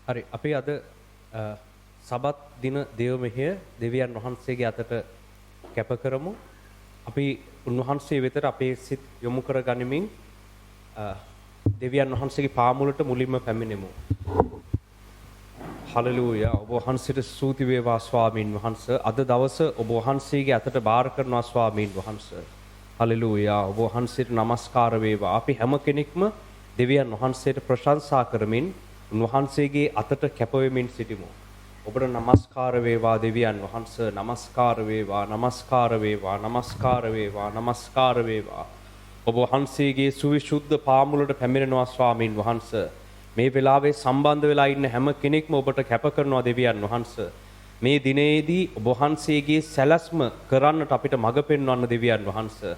හරි අපි අද සබත් දින දේව මෙහෙය දෙවියන් වහන්සේගේ අතට කැප කරමු. අපි උන්වහන්සේ වෙතට අපේ සිත් යොමු කර ගනිමින් දෙවියන් වහන්සේගේ පාමුලට මුලින්ම පැමිණෙමු. හලෙලූයා. ඔබ වහන්සේට ස්තුති වේවා ස්වාමීන් වහන්සේ. අද දවස ඔබ වහන්සේගේ අතට බාර කරනවා ස්වාමීන් වහන්සේ. හලෙලූයා. ඔබ වහන්සේට নমස්කාර වේවා. අපි හැම කෙනෙක්ම දෙවියන් වහන්සේට ප්‍රශංසා කරමින් උන්වහන්සේගේ අතට කැප වෙමින් සිටිමු. ඔබට নমස්කාර වේවා දෙවියන් වහන්සේ. নমස්කාර වේවා. নমස්කාර වේවා. নমස්කාර වේවා. নমස්කාර වේවා. ඔබ වහන්සේගේ සුවිසුද්ධ පාමුලට පැමිණෙනවා ස්වාමීන් වහන්සේ. මේ වෙලාවේ සම්බන්ධ වෙලා ඉන්න හැම කෙනෙක්ම ඔබට කැප කරනවා දෙවියන් වහන්සේ. මේ දිනේදී ඔබ වහන්සේගේ සැලැස්ම කරන්නට අපිට මඟ පෙන්වන්න දෙවියන් වහන්සේ.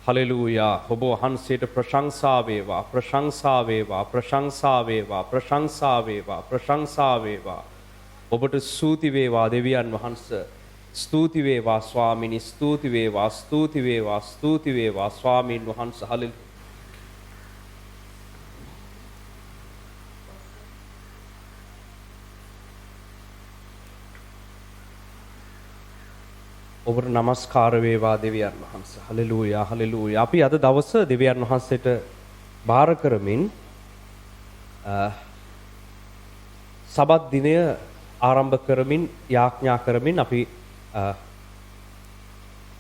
හලෙලූයා. ඔබ වහන්සේට ප්‍රශංසා වේවා. ප්‍රශංසා වේවා. ප්‍රශංසා වේවා. ප්‍රශංසා වේවා. ප්‍රශංසා වේවා. ඔබට ස්තුති වේවා දෙවියන් වහන්සේ. ස්තුති වේවා ස්වාමිනී. ස්තුති වේවා. ස්තුති වේවා. ස්තුති වේවා ස්වාමීන් වහන්සේ. හලෙලූයා. ඔබට নমස්කාර වේවා දෙවියන් වහන්සේ. හලෙලූයා. හලෙලූයා. අපි අද දවස දෙවියන් වහන්සේට බාර කරමින් සබත් දිනය ආරම්භ කරමින් යාඥා කරමින් අපි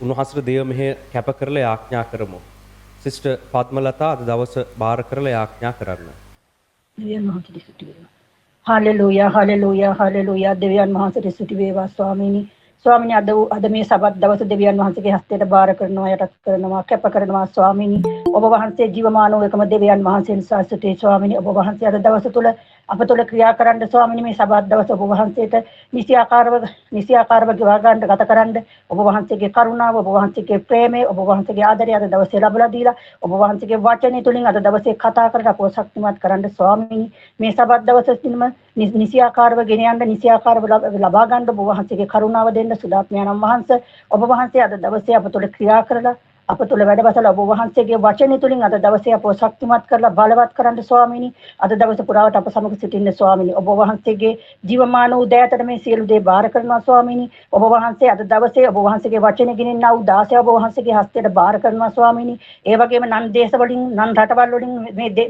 උන්වහන්සේට දේව මෙහෙය කැප කරලා යාඥා කරමු. සිස්ටර් පද්මලතා අද දවස බාර කරලා යාඥා කරන්න. දෙවියන් වහන්සේට ස්තුති වේවා. හලෙලූයා. හලෙලූයා. හලෙලූයා. දෙවියන් වහන්සේට ස්තුති වේවා ස්වාමීනි. ස්වාමීනි අද මේ සබත් දවස දෙවියන් වහන්සේගේ හස්තයට බාර කරනවා යටත් කරනවා කැප කරනවා ස්වාමීනි. ඔබ වහන්සේ ජීවමාන වූ එකම දෙවියන් වහන්සේ නිසා ස්තුතියි ස්වාමීනි. ඔබ වහන්සේ අද දවස තුල අප තුල ක්‍රියා කරන්න ස්වාමීනි. මේ සබත් දවස ඔබ වහන්සේට නිසියාකාරව ගෙවා ගන්න ගත කරන්න ඔබ වහන්සේගේ කරුණාව ඔබ වහන්සේගේ ප්‍රේමය ඔබ වහන්සේගේ ආදරය අද දවසේ ලැබලා දීලා ඔබ වහන්සේගේ වචනය තුලින් අද දවසේ කතා කරලා අපව ශක්තිමත් කරන්න ස්වාමීනි. මේ සබත් දවසේදීම නිසියාකාරව ගෙන යන්න නිසියාකාරව ලබා ගන්න ඔබ වහන්සේගේ කරුණාව දෙන්න සුදාත්මයන්න් වහන්සේ ඔබ වහන්සේ අද දවසේ අප තුළ ක්‍රියා කරලා අප තුළ වැඩවසලා ඔබ වහන්සේගේ වචනය තුලින් අද දවසේ අපව ශක්තිමත් කරලා බලවත් කරන්න ස්වාමීනි. අද දවස පුරාවට අප සමග සිටින්න ස්වාමීනි. ඔබ වහන්සේගේ ජීවමාන වූ දෑතට මේ සියලු දේ බාර කරනවා ස්වාමීනි. ඔබ වහන්සේ අද දවසේ ඔබ වහන්සේගේ වචනේ ගෙනෙන්නා වූ දාසය ඔබ වහන්සේගේ හස්තයට බාර කරනවා ස්වාමීනි. ඒ වගේම නන් දේශ වලින් නන් රටවල් වලින්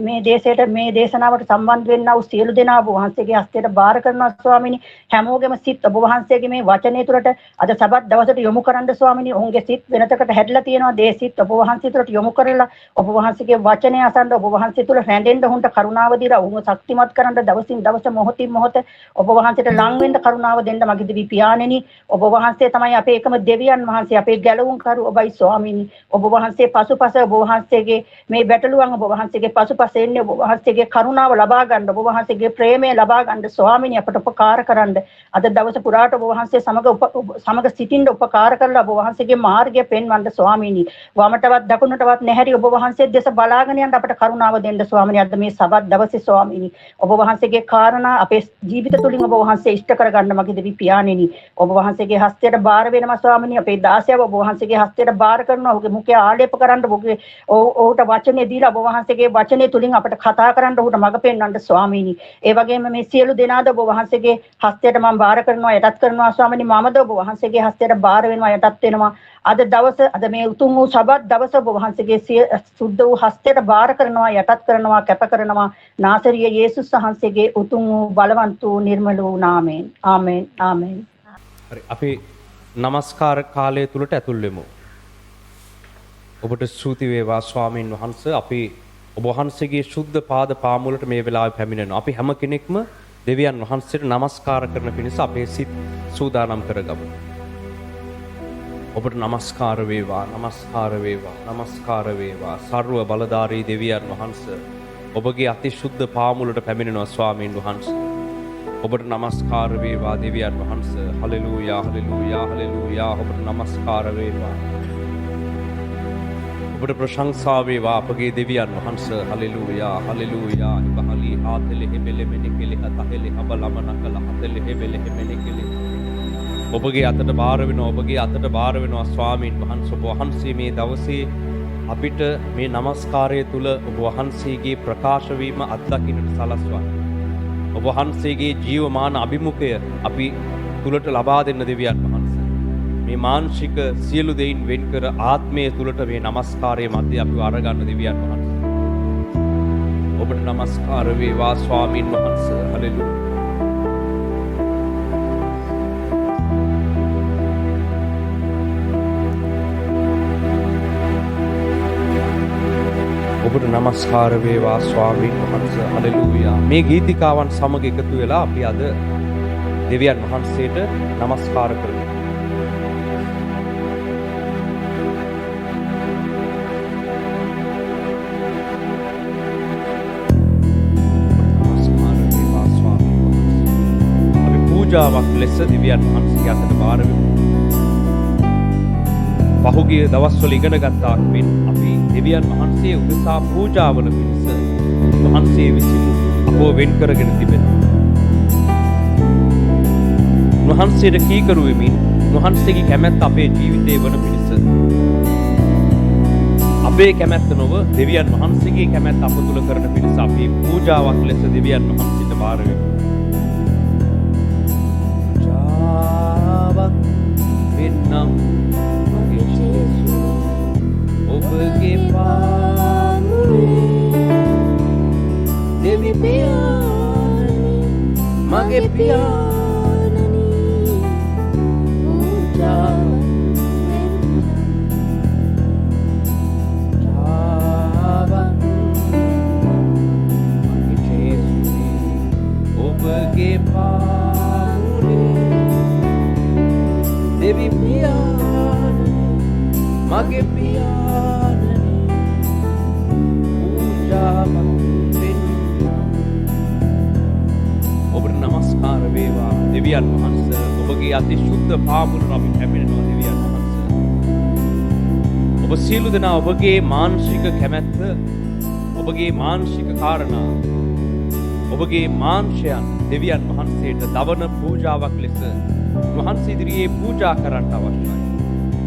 මේ දේශයට මේ දේශනාවට සම්බන්ධ වෙන්නා වූ සියලු දෙනා ඔබ වහන්සේගේ හස්තයට බාර කරනවා ස්වාමීනි. හැමෝගෙම සිත් ඔබ වහන්සේගේ මේ වචනේ තුළට අද සබත් දවසට යොමු කරන්න ස්වාමීනි. ඔවුන්ගේ සිත් වෙනතකට හැදලා තියෙනවා. සිත් ඔබ වහන්සේ තුළට යොමු කරලා ඔබ වහන්සේගේ වචනය අසන්න ඔබ වහන්සේ තුළ රැඳෙන්න උන්ට කරුණාව දීලා උන්ව ශක්තිමත් කරන්න දවසින් දවස මොහොතින් මොහොත ඔබ වහන්සේට ලං වෙන්න කරුණාව දෙන්න මගේ දෙවි පියාණෙනි. ඔබ වහන්සේ තමයි අපේ එකම දෙවියන් වහන්සේ අපේ ගැලවුම් කරු ඔබයි ස්වාමීනි. ඔබ වහන්සේ පසුපස ඔබ වහන්සේගේ මේ බැටළුවන් ඔබ වහන්සේගේ පසුපස එන්නේ ඔබ වහන්සේගේ කරුණාව ලබා ගන්න ඔබ වහන්සේගේ ප්‍රේමය ලබා ගන්න ස්වාමීනි අපට උපකාර කරන්න අද දවස පුරාට ඔබ වහන්සේ සමග සිටින්න උපකාර කරලා ඔබ වහන්සේගේ මාර්ගය පෙන්වන්න ස්වාමීනි. වමටවත් දකුණටවත් නැහැරි ඔබ වහන්සේ දෙස බලාගෙන යන්න අපට කරුණාව දෙන්න ස්වාමීනි. අද මේ සබත් දවසේ ස්වාමීනි ඔබ වහන්සේගේ කාරණා අපේ ජීවිත තුළින් ඔබ වහන්සේ ඉෂ්ට කරගන්න මගේ දෙවි පියාණෙනි. ඔබ වහන්සේගේ හස්තයට බාර වෙනවා ස්වාමීනි. අපේ දාසයව ඔබ වහන්සේගේ හස්තයට බාර කරනවා. ඔහුගේ මුඛය ආලේප කරන්න ඔහුට වචනේ දීලා ඔබ වහන්සේගේ වචනේ තුලින් අපට කතා කරන්න ඔහුට මඟ පෙන්වන්න ස්වාමීනි. ඒ වගේම මේ සියලු දෙනාද ඔබ වහන්සේගේ හස්තයට මම බාර කරනවා යටත් කරනවා ස්වාමීනි. මමද ඔබ වහන්සේගේ හස්තයට බාර වෙනවා යටත් වෙනවා. අද දවස අද මේ උතුම් වූ සබත් දවස ඔබ වහන්සේගේ සුද්ධ වූ හස්තයට බාර කරනවා යටත් කරනවා කැප කරනවා නාසරිය යේසුස් වහන්සේගේ උතුම් වූ බලවන්ත වූ නිර්මල වූ නාමයෙන් ආමෙන් ආමෙන්. හරි අපි নমස්කාර කාලය තුලට ඇතුල් වෙමු. ඔබට ස්තුති වේවා ස්වාමීන් වහන්සේ. අපි ඔබ වහන්සේගේ සුද්ධ පාද පාමුලට මේ වෙලාවේ පැමිණෙනවා. අපි හැම කෙනෙක්ම දෙවියන් වහන්සේට নমස්කාර කරන පිණිස අපේ සිත් සූදානම් කරගමු. ඔබට নমස්කාර වේවා. নমස්කාර වේවා. নমස්කාර වේවා. සර්ව බලධාරී දෙවියන් වහන්සේ ඔබගේ අතිශුද්ධ පාමුලට පැමිණෙනවා ස්වාමීන් වහන්සේ. ඔබට নমස්කාර වේවා දෙවියන් වහන්සේ. හලෙලූයා. හලෙලූයා. හලෙලූයා. ඔබට নমස්කාර වේවා. ඔබට ප්‍රශංසා වේවා අපගේ දෙවියන් වහන්සේ. හලෙලූයා. හලෙලූයා. ඉබහලි ආතෙලෙ හෙබෙලෙ මෙනිකෙලෙ හතහෙලෙ හබලමනකල හතෙලෙ හෙබෙලෙ මෙනිකෙලෙ ඔබගේ අතට බාර වෙනවා. ඔබගේ අතට බාර වෙනවා ස්වාමීන් වහන්සේ. ඔබ වහන්සේ මේ දවසේ අපිට මේ নমස්කාරය තුල ඔබ වහන්සේගේ ප්‍රකාශ වීම අත්දකින්නට සලස්වන්න. ඔබ වහන්සේගේ ජීවමාන අභිමුඛය අපි තුලට ලබා දෙන්න දෙවියන් වහන්සේ. මේ මානසික සියලු දෙයින් වෙන් කර ආත්මය තුලට මේ নমස්කාරයේ මැද අපිව අරගන්න දෙවියන් වහන්සේ. ඔබට নমස්කාර වේවා ස්වාමින් වහන්සේ. හලෙලූයා. ඔබට নমස්කාර වේවා ස්වාමීන් වහන්සේ. හලෙලූයා. මේ ගීතිකාවන් සමග එකතු වෙලා අපි අද දෙවියන් වහන්සේට নমස්කාර කරමු. নমස්කාර වේවා ස්වාමීන් වහන්සේ. අපි පූජාවක් ලෙස දෙවියන් වහන්සේ අතට බාර වෙමු. පහුගිය දවස්වල ඉගෙන ගත්තා මෙන් අපි දෙවියන් වහන්සේ උදෙසා පූජාවල පිණිස වහන්සේ විසින් අපව වෙන් කරගෙන තිබෙනවා. වහන්සේට කීකරු වෙමින් වහන්සේගේ කැමැත්ත අපේ ජීවිතේ වන පිණිස අපේ කැමැත්ත නොව දෙවියන් වහන්සේගේ කැමැත්ත අප තුල කරන පිණිස අපි පූජාවක් ලෙස දෙවියන් වහන්සේට බාර වෙමු. පූජාවක් වෙන්නම් ඔබගේ පාමුරේ දෙවි පියාණනි මගේ පියාණනි පූජාවක් මගේ ජේසුසේ ඔබගේ පාමුරේ දෙවි පියාණනි මගේ පියාණනි ඔබට নমස්කාර වේවා දෙවියන් වහන්සේ. ඔබගේ අති ශුද්ධ පාමුලට අපි පැමිණෙනවා දෙවියන් වහන්සේ. ඔබ සියලු දෙනා ඔබගේ මානසික කැමැත්ත, ඔබගේ මානසික කාරණා, ඔබගේ මාංශයන් දෙවියන් වහන්සේට දවන පූජාවක් ලෙස වහන්සේ ඉදිරියේ පූජා කරන්නට අවශ්‍යයි.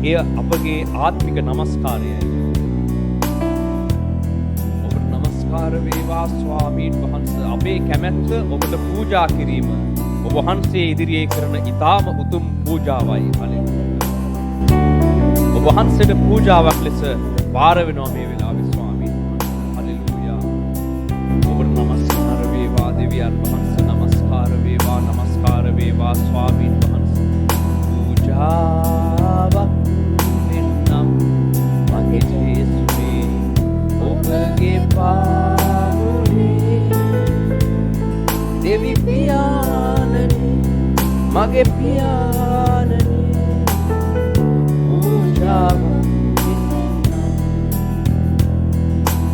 එය අපගේ ආත්මික নমස්කාරයයි. නමස්කාර වේවා ස්වාමීන් වහන්සේ. අපේ කැමැත්ත ඔබට පූජා කිරීම ඔබ වහන්සේ ඉදිරියේ කරන ඊටාම උතුම් පූජාවයි. හලෙලූයා. ඔබ වහන්සේට පූජාවක් ලෙස වාර වෙනවා මේ වෙලාවේ ස්වාමීන් වහන්සේ. හලෙලූයා. ඔබට නමස්කාර වේවා දෙවියන් වහන්සේ. නමස්කාර වේවා, නමස්කාර වේවා ස්වාමීන් වහන්සේ. පූජාවක් වෙන්නම් මගේ ජේසුසේ ඔබගේ පාමුරේ දෙවි පියාණනි මගේ පියාණනි පූජාවක්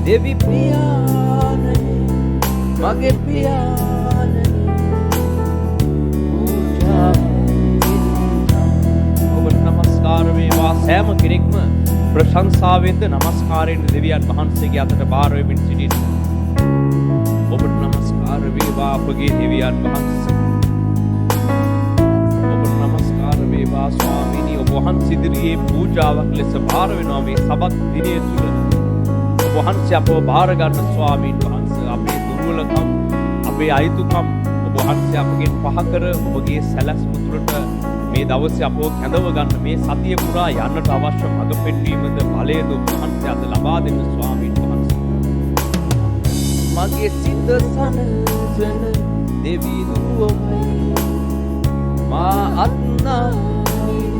දෙවි පියාණනි මගේ පියාණනි පූජාවක් ඔබට නමස්කාර වේවා. සෑම කෙනෙක්ම ප්‍රශංසාවෙන්ද නමස්කාරයෙන් දෙවියන් වහන්සේගේ අතට බාර වෙමින් සිටින්න. ඔබට නමස්කාර වේවා අපගේ දෙවියන් වහන්සේ. ඔබට නමස්කාර වේවා ස්වාමීනි. ඔබ වහන්සේ ඉදිරියේ පූජාවක් ලෙස බාර වෙනවා මේ සබත් දිනය තුල. ඔබ වහන්සේ අපව බාර ගන්න ස්වාමීන් වහන්සේ. අපේ දුර්වලකම්, අපේ අයිතුකම් ඔබ වහන්සේ අපගෙන් පහ කර ඔබගේ සැලැස්ම තුළට මේ දවසේ අපව කැඳව ගන්න, මේ සතිය පුරා යන්නට අවශ්‍ය මඟ පෙන්වීමද බලයද ඔබ වහන්සේ අද ලබා දෙන්න ස්වාමීන් වහන්සේ. මගේ සිත සනසන දෙවි දුවමයි මා අත්නාවින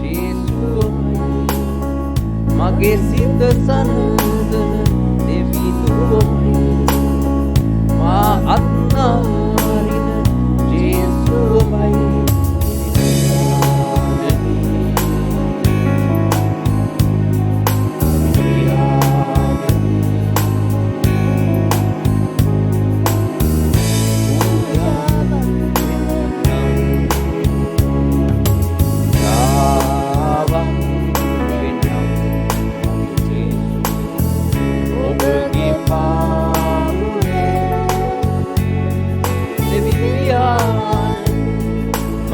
ජේසුවමයි. මගේ සිත සනසන දෙවි දුවමයි මා අත්නාවින ජේසුවමයි.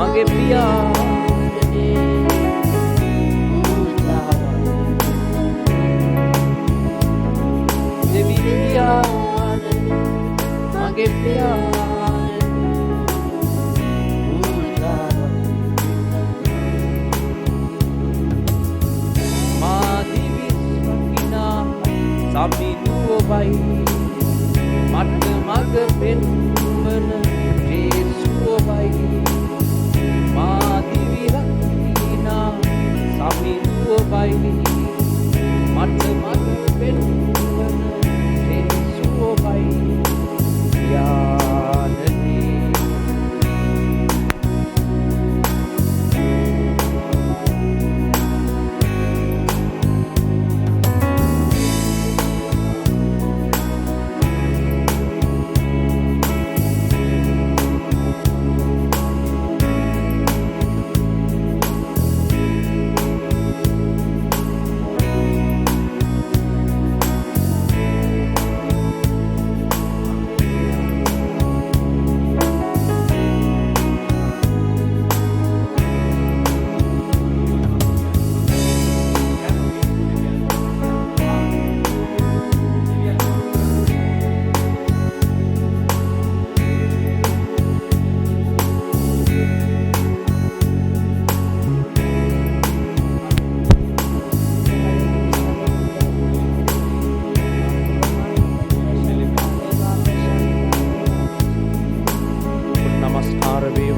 මගේ පියාණනි දෙවි පියාණනි මගේ පියාණනි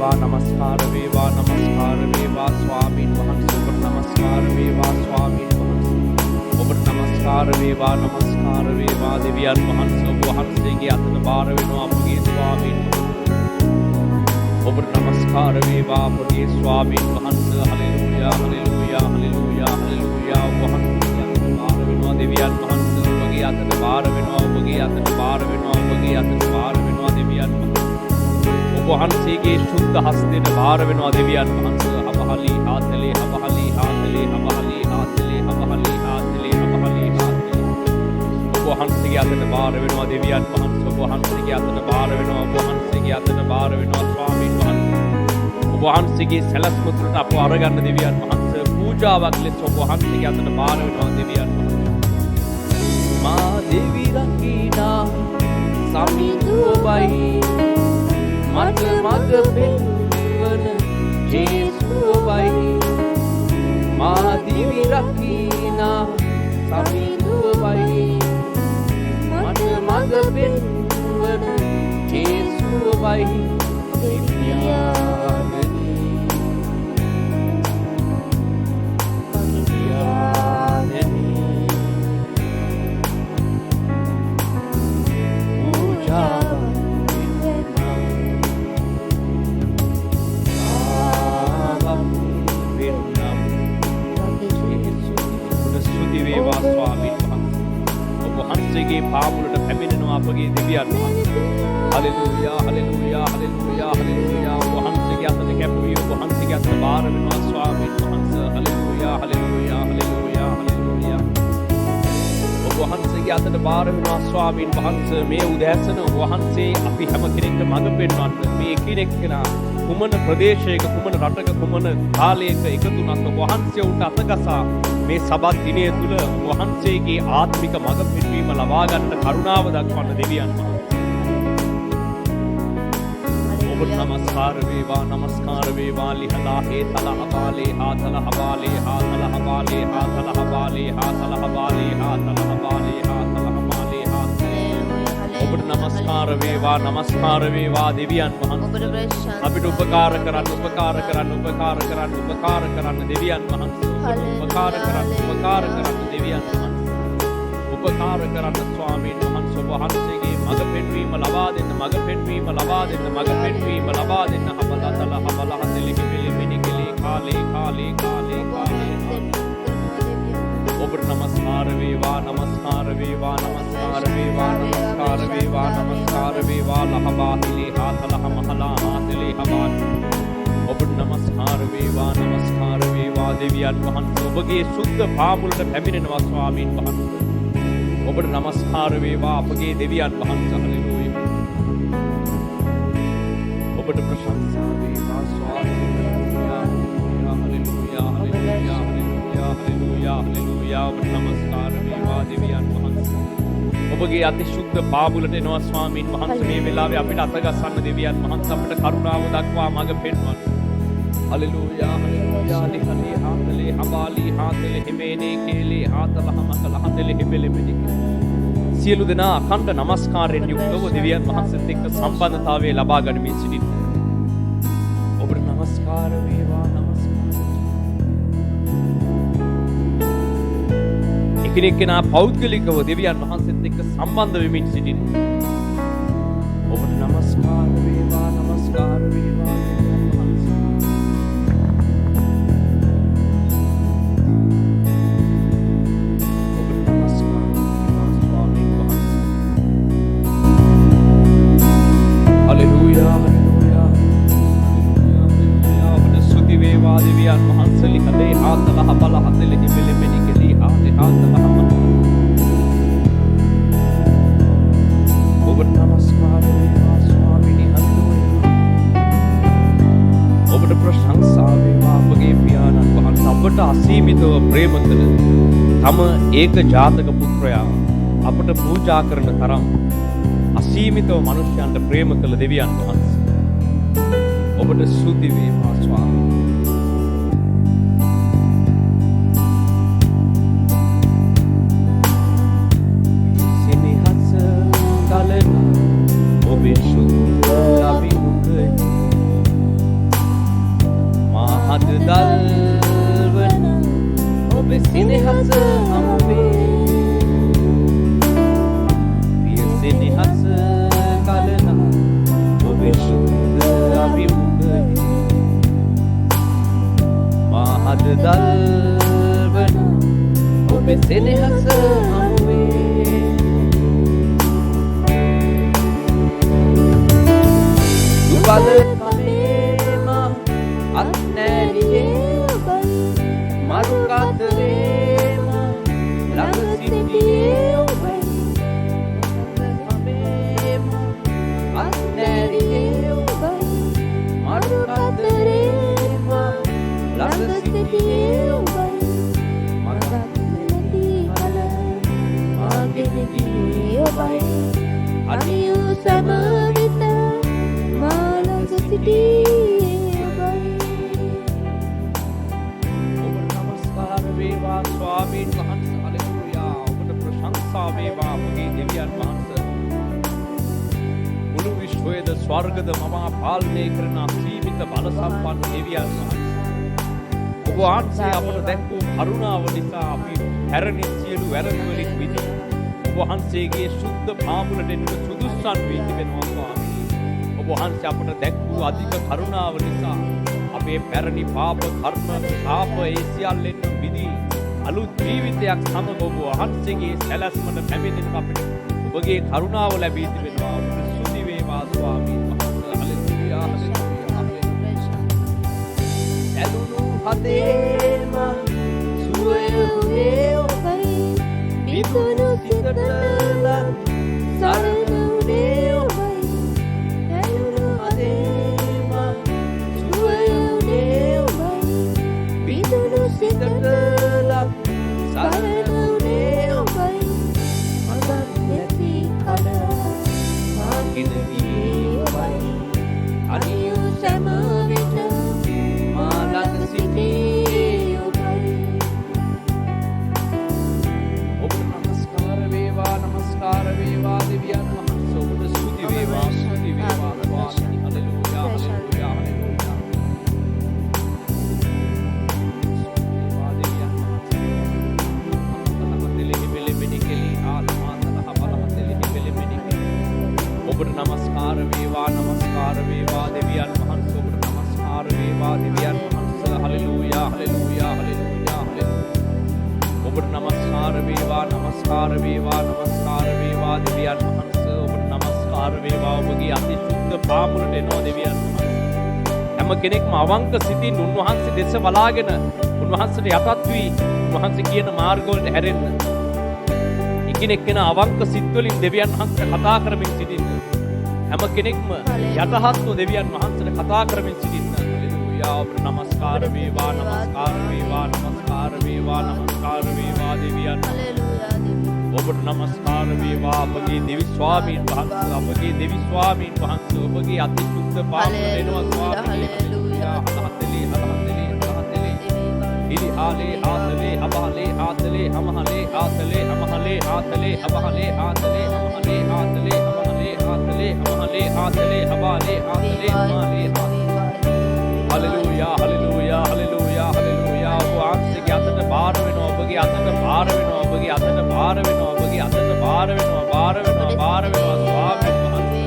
වේවා නමස්කාර වේවා නමස්කාර වේවා ස්වාමීන් වහන්සේ ඔබට නමස්කාර වේවා ස්වාමීන් වහන්සේ ඔබට නමස්කාර වේවා නමස්කාර වේවා දෙවියන් වහන්සේ ඔබ වහන්සේගේ අතට බාර වෙනවා අපගේ ස්වාමීන් ඔබට නමස්කාර වේවා අපගේ ස්වාමීන් වහන්සේ හලෙලූයා හලෙලූයා හලෙලූයා හලෙලූයා ඔබ වහන්සේගේ අතට බාර වෙනවා දෙවියන් වහන්සේ ඔබගේ අතට බාර වෙනවා ඔබගේ අතට බාර වෙනවා ඔබගේ අතට බාර වෙනවා දෙවියන් වහන්සේ ඔබ වහන්සේගේ ශුද්ධ හස්තයට බාර වෙනවා දෙවියන් වහන්සේ හබහලි ආතලේ හබහලි ආතලේ හබහලි ආතලේ හබහලි ආතලේ හබහලි ආතලේ ඔබ වහන්සේගේ අතට බාර වෙනවා දෙවියන් වහන්සේ ඔබ වහන්සේගේ අතට බාර වෙනවා ඔබ වහන්සේගේ අතට බාර වෙනවා ස්වාමීන් වහන්සේ ඔබ වහන්සේගේ සැලැස්ම තුළට අපව අරගන්න දෙවියන් වහන්සේ පූජාවක් ලෙස ඔබ වහන්සේගේ අතට බාර වෙනවා දෙවියන් වහන්සේ මා දෙවි රකිනා සමිඳුවයි මත මග පෙන්වන ජේසුවයි මා දිවි රකිනා සමිඳුවයි මත මග පෙන්වන ජේසුවයි පාමුලට පැමිණෙනවා අපගේ දෙවියන් වහන්සේ. හලෙලූයා හලෙලූයා හලෙලූයා හලෙලූයා වහන්සේගේ අතට කැපවී වහන්සේගේ අතට බාර වෙනවා ස්වාමීන් වහන්සේ. හලෙලූයා හලෙලූයා හලෙලූයා හලෙලූයා ඔබ වහන්සේගේ අතට බාර වෙනවා ස්වාමීන් වහන්සේ. මේ උදෑසන වහන්සේ අපි හැම කෙනෙක්ට මඟ පෙන්වන්න මේ එකිනෙක කෙනා කුමන ප්‍රදේශයක කුමන රටක කුමන කාලයක එකතු වුණත් ඔබ වහන්සේ උන්ට අතගසා මේ සබත් දිනය තුල වහන්සේගේ ආත්මික මඟ පෙන්වීම ලබා ගන්නට කරුණාව දක්වන්න දෙවියන් වහන්සේ. ඔබට නමස්කාර වේවා නමස්කාර වේවා ලිහලා හේතල හබාලේ හාතල හබාලේ හාතල හබාලේ හාතල හබාලේ හාතල හබාලේ හාතල හබාලේ හාතල හබාලේ ඔබට නමස්කාර වේවා නමස්කාර වේවා දෙවියන් වහන්සේ. අපිට උපකාර කරන්න උපකාර කරන්න උපකාර කරන්න උපකාර කරන්න දෙවියන් වහන්සේ. උපකාර කරන්න දෙවියන් වහන්සේ. උපකාර කරන්න ස්වාමීන් වහන්සේ ඔබ වහන්සේගේ මඟ පෙන්වීම ලබා දෙන්න මඟ පෙන්වීම ලබා දෙන්න මඟ පෙන්වීම ලබා දෙන්න හබලතල හබලහතලි හිමිලි මිනිකලි කාලේ කාලේ කාලේ කාලේ ඔබට නමස්කාර වේවා නමස්කාර වේවා නමස්කාර වේවා නමස්කාර වේවා නමස්කාර වේවා ලහබාහිලි හාතල හමහලා හාතලි හබාත් ඔබට නමස්කාර වේවා නමස්කාර වේවා දෙවියන් වහන්සේ ඔබගේ සුද්ධ පාමුලට පැමිණෙනවා ස්වාමීන් වහන්සේ. ඔබට නමස්කාර වේවා අපගේ දෙවියන් වහන්සේ. හලෙලූයා ඔබට ප්‍රශංසා වේවා ස්වාමීන් වහන්සේ. Hallelujah hallelujah hallelujah hallelujah hallelujah ඔබට නමස්කාර වේවා දෙවියන් වහන්සේ. ඔබගේ අතිශුද්ධ පාමුලට එනවා ස්වාමීන් වහන්සේ. මේ වෙලාවේ අපිට අතගස්සන්න දෙවියන් වහන්සේ අපිට කරුණාව දක්වා මඟ පෙන්වන්න. හලෙලූයා හලෙලූයා ලිහලේ හාතලේ හබාලි හාතලේ හිමේනේ කේලේ හාතල හමකල හතලේ හිබෙලෙ සියලු දෙනා අඛණ්ඩ නමස්කාරයෙන් යුක්තව දෙවියන් වහන්සේත් එක්ක සම්බන්ධතාවය ලබා ගනිමින් සිටින්න. ඔබට නමස්කාර වේවා නමස්කාර. එකිනෙක කෙනා පෞද්ගලිකව දෙවියන් වහන්සේත් එක්ක සම්බන්ධ වෙමින් සිටින්න. ඔබට නමස්කාර වේවා නමස්කාර වේවා. අසීමිතව ප්‍රේම කළ තම ඒක ජාතක පුත්‍රයා අපට පූජා කරන තරම් අසීමිතව මනුෂ්‍යයන්ට ප්‍රේම කළ දෙවියන් වහන්සේ ඔබට ස්තුති වේවා ස්වාමී. සෙනෙහස කලන ඔබේ සුද්ධ අභිමුඛය දුබල කමේම අත්නෑරියේ ඔබයි මරු කතරේම ළඟ සිටියේ ඔබයි කමේම අත්නෑරියේ ඔබයි මරු කතරේම ළඟ සිටියේ ඔබයි මගක් නැති කල මාගෙන ගියේ ඔබයි අනියු සැම විට මා ළඟ සිටියේ ඔබයි ඔබට නමස්කාර වේවා ස්වාමීන් වහන්සේ හලෙලූයා ඔබට ප්‍රශංසා වේවා අපගේ දෙවියන් වහන්සේ මුළු විශ්වයේද ස්වර්ගද මම පාලනය කරන සීමිත බල සම්පන්න දෙවියන් වහන්සේ ඔබ වහන්සේ අපට දැක් වූ කරුණාව නිසා අපි හැරණි සියලු වැරදි වලින් මිදී ඔබ වහන්සේගේ සුද්ධ පාමුලට එන්න සුදුස්සන් වී තිබෙනවා ස්වාමීනි ඔබ වහන්සේ අපට දැක් වූ අධික කරුණාව නිසා අපේ පැරණි පාප කර්ම පාප ඒ සියල්ලෙන් මිදී අලුත් ජීවිතයක් සමග ඔබ වහන්සේගේ සැලැස්මට පැමිණෙන අපිට ඔබගේ කරුණාව ලැබී තිබෙනවා ඔබට ස්තුති වේවා ස්වාමීන් වහන්සේ හලෙලූයා ඇලුණු හදේම සුවය වූයේ ඔබයි මිදුණු සිතට සරණ වූයේ ඔබයි ඇලුණු හදේම සුවය වූයේ ඔබයි මිදුණු සිතට සරණ වූයේ ඔබයි මගක් නැති කල මාගෙන ගියේ ඔබයි අනියු සැම විට මා ළඟ සිටියේ ඔබයි ඔබට නමස්කාර වේවා දෙවියන් වහන්සේ ඔබට ස්තුති වේවා ස්වාමීනි හලෙලූයා හලෙලූයා හලෙලූයා දෙවියන් වහන්සේ අතලෙහි මෙලෙමෙනි කෙලි ආත්මාතලහ බලහතෙලෙහි මෙලෙමෙනි ඔබට නමස්කාර වේවා දෙවියන් වහන්සේ ඔබට නමස්කාර වේවා දෙවියන් වහන්සේ හලෙලූයා හලෙලූයා හලෙලූයා හලෙලූයා ඔබට නමස්කාර වේවා දෙවියන් වහන්සේ ඔබට නමස්කාර වේවා ඔබගේ අතිශුද්ධ පාමුලට එනවා දෙවියන් වහන්සේ හැම කෙනෙක්ම අවංක සිතින් උන්වහන්සේ දෙස බලාගෙන උන්වහන්සේට යටත් වී උන්වහන්සේ කියන මාර්ගවලට හැරෙන්න එකිනෙකන අවංක සිත් වලින් දෙවියන් වහන්සේ කතා කරමින් සිටින්න හැම කෙනෙක්ම යටහත්ව දෙවියන් වහන්සේට කතා කරමින් සිටින්න හලෙලූයා ඔබට නමස්කාර වේවා දෙවියන් ඔබට නමස්කාර වේවා අපගේ දෙවි ස්වාමීන් වහන්සේ ඔබගේ අතිශුද්ධ පාමුලට එනවා ස්වාමීනි හලෙලූයා හලහතලේ ඉලි ආලේ ආතලේ අබහලේ ආතලේ අමහලේ ආතලේ අමහලේ ආතලේ අබහලේ ආතලේ අමහලේ ආතලේ අමහලේ ආතලේ අමහලේ ආතලේ අබහලේ ආතලේ අමහලේ හලෙලූයා හලෙලූයා හලෙලූයා හලෙලූයා ඔබ වහන්සේගේ අතට බාර වෙනවා ඔබගේ අතට බාර වෙනවා ඔබගේ අතට බාර වෙනවා ඔබගේ අතට බාර වෙනවා ස්වාමීන් වහන්සේ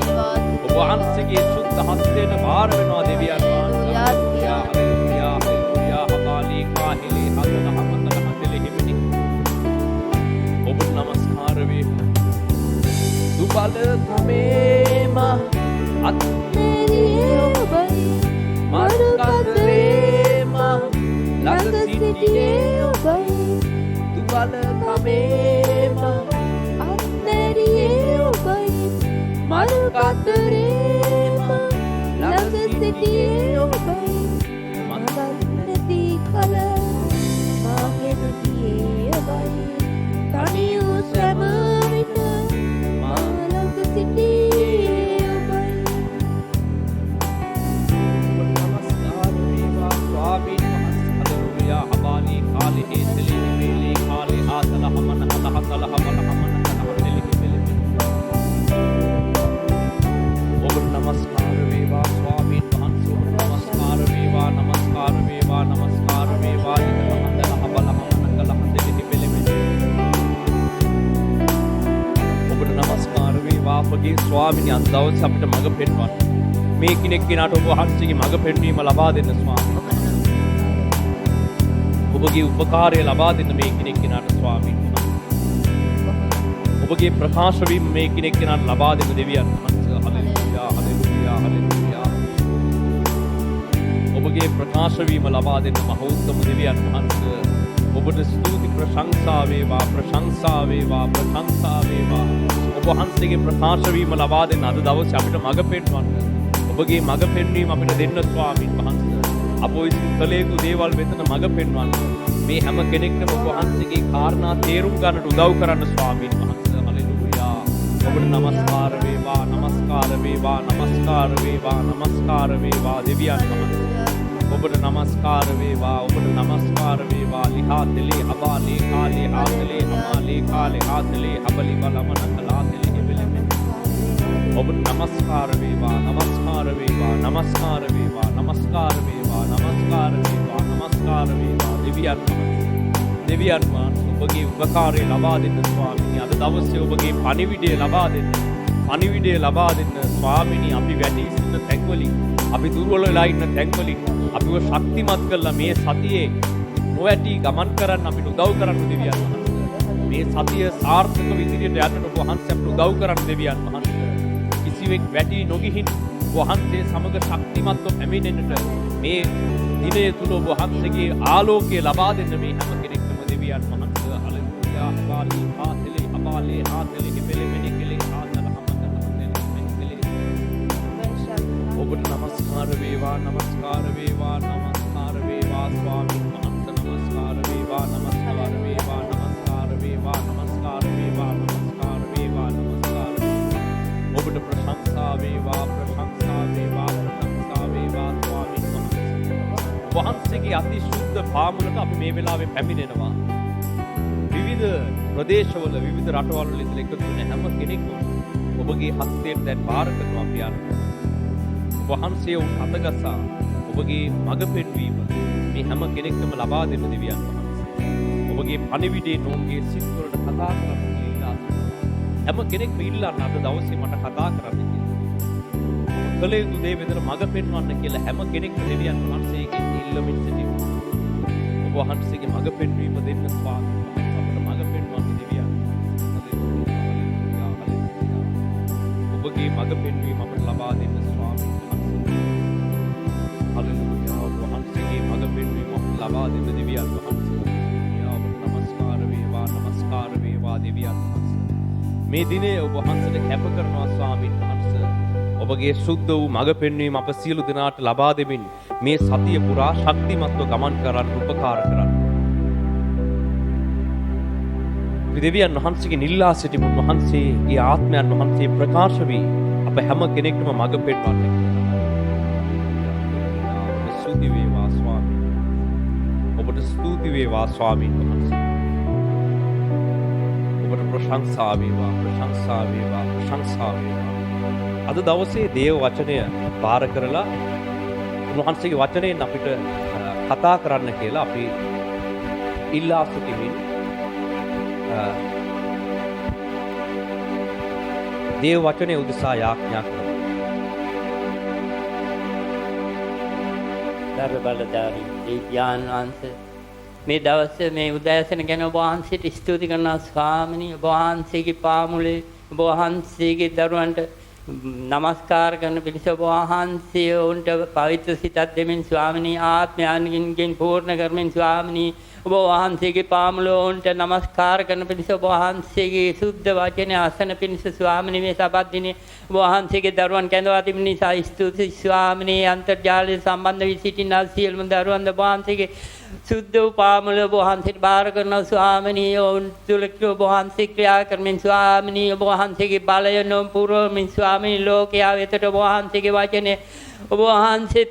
ඔබ වහන්සේගේ සුද්ධ හස්තයට බාර වෙනවා දෙවියන් වහන්සේ හලෙලූයා හලෙලූයා හලෙලූයා හබාලී කාහිලී හදන හමතල හදලෙහි මිනි ඔබට නමස්කාර වේවා දුබල කමේම අත්නෑරියේ ඔබයි මරු කතරේම ළඟ සිටියේ ඔබයි දුබල කමේම අත්නෑරියේ ඔබයි මරු කතරේම ළඟ සිටියේ ඔබයි මගක් නැති කල මාගෙන ගියේ ඔබයි තනියු සැම විට මා ළඟ සිටියේ ඔබයි නමස්කාර වේවා ස්වාමීන් වහන්සේ හලෙලූයා හබාලී කාලේ හේතලි නිමේලී කාලේ ආතල හමන හතහතල හමන හමන කනහතලි මෙලෙමෙ ඔබට නමස්කාර වේවා ස්වාමීන් වහන්සේ නමස්කාර වේවා ඉතල හබල හමන කලහතලි මෙලෙමෙ ඔබට නමස්කාර වේවා අපගේ ස්වාමීනි අද දවස් අපිට මඟ පෙන්වන්න මේ කෙනෙක් කෙනාට ඔබ වහන්සේගේ මඟ පෙන්වීම ලබා දෙන්න ස්වාමීනි ඔබගේ උපකාරය ලබා දෙන්න මේ කෙනෙක් කෙනාට ස්වාමීනි ඔබගේ ප්‍රකාශ වීම මේ කෙනෙක් කෙනාට ලබා දෙන්න දෙවියන් වහන්සේ හලෙලූයා හලෙලූයා හලෙලූයා ඔබගේ ප්‍රකාශ වීම ලබා දෙන්න මහෞත්ම දෙවියන් වහන්සේ ඔබට ස්තුති ප්‍රශංසා වේවා ප්‍රශංසා වේවා ප්‍රශංසා වේවා ඔබ වහන්සේගේ ප්‍රකාශ වීම ලබා දෙන්න අද දවසේ අපිට මඟ පෙන්වන්න ඔබගේ මඟ පෙන්වීම අපිට දෙන්න ස්වාමීන් වහන්සේ අප විසින් කළ යුතු දේවල් වෙතන මඟ පෙන්වන්න මේ හැම කෙනෙක්ටම ඔබ වහන්සේගේ කාරණා තේරුම් ගන්නට උදව් කරන්න ස්වාමීන් වහන්සේ හලෙලූයා ඔබට නමස්කාර වේවා නමස්කාර වේවා නමස්කාර වේවා නමස්කාර වේවා දෙවියන් වහන්සේ ඔබට නමස්කාර වේවා ඔබට නමස්කාර වේවා ලිහාතලේ අබාලේ කාලේ ආතලේ අමාලේ කාලේ ආතලේ අබලි බලමන කලාතලේ එබෙලෙමෙ ඔබට නමස්කාර වේවා නමස්කාර වේවා නමස්කාර වේවා නමස්කාර වේවා නමස්කාර වේවා නමස්කාර වේවා දෙවියන් වහන්සේ ඔබගේ උපකාරය ලබා දෙන්න ස්වාමීනි අද දවසේ ඔබගේ පණිවිඩය ලබා දෙන්න පණිවිඩය ලබා දෙන්න ස්වාමීනි අපි වැඩි සිටින තැන්වලින් අපි දුර්වල වෙලා ඉන්න තැන්වලින් අපිව ශක්තිමත් කරලා මේ සතියේ නොවැටි ගමන් කරන්න අපිට උදව් කරන්න දෙවියන් වහන්සේ මේ සතිය සාර්ථකව ඉදිරියට යන්නට ඔබ වහන්සේ අපිට උදව් කරන්න දෙවියන් වහන්සේ කිසිවෙක් වැටි නොගිහින් ඔබ වහන්සේ සමග ශක්තිමත්ව පැමිණෙන්නට මේ දිනය තුල ඔබ වහන්සේගේ ආලෝකය ලබා දෙන්න මේ හැම කෙනෙක්ටම දෙවියන් වහන්සේ හලෙලූයා වාලී ආතලේ අබාලේ ආතලේ කෙලෙමෙනි කෙලේ ආතල ඔබට නමස්කාර වේවා නමස්කාර වේවා නමස්කාර වේවා ස්වාමීන් වහන්සේ නමස්කාර වේවා නමස්කාර වේවා නමස්කාර වේවා නමස්කාර වේවා නමස්කාර වේවා නමස්කාර ඔබට ප්‍රශංසා වේවා ප්‍රශංසා වේවා ප්‍රශංසා වේවා ස්වාමීන් වහන්සේ වහන්සේගේ අති සුද්ධ පාමුලට අපි මේ වෙලාවේ පැමිණෙනවා විවිධ ප්‍රදේශවල විවිධ රටවල් වල ඉඳලා එකතු වෙන හැම කෙනෙක්ම ඔබගේ හස්තයෙන් දැන් බාර කරනවා අපි අරගෙන වහන්සේ උන් අතගසා ඔබගේ මඟ පෙන්වීම මේ හැම කෙනෙක්ටම ලබා දෙන්න දෙවියන් වහන්සේ ඔබගේ පණිවිඩේ නෝන්ගේ සිත් වලට කතා කරන්න කියලා හැම කෙනෙක්ම ඉල්ලන්න අද දවසේ මට කතා කරන්න කියලා කළ යුතු දේ වෙතන මඟ පෙන්වන්න කියලා හැම කෙනෙක්ම දෙවියන් වහන්සේගෙන් ඉල්ලමින් සිටිනවා ඔබ වහන්සේගේ මඟ පෙන්වීම දෙන්න ස්වාමීන් වහන්සේ අපට මඟ පෙන්වන්න දෙවියන් ඔබගේ මඟ පෙන්වීම අපට ලබා දෙන්න ස්වාමීන් හලෙලූයා ඔබ වහන්සේගේ මඟ පෙන්වීම ලබා දෙන්න දෙවියන් වහන්සේ ඔබට නමස්කාර වේවා නමස්කාර වේවා දෙවියන් වහන්සේ මේ දිනේ ඔබ වහන්සේට කැප කරනවා ස්වාමීන් වහන්සේ ඔබගේ සුද්ධ වූ මඟ පෙන්වීම අප සියලු දෙනාට ලබා දෙමින් මේ සතිය පුරා ශක්තිමත්ව ගමන් කරන්න උපකාර කරන්න දෙවියන් වහන්සේගේ නිල්ලා සිටිමු වහන්සේගේ ආත්මයන් වහන්සේ ප්‍රකාශ වී අප හැම කෙනෙක්ටම මඟ පෙන්වන්න ස්තුති වේවා ස්වාමීන් ඔබට ස්තුති වේවා ස්වාමීන් වහන්සේ ඔබට ප්‍රශංසා වේවා ප්‍රශංසා වේවා ප්‍රශංසා වේවා අද දවසේ දේව වචනය බාර කරලා උන්වහන්සේගේ වචනයෙන් අපිට කතා කරන්න කියලා අපි ඉල්ලා සිටිමින් දේව වචනය උදෙසා යාඥා කරමු. ධර්ම බලධාරී දෙවියන් වහන්සේ මේ දවසේ මේ උදෑසන ගැන ඔබ වහන්සේට ස්තුති කරනවා ස්වාමිනී ඔබ වහන්සේගේ පාමුලේ ඔබ වහන්සේගේ දරුවන්ට නමස්කාර කරන පිණිස ඔබ වහන්සේ උන්ට පවිත්‍ර සිතක් දෙමින් ස්වාමිනී ආත්මයන්ගෙන් පූර්ණ කරමින් ස්වාමිනී ඔබ වහන්සේගේ පාමුලෝන්ට නමස්කාර කරන පිණිස ඔබ වහන්සේගේ සුද්ධ වචනේ අසන පිණිස ස්වාමිනී මේ සබත් දිනේ ඔබ වහන්සේගේ දරුවන් කැඳවා තිබෙන නිසා ස්තුති ස්වාමිනී අන්තර්ජාලයෙන් සම්බන්ධ වී සිටින සියලුම දරුවන් ඔබ වහන්සේගේ සුද්ධ වූ පාමුල ඔබ වහන්සේට බාර කරන ස්වාමිනී ඔවුන් තුළ ඔබ වහන්සේ ක්‍රියා කරමින් ස්වාමිනී ඔබ වහන්සේගේ බලය නොපුරමින් ස්වාමිනී ලෝකයා වෙතට ඔබ වහන්සේගේ වචනේ ඔබ වහන්සේ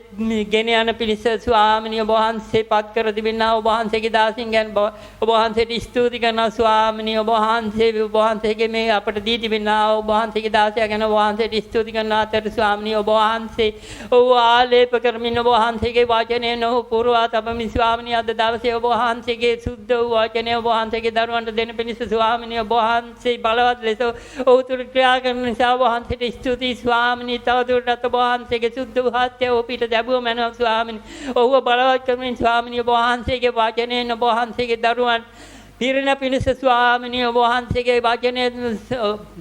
ගෙන යන පිණිස ස්වාමිනී ඔබ වහන්සේ පත් කර තිබෙනා ඔබ වහන්සේගේ දාසින් ගැන ඔබ වහන්සේට ස්තුති කරනවා ස්වාමිනී ඔබ වහන්සේගේ මේ අපට දී තිබෙනා ඔබ වහන්සේගේ දාසයා ගැන ඔබ වහන්සේට ස්තුති කරනවා අතර ස්වාමිනී ඔබ වහන්සේ ඔබ ආලේප කරමින් ඔබ වහන්සේගේ වචනේ නො පුරවා තබමින් ස්වාමිනී අද දවසේ ඔබ වහන්සේගේ සුද්ධ වූ වචනේ ඔබ වහන්සේගේ දරුවන්ට දෙන පිණිස ස්වාමිනී ඔබ වහන්සේ බලවත් ලෙස ඔහු තුළ ක්‍රියා කරන නිසා ඔබ වහන්සේට ස්තුතියි ස්වාමිනී තවදුරටත් ඔබ වහන්සේගේ සුද්ධ හත්ය ඔපිට ලැබුව මැනව ස්වාමිනී ඔහුව බලවත් කරමින් ස්වාමිනී ඔබ වහන්සේගේ වචනයෙන් ඔබ වහන්සේගේ දරුවන් පිරින පිණිස ස්වාමිනිය ඔබ වහන්සේගේ වචනය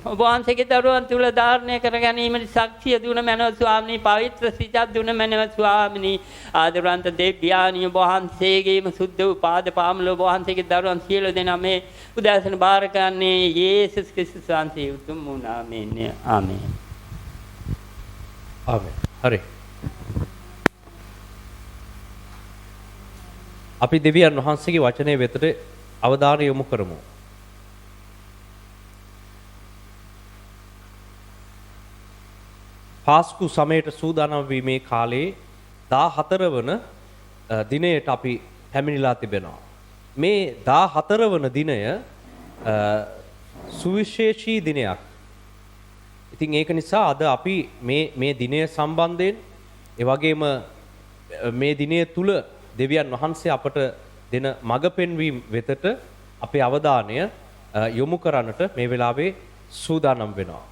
ඔබ වහන්සේගේ දරුවන් තුල ධාරණය කර ගැනීමට ශක්තිය දුන මැනව ස්වාමිනී පවිත්‍ර සිතක් දුන මැනව ස්වාමිනී ආදරවන්ත දෙවියන්ිය ඔබ වහන්සේගේම සුද්ධ වූ පාද පාමුල ඔබ වහන්සේගේ දරුවන් සියලු දෙනා මේ උදෑසන බාර ගන්නේ යේසුස් ක්‍රිස්තුස් වහන්සේ උතුම් වූ නාමයෙන් ආමේන්. ආමේන්. හරි. අපි දෙවියන් වහන්සේගේ වචනේ වෙතට අවධානය යොමු කරමු. පාස්කු සමයට සූදානම් වීමේ කාලේ 14 වන දිනයට අපි පැමිණිලා තිබෙනවා. මේ 14 වන දිනය සුවිශේෂී දිනයක්. ඉතින් ඒක නිසා අද අපි මේ දිනය සම්බන්ධයෙන් ඒ වගේම මේ දිනය තුල දෙවියන් වහන්සේ අපට දෙන මඟ පෙන්වීම වෙතට අපේ අවධානය යොමු කරන්නට මේ වෙලාවේ සූදානම් වෙනවා.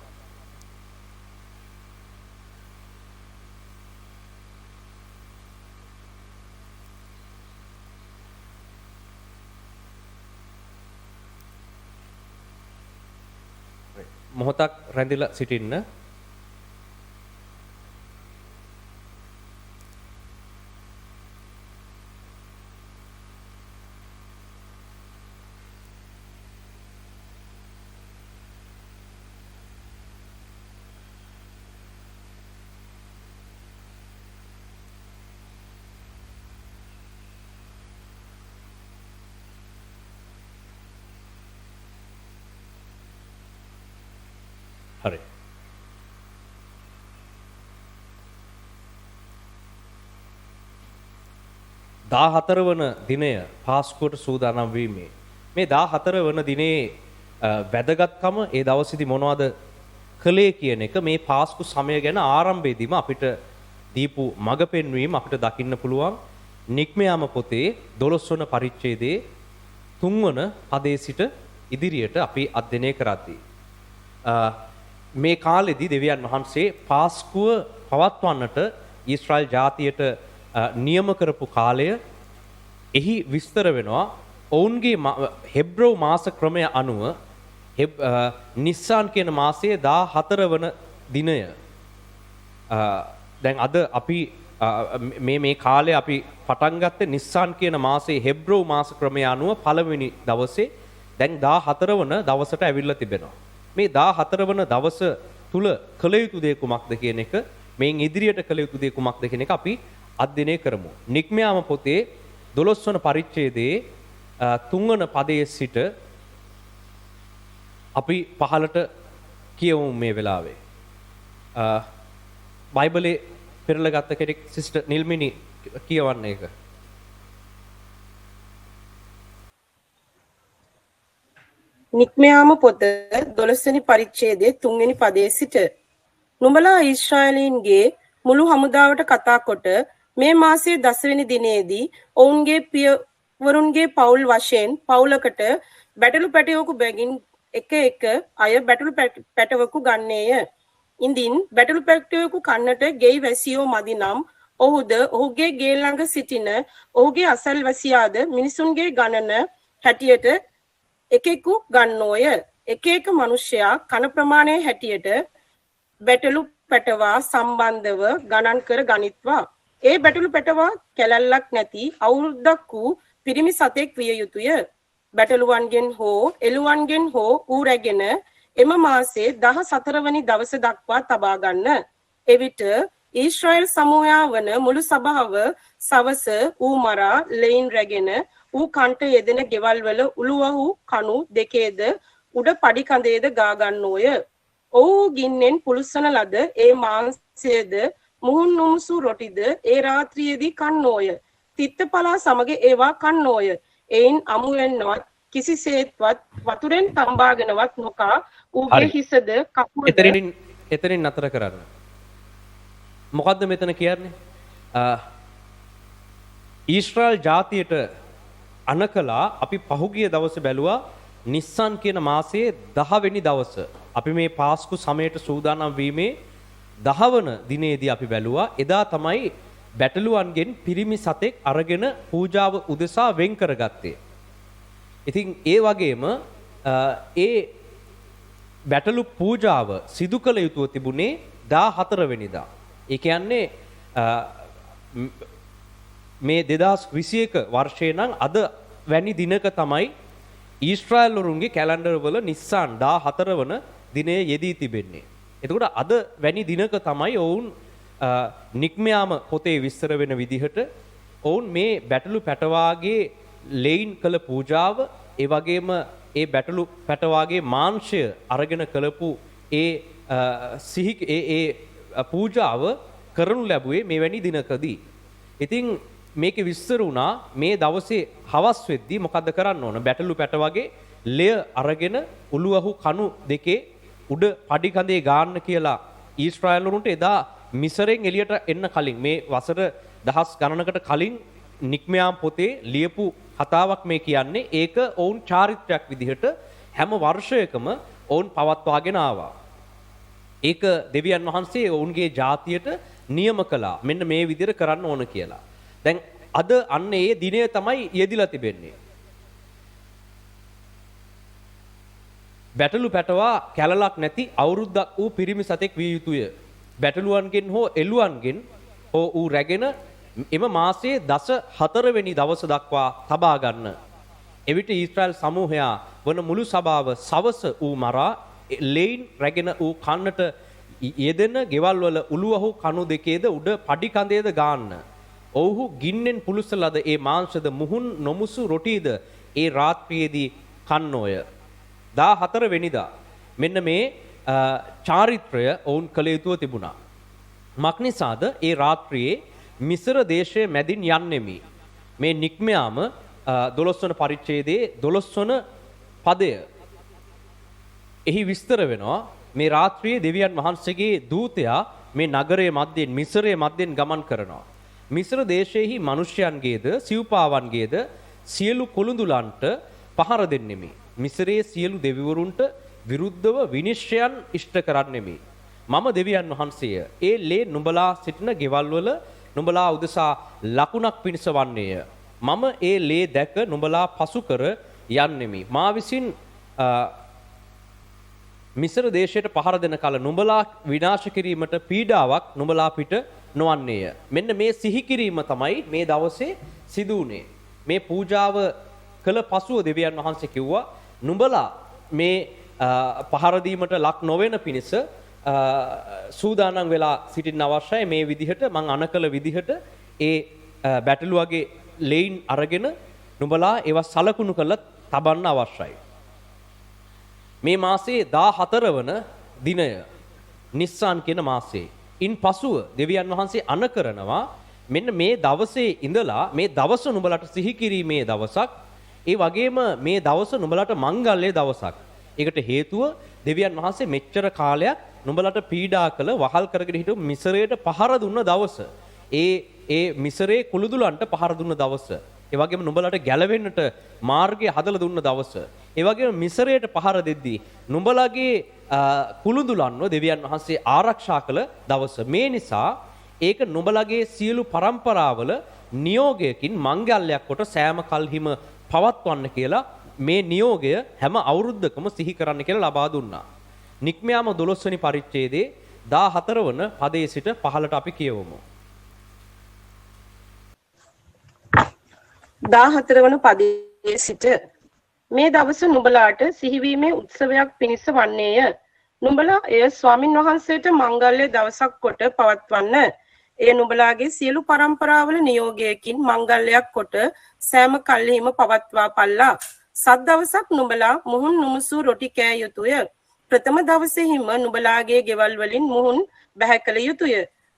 මොහොතක් රැඳිලා සිටින්න. හරි. දාහතර වන දිනය පාස්කුවට සූදානම් වීමේ මේ 14 වන දිනේ වැදගත්කම ඒ දවසේදී මොනවද කළේ කියන එක මේ පාස්කු සමය ගැන ආරම්භයේදීම අපිට දීපු මඟ පෙන්වීම අපිට දකින්න පුළුවන් නික්මයාම පොතේ 12 වන පරිච්ඡේදයේ 3 වන පදයේ සිට ඉදිරියට අපි අධ්‍යයනය කරද්දී මේ කාලෙදී දෙවියන් වහන්සේ පාස්කුව පවත්වන්නට ඊශ්‍රායල් ජාතියට නියම කරපු කාලය එහි විස්තර වෙනවා. ඔවුන්ගේ හෙබ්‍රෝ මාස ක්‍රමය අනුව නිස්සාන් කියන මාසයේ 14 වන දිනය. දැන් අද අපි මේ කාලේ අපි පටන් ගත්තේ නිස්සාන් කියන මාසයේ හෙබ්‍රෝ මාස ක්‍රමය අනුව පළවෙනි දවසේ දැන් 14 වන දවසට ඇවිල්ලා තිබෙනවා. මේ 14 වන දවස තුල කළ යුතු දේ කුමක්ද කියන එක මේන් ඉදිරියට කළ යුතු දේ කුමක්ද කියන එක අපි අධ්‍යයනය කරමු. නික්මයාම පොතේ 12 වන පරිච්ඡේදයේ 3 වන පදයේ සිට අපි පහළට කියවමු මේ වෙලාවේ. බයිබලේ පෙරලා ගත්ත කෙනෙක් සිස්ටර් නිල්මිනි කියවන්න ඒක. නික්මයාම පොත 12 වෙනි පරිච්ඡේදයේ 3 වෙනි පදයේ සිට නුඹලා ඊශ්‍රායලීන්ගේ මුළු හමුදාවට කතා කොට මේ මාසයේ 10 වෙනි දිනේදී ඔවුන්ගේ පියවරුන්ගේ පවුල් වශයෙන් පවුලකට බැටළු පැටවකු බැගින් එක අය බැටළු පැටවකු ගන්නේය. ඉඳින් බැටළු පැටවකු කන්නට ගෙයි වැසියෝ මදි නම් ඔහුද ඔහුගේ ගේ ළඟ සිටින ඔහුගේ අසල්වැසියාද මිනිසුන්ගේ ගණන හැටියට එකෙකු ගන්නෝය. එක මිනිසයා කන ප්‍රමාණය හැටියට බැටළු පැටවා සම්බන්ධව ගණන් කර ගනිත්වා. ඒ බැටළු පැටවා කැලැල්ලක් නැති අවුරුද්දක් වූ පිරිමි සතෙක් විය යුතුය. බැටළුවන්ගෙන් හෝ එළුවන්ගෙන් හෝ ඌ රැගෙන එම මාසේ 14 වෙනි දවස දක්වා තබා ගන්න. එවිට ඊශ්‍රායල් සමූහයා වන මුළු සභාව සවස ඌ මරා ලෙයින් රැගෙන ඌ කන්ට යෙදෙන ගෙවල් වල උළුවහු කණු දෙකේද උඩ පඩි කඳේද ගා ගන්නෝය. ඔහු ගින්නෙන් පුලුස්සන ලද ඒ මාංශයේද මුහුන් නුම්සු රොටිද ඒ රාත්‍රියේදී කන්නෝය. තිත්තපලා සමග ඒවා කන්නෝය. එයින් අමුවෙන්වත් කිසිසේත්වත් වතුරෙන් තම්බාගෙනවත් නොකා ඌගේ හිසද කකුලද එතනින් නතර කරන්න. මොකද්ද මෙතන කියන්නේ? ඊශ්‍රායල් ජාතියට අනකලා අපි පහුගිය දවසේ බැලුවා නිස්සන් කියන මාසයේ 10 වෙනි දවස. අපි මේ පාස්කු සමයට සූදානම් වීමේ 10 වන දිනේදී අපි බැලුවා එදා තමයි බැටළුවන්ගෙන් පිරිමි සතෙක් අරගෙන පූජාව උදෙසා වෙන් කරගත්තේ. ඉතින් ඒ වගේම ඒ බැටළු පූජාව සිදු කළ යුතුව තිබුණේ 14 වෙනිදා. ඒ කියන්නේ මේ 2021 වර්ෂයේ නම් අද වැනි දිනක තමයි ඊශ්‍රායල් වරුන්ගේ කැලෙන්ඩර් වල නිස්සාන් 14 වන දිනය යෙදී තිබෙන්නේ. එතකොට අද වැනි දිනක තමයි ඔවුන් නික්මයාම පොතේ විස්තර වෙන විදිහට ඔවුන් මේ බැටළු පැටවාගේ ලෙයින් කළ පූජාව ඒ වගේම ඒ බැටළු පැටවාගේ මාංශය අරගෙන කළපු ඒ පූජාව කරනු ලැබුවේ මෙවැනි දිනකදී. ඉතින් මේකේ විස්තර වුණා මේ දවසේ හවස් වෙද්දී මොකද්ද කරන්න ඕන? බැටළු පැටවාගේ ලෙය අරගෙන උළුවහු කණු දෙකේ උඩ පඩි කඳේ ගාන්න කියලා ඊශ්‍රායල් වරුන්ට එදා මිසරෙන් එළියට එන්න කලින් මේ වසර දහස් ගණනකට කලින් නික්මයාම් පොතේ ලියපු කතාවක් මේ කියන්නේ. ඒක ඔවුන් චාරිත්‍රාක් විදිහට හැම වර්ෂයකම ඔවුන් පවත්වාගෙන ආවා. ඒක දෙවියන් වහන්සේ ඔවුන්ගේ ජාතියට නියම කළා. මෙන්න මේ විදිහට කරන්න ඕන කියලා. දැන් අද අන්න ඒ දිනය තමයි යෙදිලා තිබෙන්නේ. බැටළු පැටවා කැලලක් නැති අවුරුද්දක් වූ පිරිමි සතෙක් විය යුතුය. බැටළුවන්ගෙන් හෝ එළුවන්ගෙන් හෝ ඌ රැගෙන එම මාසයේ 14 වෙනි දවස දක්වා තබා ගන්න. එවිට ඊශ්‍රායල් සමූහයා වන මුළු සභාව සවස ඌ මරා ලෙයින් රැගෙන ඌ කන්නට යෙදෙන ගෙවල් වල උළුවහු කණු දෙකේද උඩ පඩි කඳේද ගාන්න. ඔව්හු ගින්නෙන් පුලුසලද ඒ මාංශද මුහුන් නොමුසු රොටීද ඒ රාත්‍රියේදී කන්නෝය. 14 වෙනිදා මෙන්න මේ චාරිත්‍රය ඔවුන් කළ යුතුව තිබුණා. මක්නිසාද ඒ රාත්‍රියේ මිසර දේශයේ මැදින් යන්නෙමි. මේ නික්මයාම 12 වන පරිච්ඡේදයේ 12 වන පදය. එහි විස්තර වෙනවා මේ රාත්‍රියේ දෙවියන් වහන්සේගේ දූතයා මේ නගරයේ මැදින් මිසරයේ මැදින් ගමන් කරනවා. මිසර දේශයේහි මිනිසයන්ගේද සිව්පාවන්ගේද සියලු කොළුඳුලන්ට පහර දෙන්නෙමි. මිසරයේ සියලු දෙවිවරුන්ට විරුද්ධව විනිශ්චයන් ඉෂ්ට කරන්නෙමි. මම දෙවියන් වහන්සේය. ඒ ලේ නුඹලා සිටින ගෙවල් වල නුඹලා උදෙසා ලකුණක් පිණිස වන්නේය. මම ඒ ලේ දැක නුඹලා පසු කර යන්නෙමි. මා විසින් මිසර දේශයට පහර දෙන කල නුඹලා විනාශ කිරීමට පීඩාවක් නුඹලා පිට නොවන්නේය. මෙන්න මේ සිහි කිරීම තමයි මේ දවසේ සිදු වුණේ. මේ පූජාව කළ පසුව දෙවියන් වහන්සේ කිව්වා නුඹලා මේ පහර දීමට ලක් නොවන පිණිස සූදානම් වෙලා සිටින්න අවශ්‍යයි. මේ විදිහට මං අනකල විදිහට ඒ බැටළුවගේ ලෙයින් අරගෙන නුඹලා ඒවා සලකුණු කරලා තබන්න අවශ්‍යයි. මේ මාසයේ 14 වන දිනය නිස්සාන් කියන මාසයේ ඉන් පසුව දෙවියන් වහන්සේ අනකරනවා මෙන්න මේ දවසේ ඉඳලා මේ දවස නුඹලට සිහි කිරීමේ දවසක්. ඒ වගේම මේ දවස නුඹලට මංගල්‍ය දවසක්. ඒකට හේතුව දෙවියන් වහන්සේ මෙච්චර කාලයක් නුඹලට පීඩා කළ වහල් කරගෙන හිටපු මිසරයට පහර දුන්න දවස. ඒ මිසරේ කුළුදුලන්ට පහර දුන්න දවස. ඒ වගේම නුඹලට ගැලවෙන්නට මාර්ගය හදලා දුන්න දවස. ඒ වගේම මිසරයට පහර දෙද්දී නුඹලගේ කුළුදුලන්ව දෙවියන් වහන්සේ ආරක්ෂා කළ දවස. මේ නිසා ඒක නුඹලගේ සියලු පරම්පරාවල නියෝගයකින් මංගල්‍යයක් කොට සෑම කල්හිම පවත්වන්න කියලා මේ නියෝගය හැම අවුරුද්දකම සිහි කරන්න කියලා ලබා දුන්නා. නික්මයාම 12 වෙනි පරිච්ඡේදයේ 14 වන පදයේ සිට 15ට අපි කියවමු. 14 වන පදයේ සිට මේ දවස නුඹලාට සිහිවීමේ උත්සවයක් පිණිස වන්නේය. නුඹලා එය ස්වාමින් වහන්සේට මංගල්‍ය දවසක් කොට පවත්වන්න. එය නුඹලාගේ සියලු පරම්පරාවල නියෝගයකින් මංගල්‍යයක් කොට සෑම කල්හිම පවත්වා පල්ලා. සත් දවසක් නුඹලා මුහුන් නුමුසු රොටි කෑ යුතුය. ප්‍රථම දවසේහිම නුඹලාගේ ගෙවල් වලින් මුහුන් බැහැ කළ යුතුය.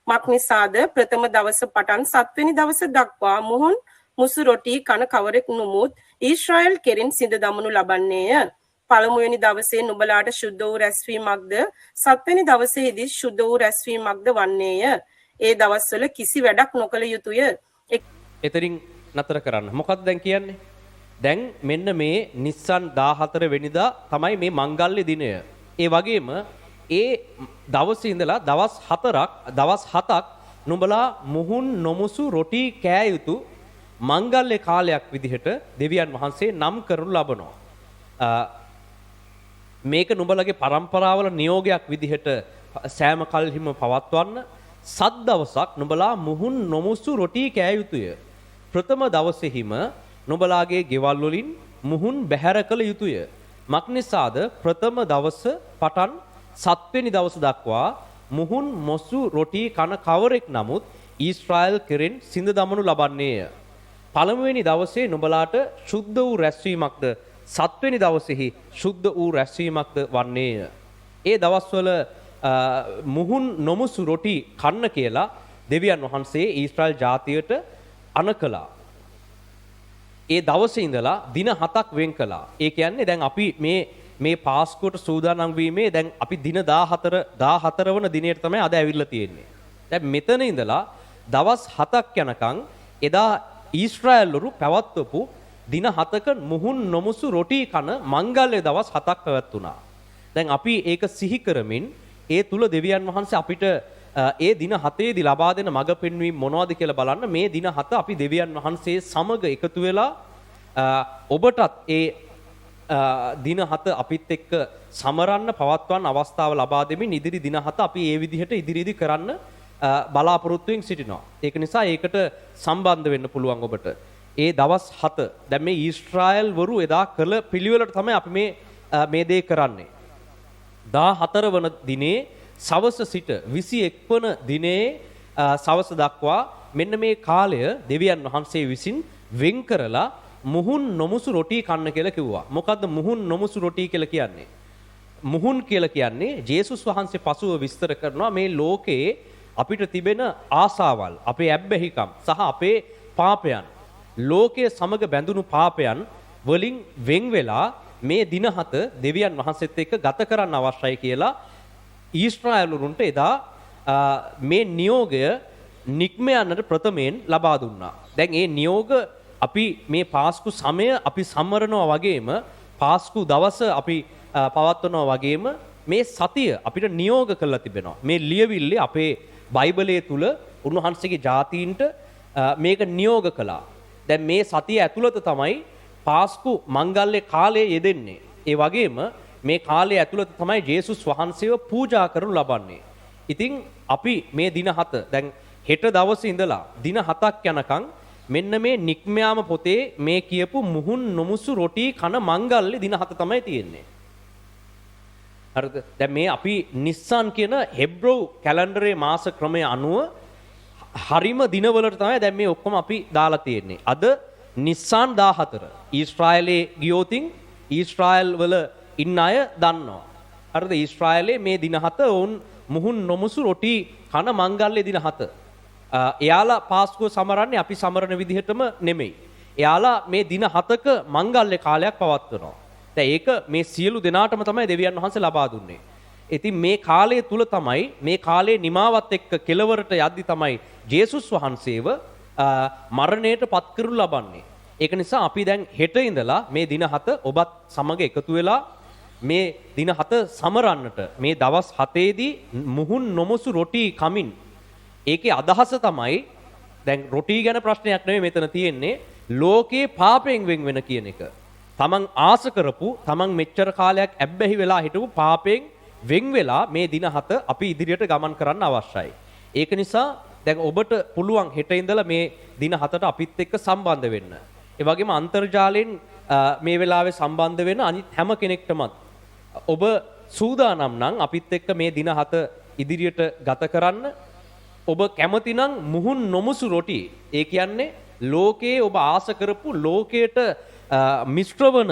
මක්නිසාද ප්‍රථම දවස පටන් 7 වෙනි දවස දක්වා මුහුන් මුසු රොටි කන කවරෙක් නුමුත් ඊශ්‍රායල් කෙරින් සිඳ දමනු ලබන්නේය. පළමුවෙනි දවසේ නුඹලාට ශුද්ධ වූ රැස්වීමක්ද 7 වෙනි දවසේදී ශුද්ධ වූ රැස්වීමක්ද වන්නේය. ඒ දවස්වල කිසි වැඩක් නොකළ යුතුය. එතරින් නතර කරන්න. මොකක්ද දැන් කියන්නේ? දැන් මෙන්න මේ නිස්සන් 14 වෙනිදා තමයි මේ මංගල්‍ය දිනය. ඒ වගේම ඒ දවසේ ඉඳලා දවස් 7ක් නුඹලා මුහුන් නොමුසු රොටි කෑ යුතු මංගල්‍ය කාලයක් විදිහට දෙවියන් වහන්සේ නම් කරනු ලබනවා. මේක නුඹලගේ පරම්පරාවල නියෝගයක් විදිහට සෑම කල්හිම පවත්වන්න. සත් දවසක් නුඹලා මුහුන් නොමුසු රොටි කෑ යුතුය. ප්‍රථම දවසේහිම නුඹලාගේ ගෙවල් වලින් මුහුන් බැහැර කළ යුතුය. මක්නිසාද ප්‍රථම දවස පටන් 7 වෙනි දවස දක්වා මුහුන් මොසු රොටි කන කවරෙක් නමුත් ඊශ්‍රායල් කෙරෙන් සිඳ දමනු ලබන්නේය. පළමුවෙනි දවසේ නුඹලාට ශුද්ධ වූ රැස්වීමක්ද 7 වෙනි දවසේහි ශුද්ධ වූ රැස්වීමක්ද වන්නේය. ඒ දවස්වල මුහුන් නොමුසු රොටි කන්න කියලා දෙවියන් වහන්සේ ඊශ්‍රායල් ජාතියට අනකලා. ඒ දවසේ ඉඳලා දින 7ක් වෙන් කළා. ඒ කියන්නේ දැන් අපි මේ පාස්කුවට සූදානම් වීමේ දැන් අපි දින 14 වන දිනේට තමයි අද ඇවිල්ලා තියෙන්නේ. දැන් මෙතන ඉඳලා දවස් 7ක් යනකම් එදා ඊශ්‍රායල්වරු පැවැත්වපු දින 7ක මුහුන් නොමුසු රොටි කන මංගල්‍ය දවස් 7ක් පැවැත්ුණා. දැන් අපි ඒක සිහි කරමින් ඒ තුල දෙවියන් වහන්සේ අපිට ඒ දින 7ේදී ලබා දෙන මඟ පෙන්වීම මොනවද කියලා බලන්න. මේ දින 7 අපි දෙවියන් වහන්සේ සමග එකතු වෙලා ඔබටත් ඒ දින 7 අපිත් එක්ක සමරන්න පවත්වන්න අවස්ථාව ලබා දෙමින් ඉදිරි දින 7 අපි ඒ විදිහට ඉදිරියේදී කරන්න බලාපොරොත්තුෙන් සිටිනවා. ඒක නිසා ඒකට සම්බන්ධ වෙන්න පුළුවන් ඔබට. ඒ දවස් 7 දැන් මේ ඊශ්‍රායල් වරු එදා කළ පිළිවෙලට තමයි අපි මේ දේ කරන්නේ. 14 වන දිනේ සවස සිට 21 වන දිනේ සවස දක්වා මෙන්න මේ කාලය දෙවියන් වහන්සේ විසින් වෙන් කරලා මුහුන් නොමුසු රොටි කන්න කියලා කිව්වා. මොකද්ද මුහුන් නොමුසු රොටි කියලා කියන්නේ? මුහුන් කියලා කියන්නේ ජේසුස් වහන්සේ පසුව විස්තර කරනවා මේ ලෝකයේ අපිට තිබෙන ආසාවල්, අපේ ඇබ්බැහිකම් සහ අපේ පාපයන්, ලෝකයේ සමග බැඳුණු පාපයන් වලින් වෙන් වෙලා මේ දින 7 දෙවියන් වහන්සේත් එක්ක ගත කරන්න අවශ්‍යයි කියලා ඊශ්‍රායල්වරුන්ට එදා මේ නියෝගය නික්ම යන්නට ප්‍රථමයෙන් ලබා දුන්නා. දැන් මේ නියෝග අපි මේ පාස්කු සමය අපි සම්මරනවා වගේම පාස්කු දවස අපි පවත්වනවා වගේම මේ සතිය අපිට නියෝග කරලා තිබෙනවා. මේ ලියවිල්ලේ අපේ බයිබලයේ තුල උන්වහන්සේගේ ජාතීන්ට මේක නියෝග කළා. දැන් මේ සතිය ඇතුළත තමයි පාස්කු මංගල්‍ය කාලයේ යෙදෙන්නේ. ඒ වගේම මේ කාලය ඇතුළත තමයි ජේසුස් වහන්සේව පූජා කරනු ලබන්නේ. ඉතින් අපි මේ දින 7 දැන් හෙට දවසේ ඉඳලා දින 7ක් යනකම් මෙන්න මේ නික්මයාම පොතේ මේ කියපු මුහුන් නොමුසු රොටි කන මංගල්‍ය දින 7 තමයි තියෙන්නේ. හරිද? දැන් මේ අපි නිස්සන් කියන හෙබ්‍රෝ කැලෙන්ඩරේ මාස ක්‍රමය අනුව හරිම දිනවලට තමයි දැන් මේ ඔක්කොම අපි දාලා තියෙන්නේ. අද නිස්සන් 14. ඊශ්‍රායලයේ ගියෝතින් ඊශ්‍රායල් වල ඉන්න අය දන්නවා. හරිද? ඊශ්‍රායලයේ මේ දින 7 වුන් මුහුන් නොමුසු රොටි කන මංගල්‍ය දින 7. එයාලා පාස්කුව සමරන්නේ අපි සමරන විදිහටම නෙමෙයි. එයාලා මේ දින 7ක මංගල්‍ය කාලයක් පවත්වනවා. දැන් ඒක මේ සියලු දෙනාටම තමයි දෙවියන් වහන්සේ ලබා දුන්නේ. ඉතින් මේ කාලය තුල තමයි මේ කාලේ නිමාවත් එක්ක කෙලවරට යද්දි තමයි ජේසුස් වහන්සේව මරණයට පත් කරනු ලබන්නේ. ඒක නිසා අපි දැන් හෙට ඉඳලා මේ දින 7 ඔබත් සමග එකතු වෙලා මේ දින 7 සමරන්නට මේ දවස් 7ේදී මුහුන් නොමුසු රොටි කමින් ඒකේ අදහස තමයි දැන් රොටි ගැන ප්‍රශ්නයක් නෙමෙයි මෙතන තියෙන්නේ ලෝකේ පාපයෙන් වෙන් වෙන කියන එක. තමන් ආස කරපු තමන් මෙච්චර කාලයක් ඇබ්බැහි වෙලා හිටපු පාපයෙන් වෙන් වෙලා මේ දින 7 අපි ඉදිරියට ගමන් කරන්න අවශ්‍යයි. ඒක නිසා දැන් ඔබට පුළුවන් හෙට ඉඳලා මේ දින 7ට අපිත් එක්ක සම්බන්ධ වෙන්න. ඒ වගේම අන්තර්ජාලයෙන් මේ වෙලාවේ සම්බන්ධ වෙන අනිත් හැම කෙනෙක්ටමත් ඔබ සූදානම් නම් අපිත් එක්ක මේ දින 7 ඉදිරියට ගත කරන්න. ඔබ කැමති නම් මුහුන් නොමුසු රොටි, ඒ කියන්නේ ලෝකයේ ඔබ ආස කරපු ලෝකයට මිශ්‍රවන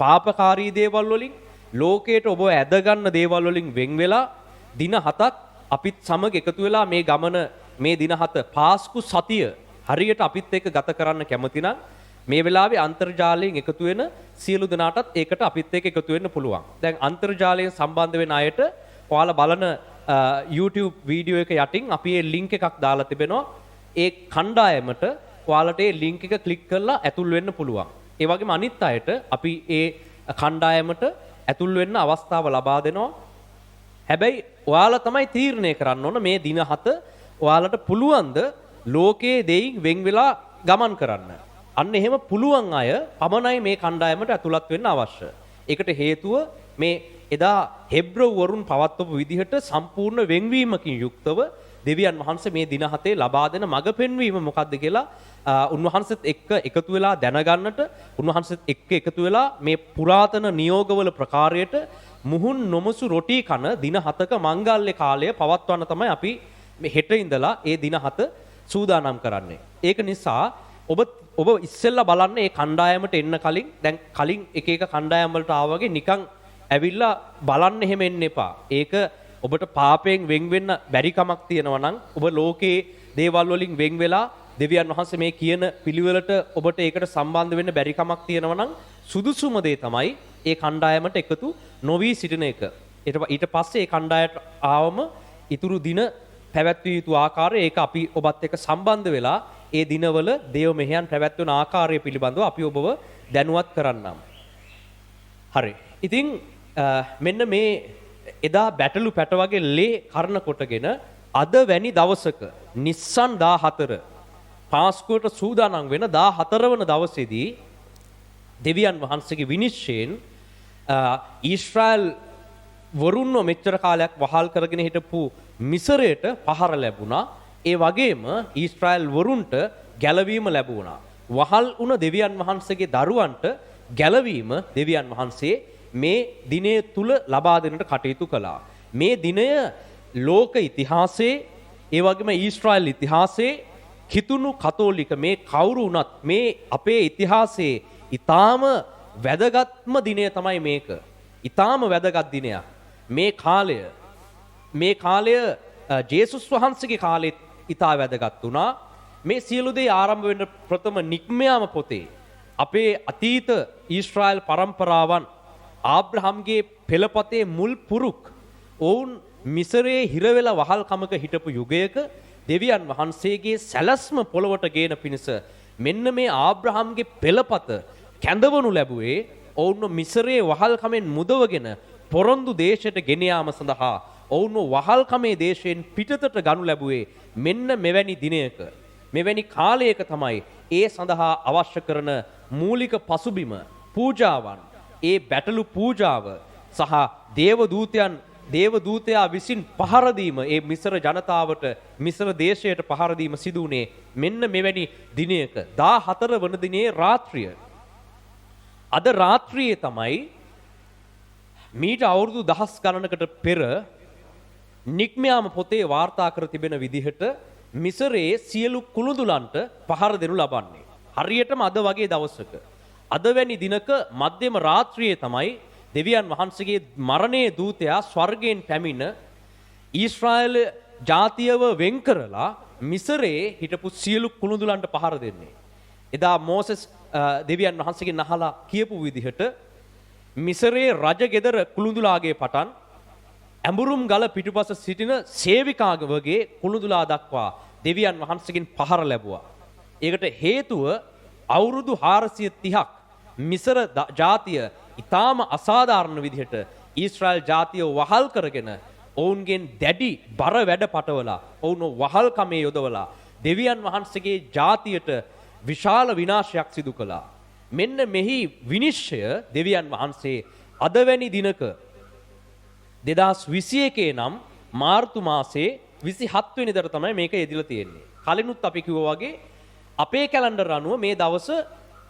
පාපකාරී දේවල් වලින්, ලෝකයට ඔබ ඇද ගන්න දේවල් වලින් වෙන් වෙලා දින 7ක් අපිත් සමග එකතු වෙලා මේ ගමන මේ දින 7 පාස්කු සතිය හරියට අපිත් එක්ක ගත කරන්න කැමති නම් මේ වෙලාවේ අන්තර්ජාලයෙන් එකතු වෙන සියලු දෙනාටත් ඒකට අපිත් එක්ක එකතු වෙන්න පුළුවන්. දැන් අන්තර්ජාලයෙන් සම්බන්ධ වෙන අයට ඔයාලා බලන YouTube වීඩියෝ එක යටින් අපි මේ link එකක් දාලා තිබෙනවා. ඒ කණ්ඩායමට ඔයාලට ඒ link එක ක්ලික් කරලා ඇතුල් වෙන්න පුළුවන්. ඒ වගේම අනිත් අයට අපි ඒ කණ්ඩායමට ඇතුල් වෙන්න අවස්ථාව ලබා දෙනවා. හැබැයි ඔයාලා තමයි තීරණය කරන්න ඕන මේ දින 7 ඔයාලට පුළුවන්ද ලෝකයේ දෙයින් වෙන් වෙලා ගමන් කරන්න. අන්න එහෙම පුළුවන් අය පමණයි මේ කණ්ඩායමට ඇතුළත් වෙන්න අවශ්‍ය. ඒකට හේතුව මේ එදා හෙබ්‍රව් වරුන් පවත්වපු විදිහට සම්පූර්ණ වෙන්වීමකින් යුක්තව දෙවියන් වහන්සේ මේ දින 7 ලබා දෙන මඟ පෙන්වීම මොකක්ද කියලා උන්වහන්සේත් එක්ක එකතු වෙලා දැනගන්නට, උන්වහන්සේත් එක්ක එකතු වෙලා මේ පුරාතන නියෝගවල ප්‍රකාරයට මුහුන් නොමසු රොටි කන දින 7ක මංගල්‍ය කාලය පවත්වන්න තමයි අපි මේ හෙට ඉඳලා ඒ දින 7 සූදානම් කරන්නේ. ඒක නිසා ඔබ ඉස්සෙල්ලා බලන්න මේ කණ්ඩායමට එන්න කලින් දැන් කලින් එක එක කණ්ඩායම් වලට ආවා වගේ නිකන් ඇවිල්ලා බලන්න එහෙම එන්න එපා. ඒක ඔබට පාපයෙන් වෙන් වෙන්න බැරි කමක් තියෙනවා නම් ඔබ ලෝකේ දේවල් වලින් වෙන් වෙලා දෙවියන් වහන්සේ මේ කියන පිළිවෙලට ඔබට ඒකට සම්බන්ධ වෙන්න බැරි කමක් තියෙනවා නම් සුදුසුම දේ තමයි ඒ කණ්ඩායමට එකතු නොවි සිටින එක. ඊට පස්සේ ඒ කණ්ඩායමට ආවම ඊතුරු දින පැවැත්විය යුතු ආකාරය ඒක අපි ඔබත් එක්ක සම්බන්ධ වෙලා ඒ දිනවල දේව මෙහෙයන් පැවැත්වන ආකාරය පිළිබඳව අපි ඔබව දැනුවත් කරන්නම්. හරි. ඉතින් මෙන්න මේ එදා බැටළු පැට වගේ ලේ කරන කොටගෙන අද වැනි දවසක නිස්සන් 14 පාස්කුවට සූදානම් වෙන 14 වන දවසේදී දෙවියන් වහන්සේගේ විනිශ්චයෙන් ඊශ්‍රායල් වරුන්ව මෙච්චර කාලයක් වහල් කරගෙන හිටපු මිසරයට පහර ලැබුණා. ඒ වගේම ඊශ්‍රායල් වරුන්ට ගැලවීම ලැබුණා. වහල් වුණ දෙවියන් වහන්සේගේ දරුවන්ට ගැලවීම දෙවියන් වහන්සේ මේ දිනය තුල ලබා දෙන්නට කටයුතු කළා. මේ දිනය ලෝක ඉතිහාසයේ ඒ වගේම ඊශ්‍රායල් ඉතිහාසයේ කිතුණු කතෝලික මේ කවුරු වුණත් මේ අපේ ඉතිහාසයේ ඊටාම වැදගත්ම දිනය තමයි මේක. ඊටාම වැදගත් දිනයක්. මේ කාලය ජේසුස් වහන්සේගේ කාලෙත් ඊටා වැදගත් වුණා. මේ සියලු දේ ආරම්භ වෙන ප්‍රථම නික්මයාම පොතේ අපේ අතීත ඊශ්‍රායල් පරම්පරාවන් ආබ්‍රහම්ගේ පෙළපතේ මුල් පුරුක් ඔවුන් මිසරයේ හිර වෙලා වහල් කමක හිටපු යුගයක දෙවියන් වහන්සේගේ සැලැස්ම පොළවට ගේන පිණිස මෙන්න මේ ආබ්‍රහම්ගේ පෙළපත කැඳවනු ලැබුවේ ඔවුන්ව මිසරයේ වහල් කමෙන් මුදවගෙන පොරොන්දු දේශයට ගෙන යාම සඳහා ඔවුන්ව වහල් කමේ දේශයෙන් පිටතට ගනු ලැබුවේ මෙන්න මෙවැනි දිනයක මෙවැනි කාලයක තමයි ඒ සඳහා අවශ්‍ය කරන මූලික පසුබිම පූජාවන් ඒ බැටළු පූජාව සහ දේවදූතයා විසින් පහර දීම ඒ මිසර ජනතාවට මිසර දේශයට පහර දීම සිදු වුණේ මෙන්න මෙවැනි දිනයක 14 වන දිනේ රාත්‍රිය. අද රාත්‍රියේ තමයි මීට අවුරුදු දහස් ගණනකට පෙර නික්මයාම පොතේ වාර්තා කර තිබෙන විදිහට මිසරයේ සියලු කුළුඳුලන්ට පහර දෙනු ලබන්නේ. හරියටම අද වගේ දවසක. අද වැනි දිනක මධ්‍යම රාත්‍රියේ තමයි දෙවියන් වහන්සේගේ මරණයේ දූතයා ස්වර්ගයෙන් පැමිණ ඊශ්‍රායල ජාතියව වෙන් කරලා මිසරයේ හිටපු සියලු කුළුඳුලන්ට පහර දෙන්නේ. එදා මෝසෙස් දෙවියන් වහන්සේගෙන් අහලා කියපු විදිහට මිසරයේ රජගෙදර කුළුඳුලාගේ පටන් ඇඹුරුම් ගල පිටුපස සිටින සේවිකාවගේ කුළුඳුලා දක්වා දෙවියන් වහන්සේගෙන් පහර ලැබුවා. ඒකට හේතුව අවුරුදු 430ක් මිසර ජාතිය ඊටාම අසාධාරණ විදිහට ඊශ්‍රායල් ජාතිය වහල් කරගෙන ඔවුන්ගෙන් දැඩි බර වැඩ පටවලා ඔවුන් වහල් කමේ යොදවලා දෙවියන් වහන්සේගේ ජාතියට විශාල විනාශයක් සිදු කළා. මෙන්න මෙහි විනිශ්චය දෙවියන් වහන්සේ අද වැනි දිනක 2021 නම් මාර්තු මාසේ 27 වෙනිදාට තමයි මේක යෙදිලා තියෙන්නේ. කලිනුත් අපි කිව්වා වගේ අපේ කැලෙන්ඩර් අනුව මේ දවස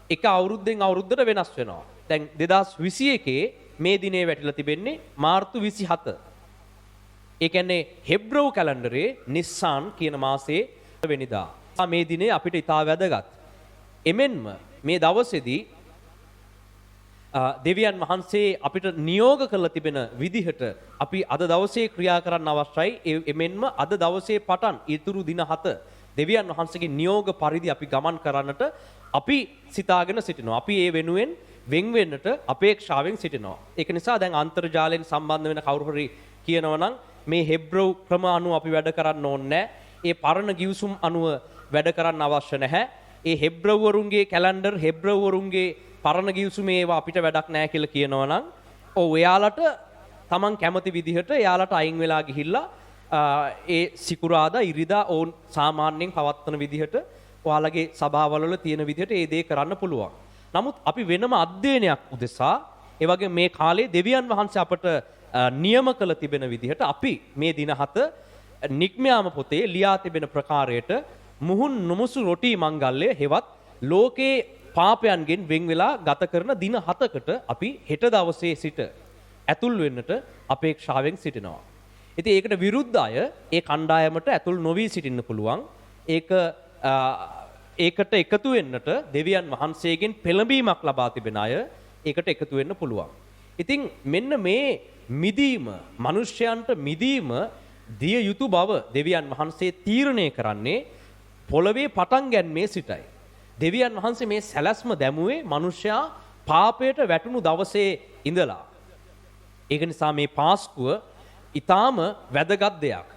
එක අවුරුද්දෙන් අවුරුද්දට වෙනස් වෙනවා. දැන් 2021 මේ දිනේ වැටිලා තිබෙන්නේ මාර්තු 27. ඒ කියන්නේ හෙබ්‍රව් කැලෙන්ඩරේ නිස්සාන් කියන මාසේ වෙනිදා. මේ දිනේ අපිට ඉතා වැදගත්. එමෙන්ම මේ දවසේදී දෙවියන් වහන්සේ අපිට නියෝග කරලා තිබෙන විදිහට අපි අද දවසේ ක්‍රියා කරන්න අවශ්‍යයි. එමෙන්ම අද දවසේ පටන් ඊතුරු දින 7 දෙවියන් වහන්සේගේ නියෝග පරිදි අපි ගමන් කරන්නට අපි සිතාගෙන සිටිනවා. අපි ඒ වෙනුවෙන් වෙන් වෙන්නට අපේක්ෂාවෙන් සිටිනවා. ඒක නිසා දැන් අන්තර්ජාලයෙන් සම්බන්ධ වෙන කවුරු හරි කියනවා නම් මේ හෙබ්‍රව් ක්‍රම අනුව අපි වැඩ කරන්න ඕනේ නැහැ. ඒ පරණ ගිවිසුම් අනුව වැඩ කරන්න අවශ්‍ය නැහැ. ඒ හෙබ්‍රව් වරුන්ගේ කැලෙන්ඩර් හෙබ්‍රව් වරුන්ගේ පරණ ගිවිසුමේ ඒවා අපිට වැඩක් නැහැ කියලා කියනවා නම් ඔව් එයාලට තමන් කැමති විදිහට එයාලට අයින් වෙලා ගිහිල්ලා ඒ සිකුරාදා ඉරිදා ඕන් සාමාන්‍යයෙන් පවත්වන විදිහට ඔයාලගේ සභාවල තියෙන විදිහට ඒ දේ කරන්න පුළුවන්. නමුත් අපි වෙනම අධ්‍යයනයක් උදෙසා ඒ වගේ මේ කාලේ දෙවියන් වහන්සේ අපට නියම කළ තිබෙන විදිහට අපි මේ දින 7 නික්මයාම පොතේ ලියා තිබෙන ප්‍රකාරයට මුහුන් නොමුසු රොටි මංගල්‍ය හෙවත් ලෝකේ පාපයන්ගෙන් වෙන් වෙලා ගත කරන දින 7කට අපි හෙට දවසේ සිට ඇතුල් වෙන්නට අපේක්ෂාවෙන් සිටිනවා. ඉතින් ඒකට විරුද්ධ අය ඒ කණ්ඩායමට ඇතුල් නොවි සිටින්න පුළුවන්. ඒකට එකතු වෙන්නට දෙවියන් වහන්සේගෙන් පෙළඹීමක් ලබා තිබෙන අය ඒකට එකතු වෙන්න පුළුවන්. ඉතින් මෙන්න මේ මිදීම, මිනිස්යන්ට මිදීම දිය යුතු බව දෙවියන් වහන්සේ තීරණය කරන්නේ පොළවේ පටන් ගැනීමේ සිටයි. දෙවියන් වහන්සේ මේ සැලැස්ම දැමුවේ මිනිසයා පාපයට වැටුණු දවසේ ඉඳලා. ඒක නිසා මේ පාස්කුව ඊටාම වැදගත් දෙයක්.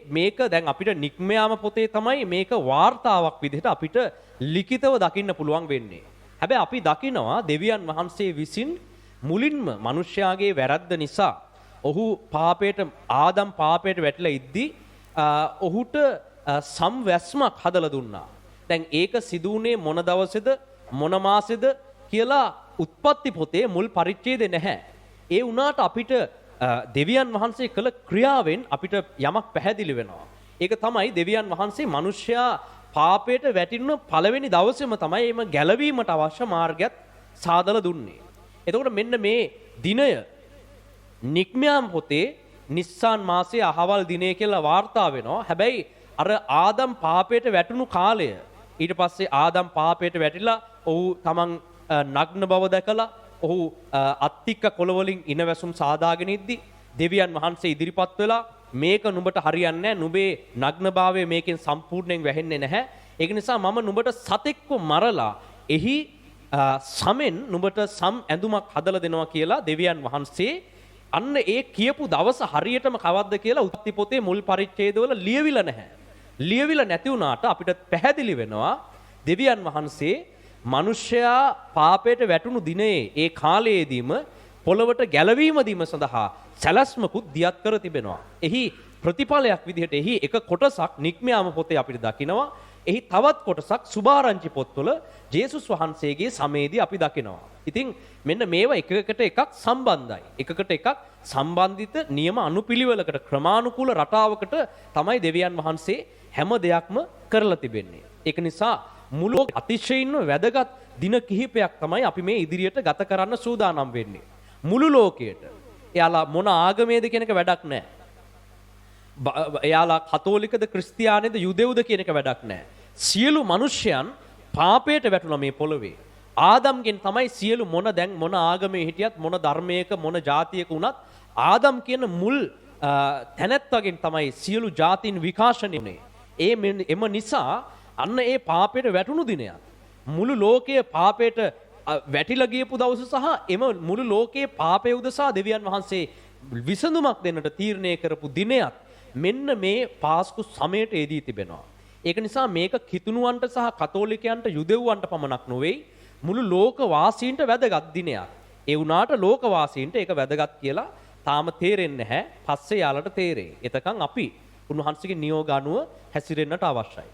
මේක දැන් අපිට නික්මයාම පොතේ තමයි මේක වාර්තාවක් විදිහට අපිට ලිඛිතව දකින්න පුළුවන් වෙන්නේ. හැබැයි අපි දකිනවා දෙවියන් වහන්සේ විසින් මුලින්ම මිනිස්යාගේ වැරද්ද නිසා ඔහු ආදම් පාපයට වැටිලා ඉද්දි ඔහුට සම්වැස්මක් හදලා දුන්නා. දැන් ඒක සිදුුනේ මොන දවසේද මොන මාසෙද කියලා උත්පත්ති පොතේ මුල් පරිච්ඡේදේ නැහැ. ඒ වුණාට අපිට දෙවියන් වහන්සේ කළ ක්‍රියාවෙන් අපිට යමක් පැහැදිලි වෙනවා. ඒක තමයි දෙවියන් වහන්සේ මිනිසයා පාපයට වැටෙන පළවෙනි දවසේම තමයි එම ගැලවීමට අවශ්‍ය මාර්ගයත් සාදලා දුන්නේ. එතකොට මෙන්න මේ දිනය නික්මයාම පොතේ නිස්සාන් මාසයේ අහවල් දිනය කියලා වාර්තා වෙනවා. හැබැයි අර ආදම් පාපයට වැටුණු කාලය ඊට පස්සේ ආදම් පාපයට වැටිලා ඔහු තමන් නග්න බව දැකලා ඔහු අත්තික්ක කොළවලින් ඉනවැසුම් සාදාගෙන ඉද්දි දෙවියන් වහන්සේ ඉදිරිපත් වෙලා මේක නුඹට හරියන්නේ නැහැ. නුඹේ නග්නභාවය මේකෙන් සම්පූර්ණයෙන් වැහෙන්නේ නැහැ. ඒක නිසා මම නුඹට සතෙක්ව මරලා එහි සමෙන් නුඹට සම් ඇඳුමක් හදලා දෙනවා කියලා දෙවියන් වහන්සේ අන්න ඒ කියපු දවස හරියටම කවද්ද කියලා උත්පත්ති පොතේ මුල් පරිච්ඡේදවල ලියවිලා නැහැ. ලියවිලා නැති වුණාට අපිට පැහැදිලි වෙනවා දෙවියන් වහන්සේ මිනිසයා පාපයට වැටුණු දිනේ ඒ කාලයේදීම පොළවට ගැලවීම දීම සඳහා සැලැස්මකුත් දියත් කර තිබෙනවා. එහි ප්‍රතිඵලයක් විදිහට එහි එක කොටසක් නික්මයාම පොතේ අපිට දකිනවා. එහි තවත් කොටසක් සුභාරංචි පොත්වල ජේසුස් වහන්සේගේ සමයේදී අපි දකිනවා. ඉතින් මෙන්න මේවා එකකට එකක් සම්බන්ධයි. එකකට එකක් සම්බන්ධිත නියම අනුපිළිවෙලකට ක්‍රමානුකූල රටාවකට තමයි දෙවියන් වහන්සේ හැම දෙයක්ම කරලා තිබෙන්නේ. ඒක නිසා මුළු අතිශයින්ම වැදගත් දින කිහිපයක් තමයි අපි මේ ඉදිරියට ගත කරන්න සූදානම් වෙන්නේ. මුළු ලෝකයට. එයාලා මොන ආගමේද කියන එක වැඩක් නැහැ. එයාලා කතෝලිකද ක්‍රිස්තියානිද යුදෙව්ද කියන එක වැඩක් නැහැ. සියලු මිනිස්යන් පාපයට වැටුණා මේ පොළවේ. ආදම්ගෙන් තමයි සියලු මොන ආගමේ හිටියත් මොන ධර්මයක මොන ජාතියක වුණත් ආදම් කියන මුල් තැනැත්තගෙන් තමයි සියලු ජාතීන් විකාශනය වුනේ. එම නිසා අන්න ඒ පාපයට වැටුණු දිනයක්. මුළු ලෝකයේ පාපයට වැටිලා ගියපු දවස සහ එම මුළු ලෝකයේ පාපය උදෙසා දෙවියන් වහන්සේ විසඳුමක් දෙන්නට තීරණය කරපු දිනයක් මෙන්න මේ පාස්කු සමයට එදී තිබෙනවා. ඒක නිසා මේක කිතුණුවන්ට සහ කතෝලිකයන්ට යුදෙව්වන්ට පමණක් නොවේ මුළු ලෝක වාසීන්ට වැදගත් දිනයක්. ඒ වුණාට ලෝක වාසීන්ට ඒක වැදගත් කියලා තාම තේරෙන්නේ නැහැ. පස්සේ යාලට තේරෙයි. එතකන් අපි උන්වහන්සේගේ නියෝග අනුව හැසිරෙන්නට අවශ්‍යයි.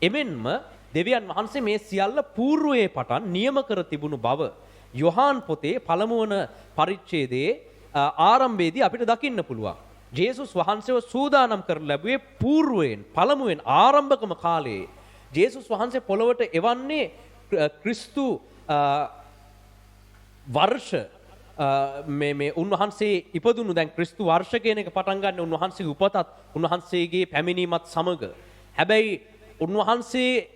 එමෙන්ම දෙවියන් වහන්සේ මේ සියල්ල పూర్වයේ පටන් නියම කර තිබුණු බව යොහාන් පොතේ පළමුවන පරිච්ඡේදයේ ආරම්භයේදී අපිට දකින්න පුළුවන්. ජේසුස් වහන්සේව සූදානම් කර ලැබුවේ పూర్වයෙන් පළමුවෙන් ආරම්භකම කාලයේ. ජේසුස් වහන්සේ පොළොවට එවන්නේ ක්‍රිස්තු වර්ෂ මේ උන්වහන්සේ ඉපදුණු දැන් ක්‍රිස්තු වර්ෂ කියන එක පටන් ගන්න උන්වහන්සේගේ උපතත් උන්වහන්සේගේ පැමිණීමත් සමග. හැබැයි උන්වහන්සේ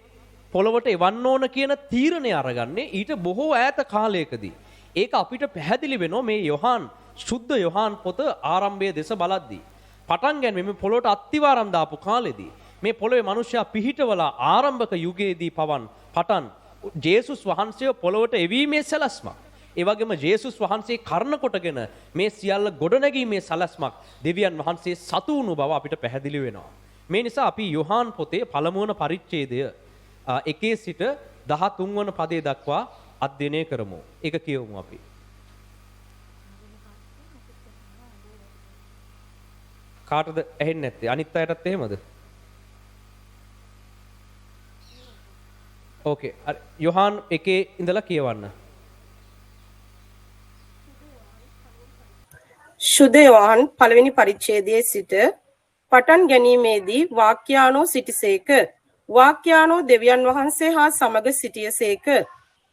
පොළොවට එවන්න ඕන කියන තීරණය අරගන්නේ ඊට බොහෝ ඈත කාලයකදී. ඒක අපිට පැහැදිලි වෙනවා මේ යොහාන් සුද්ධ යොහාන් පොත ආරම්භයේ දෙස බලද්දී. පටන් ගැනීම මේ පොළොවට අත්තිවාරම් දාපු කාලෙදී මේ පොළොවේ මිනිස්සයා පිහිටවලා ආරම්භක යුගයේදී පටන් ජේසුස් වහන්සේව පොළොවට එවීමේ සැලැස්මක්. ඒ වගේම ජේසුස් වහන්සේ කර්ණ කොටගෙන මේ සියල්ල ගොඩනැගීමේ සැලැස්මක් දෙවියන් වහන්සේ සතු වුණු බව අපිට පැහැදිලි වෙනවා. මේ නිසා අපි යොහාන් පොතේ පළමුවන පරිච්ඡේදය 1 සිට 13 වන පදයේ දක්වා අධ්‍යයනය කරමු. ඒක කියවමු අපි. කාටද ඇහෙන්නේ නැත්තේ? අනිත් අයටත් එහෙමද? ඕකේ. යොහාන් 1 ඉඳලා කියවන්න. ශුද්ධ යෝහන් පළවෙනි පරිච්ඡේදයේ සිට පටන් ගැනීමේදී වාක්‍යානෝ සිටිසේක. වාක්‍යානෝ දෙවියන් වහන්සේ හා සමග සිටියසේක.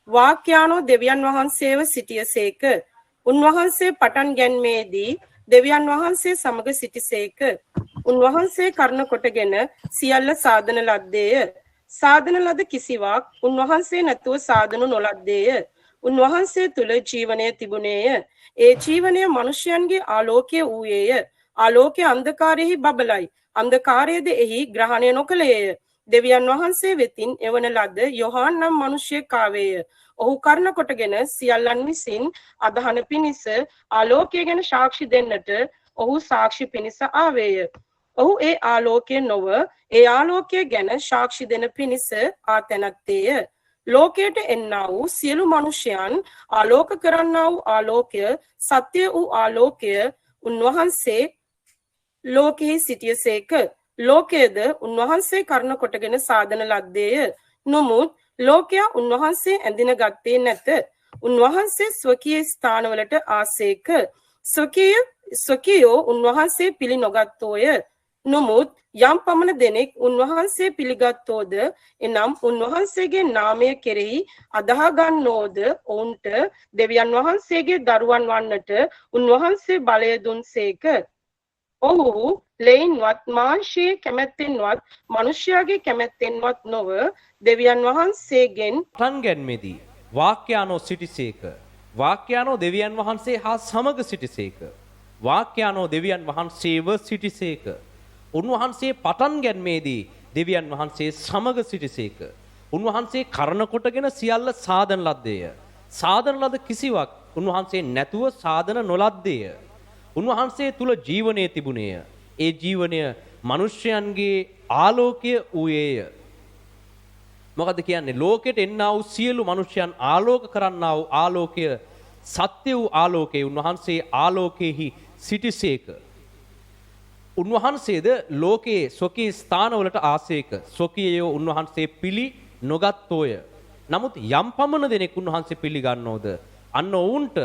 වාක්‍යානෝ දෙවියන් වහන්සේව සිටියසේක. උන්වහන්සේ පටන් ගැනීමේදී දෙවියන් වහන්සේ සමග සිටිසේක. උන්වහන්සේ කරන කොටගෙන සියල්ල සාධන ලද්දේය. සාධන ලද කිසිවක් උන්වහන්සේ නැතුව සාධනු නොලද්දේය. උන්වහන්සේ තුල ජීවනය තිබුණේය. ඒ ජීවනය මනුෂ්‍යයන්ගේ ආලෝකය වූයේය. ආලෝකය අන්ධකාරයෙහි බබලයි. අන්ධකාරයේද එහි ග්‍රහණය නොකළේය. දෙවියන් වහන්සේ වෙතින් එවන ලද යොහාන් නම් මිනිසෙක් ආවේය. ඔහු කරන කොටගෙන සියල්ලන් විසින් අදහන පිණිස ආලෝකය ගැන සාක්ෂි දෙන්නට ඔහු සාක්ෂි පිණිස ආවේය. ඔහු ඒ ආලෝකය නොව ඒ ආලෝකය ගැන සාක්ෂි දෙන පිණිස ආතැනත්තේය. ලෝකයට එන්නා වූ සියලු මනුෂ්‍යයන් ආලෝක කරන්නා වූ ආලෝකය සත්‍ය වූ ආලෝකය උන්වහන්සේ ලෝකෙහි සිටියසේක. ලෝකයේද උන්වහන්සේ කරන කොටගෙන සාධන ලද්දේය. නමුත් ලෝකයා උන්වහන්සේ ඇඳින ගත්තේ නැත. උන්වහන්සේ ස්වකීය ස්ථානවලට ආසේක. ස්වකීයෝ උන්වහන්සේ පිළි නොගත්තෝය. නමුත් යම් පමණ දෙනෙක් උන්වහන්සේ පිළිගත්තෝද එනම් උන්වහන්සේගේ නාමය කෙරෙහි අදහා ගන්නෝද ඔවුන්ට දෙවියන් වහන්සේගේ දරුවන් වන්නට උන්වහන්සේ බලය දුන්සේක. ඔහු ලෙයින්වත් මාංශයේ කැමැත්තෙන්වත් මනුෂ්‍යයාගේ කැමැත්තෙන්වත් නොව දෙවියන් වහන්සේගෙන් පටන් ගැනීමේදී වාක්‍යානෝ සිටිසේක. වාක්‍යානෝ දෙවියන් වහන්සේ හා සමග සිටිසේක. වාක්‍යානෝ දෙවියන් වහන්සේව සිටිසේක. උන්වහන්සේ පටන් ගැනීමේදී දෙවියන් වහන්සේ සමග සිටිසේක. උන්වහන්සේ කරන කොටගෙන සියල්ල සාධන ලද්දේය. සාධන ලද කිසිවක් උන්වහන්සේ නැතුව සාධන නොලද්දේය. උන්වහන්සේ තුල ජීවනය තිබුණේය. ඒ ජීවනය මිනිස්යන්ගේ ආලෝකය වූයේය. මොකද කියන්නේ ලෝකෙට එන්නා වූ සියලු මිනිස්යන් ආලෝක කරන්නා වූ ආලෝකය සත්‍ය වූ ආලෝකය උන්වහන්සේ ආලෝකයේහි සිටිසේක. උන්වහන්සේද ලෝකයේ ස්වකීය ස්ථානවලට ආසේක. ස්වකීයෝ උන්වහන්සේ පිළි නොගත්තෝය. නමුත් යම් පමණ දෙනෙක් උන්වහන්සේ පිළිගන්නෝද අන්න ඔවුන්ට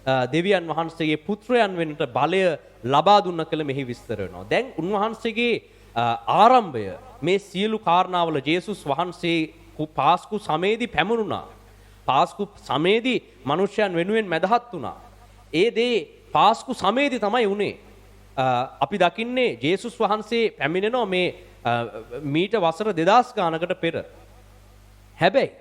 දෙවියන් වහන්සේගේ පුත්‍රයන් වෙන්නට බලය ලබා දුන්න කියලා මෙහි විස්තර වෙනවා. දැන් උන්වහන්සේගේ ආරම්භය මේ සියලු කාරණාවල ජේසුස් වහන්සේ පාස්කු සමයේදී පැමුණුණා. පාස්කු සමයේදී මිනිසයන් වෙනුවෙන් මැදහත් වුණා. ඒ දේ පාස්කු සමයේදී තමයි උනේ. අපි දකින්නේ ජේසුස් වහන්සේ පැමිණෙනවා මේ මීට වසර 2000 ගානකට පෙර. හැබැයි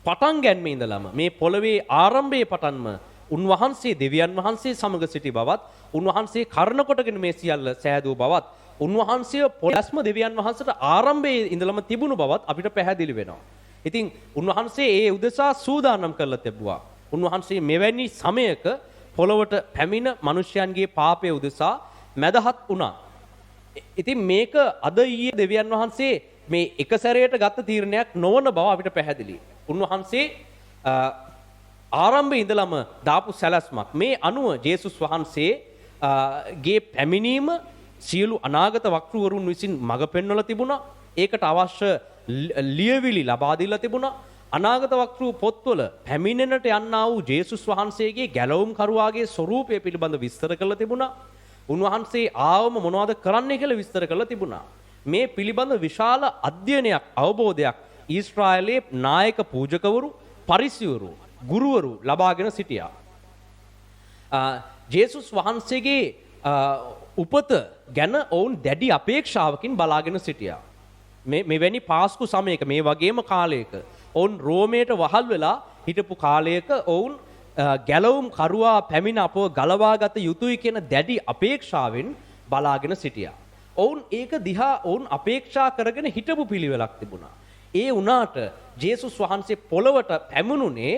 පටන් ගැනීම ඉඳලම මේ පොළවේ ආරම්භයේ පටන්ම උන්වහන්සේ දෙවියන් වහන්සේ සමග සිටි බවත් උන්වහන්සේ කරන කොටගෙන මේ සියල්ල සෑදූ බවත් උන්වහන්සේ පොළස්ම දෙවියන් වහන්සේට ආරම්භයේ ඉඳලම තිබුණු බවත් අපිට පැහැදිලි වෙනවා. ඉතින් උන්වහන්සේ ඒ උදෙසා සූදානම් කරලා තිබුවා. උන්වහන්සේ මෙවැනි සමයක පොළවට පැමිණ මිනිසයන්ගේ පාපය උදෙසා මැදහත් වුණා. ඉතින් මේක අද ඊයේ දෙවියන් වහන්සේ මේ එක සැරේට ගත්ත තීරණයක් නොවන බව අපිට පැහැදිලි. උන්වහන්සේ ආරම්භයේ ඉඳලම දාපු සැලැස්මක්. මේ අනුව ජේසුස් වහන්සේ ගේ පැමිණීම සියලු අනාගත වක්තෘවරුන් විසින් මඟ පෙන්වලා තිබුණා. ඒකට අවශ්‍ය ලියවිලි ලබා දීලා තිබුණා. අනාගත වක්තෘ පොත්වල පැමිණෙන්නට යන්නා වූ ජේසුස් වහන්සේගේ ගැලවුම් කරුවාගේ ස්වරූපය පිළිබඳ විස්තර කරලා තිබුණා. උන්වහන්සේ ආවම මොනවද කරන්නේ කියලා විස්තර කරලා තිබුණා. මේ පිළිබඳ විශාල අධ්‍යයනයක් අවබෝධයක් ඊශ්‍රායලයේ නායක පූජකවරු, පරිසයවරු, ගුරුවරු ලබාගෙන සිටියා. ජේසුස් වහන්සේගේ උපත ගැන ඔවුන් දැඩි අපේක්ෂාවකින් බලාගෙන සිටියා. මෙවැනි පාස්කු සමයක මේ වගේම කාලයක ඔවුන් රෝමයට වහල් වෙලා හිටපු කාලයක ඔවුන් ගැලවුම් කරුවා පැමිණ අපව ගලවාගත යුතුයි කියන දැඩි අපේක්ෂාවෙන් බලාගෙන සිටියා. ඔවුන් ඒක දිහා ඔවුන් අපේක්ෂා කරගෙන හිටපු පිළිවෙලක් තිබුණා. ඒ වුණාට ජේසුස් වහන්සේ පොළවට පැමුණුනේ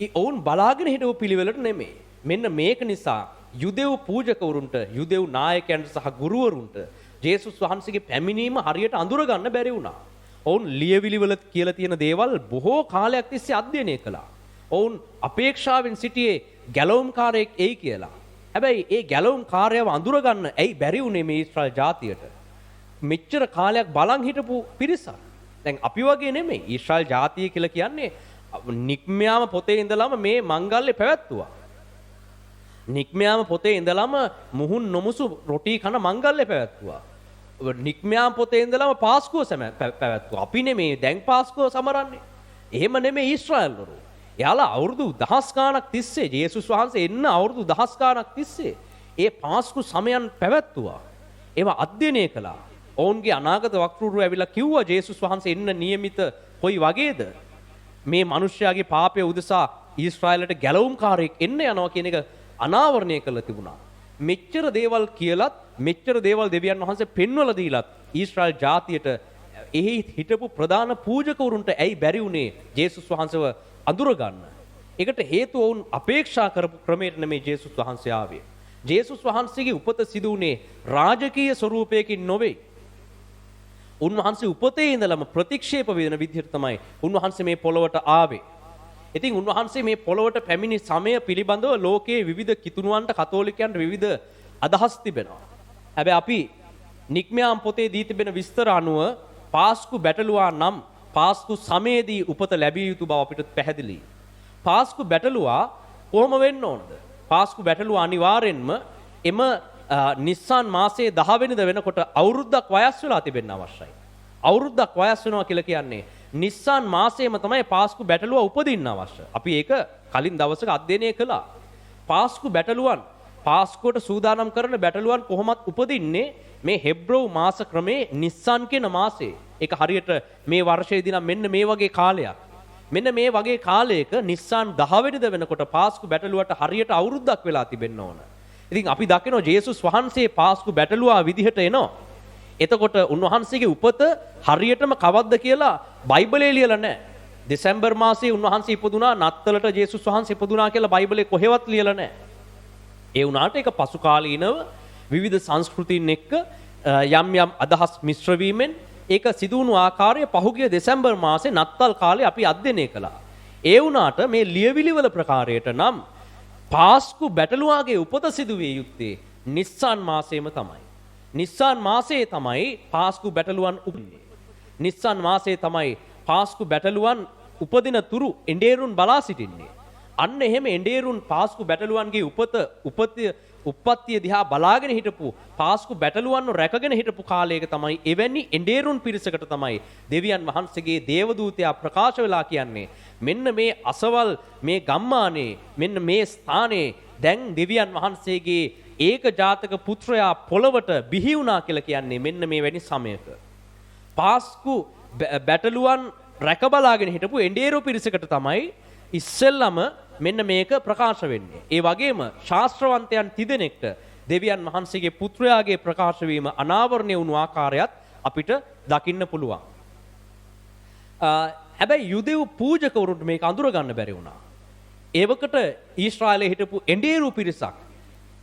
ඔවුන් බලාගෙන හිටපු පිළිවෙලට නෙමෙයි. මෙන්න මේක නිසා යුදෙව් පූජකවරුන්ට, යුදෙව් නායකයන්ට සහ ගුරුවරුන්ට ජේසුස් වහන්සේගේ පැමිණීම හරියට අඳුර ගන්න බැරි වුණා. ඔවුන් ලියවිලිවල කියලා තියෙන දේවල් බොහෝ කාලයක් තිස්සේ අධ්‍යයනය කළා. ඔවුන් අපේක්ෂාවෙන් සිටියේ ගැලවුම්කාරයෙක් එයි කියලා. හැබැයි ඒ ගැලවුම්කාරයව අඳුරගන්න ඇයි බැරි වුණේ මේ ඊශ්‍රායල් ජාතියට? මෙච්චර කාලයක් බලන් හිටපු පිරිසක්. දැන් අපි වගේ නෙමෙයි. ඊශ්‍රායල් ජාතිය කියලා කියන්නේ නික්මයාම පොතේ ඉඳලම මේ මංගල්‍ය පැවැත්තුවා. නික්මයාම පොතේ ඉඳලම මුහුන් නොමුසු රොටි කන මංගල්‍ය පැවැත්තුවා. නික්මයාම පොතේ ඉඳලම පාස්කුව පැවැත්තුවා. අපි නෙමේ දැන් පාස්කුව සමරන්නේ. එහෙම නෙමෙයි ඊශ්‍රායල්වරු. එයාලා අවුරුදු දහස් ගාණක් තිස්සේ ජේසුස් වහන්සේ එන්න අවුරුදු දහස් ගාණක් තිස්සේ ඒ පාස්කු සමයන් පැවැත්තුවා. ඒවා අධ්‍යයනය කළා. ඔවුන්ගේ අනාගත වක්තෘරු ඇවිල්ලා කිව්වා ජේසුස් වහන්සේ එන්න નિયમિત කොයි වගේද? මේ මිනිස්යාගේ පාපය උදෙසා ඊශ්‍රායලට ගැලවුම්කාරයෙක් එන්න යනවා කියන එක අනාවරණය කළ තිබුණා. මෙච්චර දේවල් කියලත් මෙච්චර දේවල් දෙවියන් වහන්සේ පෙන්වලා දීලත් ඊශ්‍රායල් ජාතියට එහි හිටපු ප්‍රධාන පූජකවරුන්ට ඇයි බැරි වුණේ ජේසුස් වහන්සේව අඳුර ගන්න? ඒකට හේතුව වුන් අපේක්ෂා කරපු ක්‍රමයට නෙමෙයි ජේසුස් වහන්සේ ආවේ. ජේසුස් වහන්සේගේ උපත සිදු වුණේ රාජකීය ස්වරූපයකින් නොවේ. උන්වහන්සේ උපතේ ඉඳලම ප්‍රතික්ෂේප වෙන විදිහට තමයි උන්වහන්සේ මේ පොළොවට ආවේ. ඉතින් උන්වහන්සේ මේ පොළොවට පැමිණි සමය පිළිබඳව ලෝකයේ විවිධ කිතුණුවන්ට කතෝලිකයන්ට විවිධ අදහස් තිබෙනවා. හැබැයි අපි නික්මයාම් පොතේ දී තිබෙන විස්තර අනුව පාස්කු බැටළුවා නම් පාස්කු සමයේදී උපත ලැබිය යුතු බව අපිට පැහැදිලියි. පාස්කු බැටළුවා කොහොම වෙන්න ඕනද? පාස්කු බැටළුවා අනිවාර්යෙන්ම එම නිස්සාන් මාසයේ 10 වෙනිදා වෙනකොට අවුරුද්දක් වයස් වෙලා තිබෙන්න අවශ්‍යයි. අවුරුද්දක් වයස් වෙනවා කියලා කියන්නේ නිස්සාන් මාසයේම තමයි පාස්කු බැටළුවා උපදින්න අවශ්‍ය. අපි ඒක කලින් දවසක අධ්‍යයනය කළා. පාස්කු බැටළුවන් පාස්කුවට සූදානම් කරන බැටළුවන් කොහොමත් උපදින්නේ මේ හෙබ්‍රෝව් මාස ක්‍රමේ නිස්සාන් කියන මාසයේ. ඒක හරියට මේ වර්ෂයේදී නම් මෙන්න මේ වගේ කාලයක්. මෙන්න මේ වගේ කාලයක නිස්සාන් 10 වෙනිදා වෙනකොට පාස්කු බැටළුවට හරියට අවුරුද්දක් වෙලා තිබෙන්න ඕන. ඉතින් අපි දකිනවා ජේසුස් වහන්සේ පාස්කු බැටළුවා විදිහට එනවා. එතකොට උන්වහන්සේගේ උපත හරියටම කවද්ද කියලා බයිබලයේ ලියලා නැහැ. දෙසැම්බර් මාසයේ උන්වහන්සේ ඉපදුනා, නත්තලට ජේසුස් වහන්සේ ඉපදුනා කියලා බයිබලයේ කොහෙවත් ලියලා නැහැ. ඒ වුණාට ඒක පසු කාලීනව විවිධ සංස්කෘතීන් එක්ක යම් යම් අදහස් මිශ්‍ර වීමෙන් ඒක සිදු වුණු ආකාරය පහුගිය දෙසැම්බර් මාසේ නත්තල් කාලේ අපි අධ්‍යයනය කළා. ඒ වුණාට මේ ලියවිලිවල ප්‍රකාරයට නම් පාස්කු බැටළුවාගේ උපත සිදුවිය යුත්තේ නිස්සාන් මාසයේම තමයි. නිස්සාන් මාසයේ තමයි පාස්කු බැටළුවන් උපදින්නේ. නිස්සාන් මාසයේ තමයි පාස්කු බැටළුවන් උපදින තුරු එඬේරුන් බලා සිටින්නේ. අන්න එහෙම එඬේරුන් පාස්කු බැටළුවන්ගේ උප්පත්තිය දිහා බලාගෙන හිටපු පාස්කු බැටළුවන්ව රැකගෙන හිටපු කාලයක තමයි එවැනි එඬේරුන් පිරිසකට තමයි දෙවියන් වහන්සේගේ දේවදූතයා ප්‍රකාශ වෙලා කියන්නේ මෙන්න මේ අසවල් මේ ගම්මානේ මෙන්න මේ ස්ථානයේ දැන් දෙවියන් වහන්සේගේ ඒක ජාතක පුත්‍රයා පොළවට බිහි වුණා කියලා කියන්නේ මෙන්න මේ වැනි සමයක. පාස්කු බැටළුවන් රැක බලාගෙන හිටපු එඬේරු පිරිසකට තමයි ඉස්සෙල්ලම මෙන්න මේක ප්‍රකාශ වෙන්නේ. ඒ වගේම ශාස්ත්‍රවන්තයන් තිදෙනෙක්ට දෙවියන් වහන්සේගේ පුත්‍රයාගේ ප්‍රකාශ වීම අනාවරණය වුණු ආකාරයත් අපිට දකින්න පුළුවන්. හැබැයි යුදෙව් පූජකවරුන්ට මේක අඳුර ගන්න බැරි වුණා. ඒවකට ඊශ්‍රායලයේ හිටපු එඬේරු පිරිසක්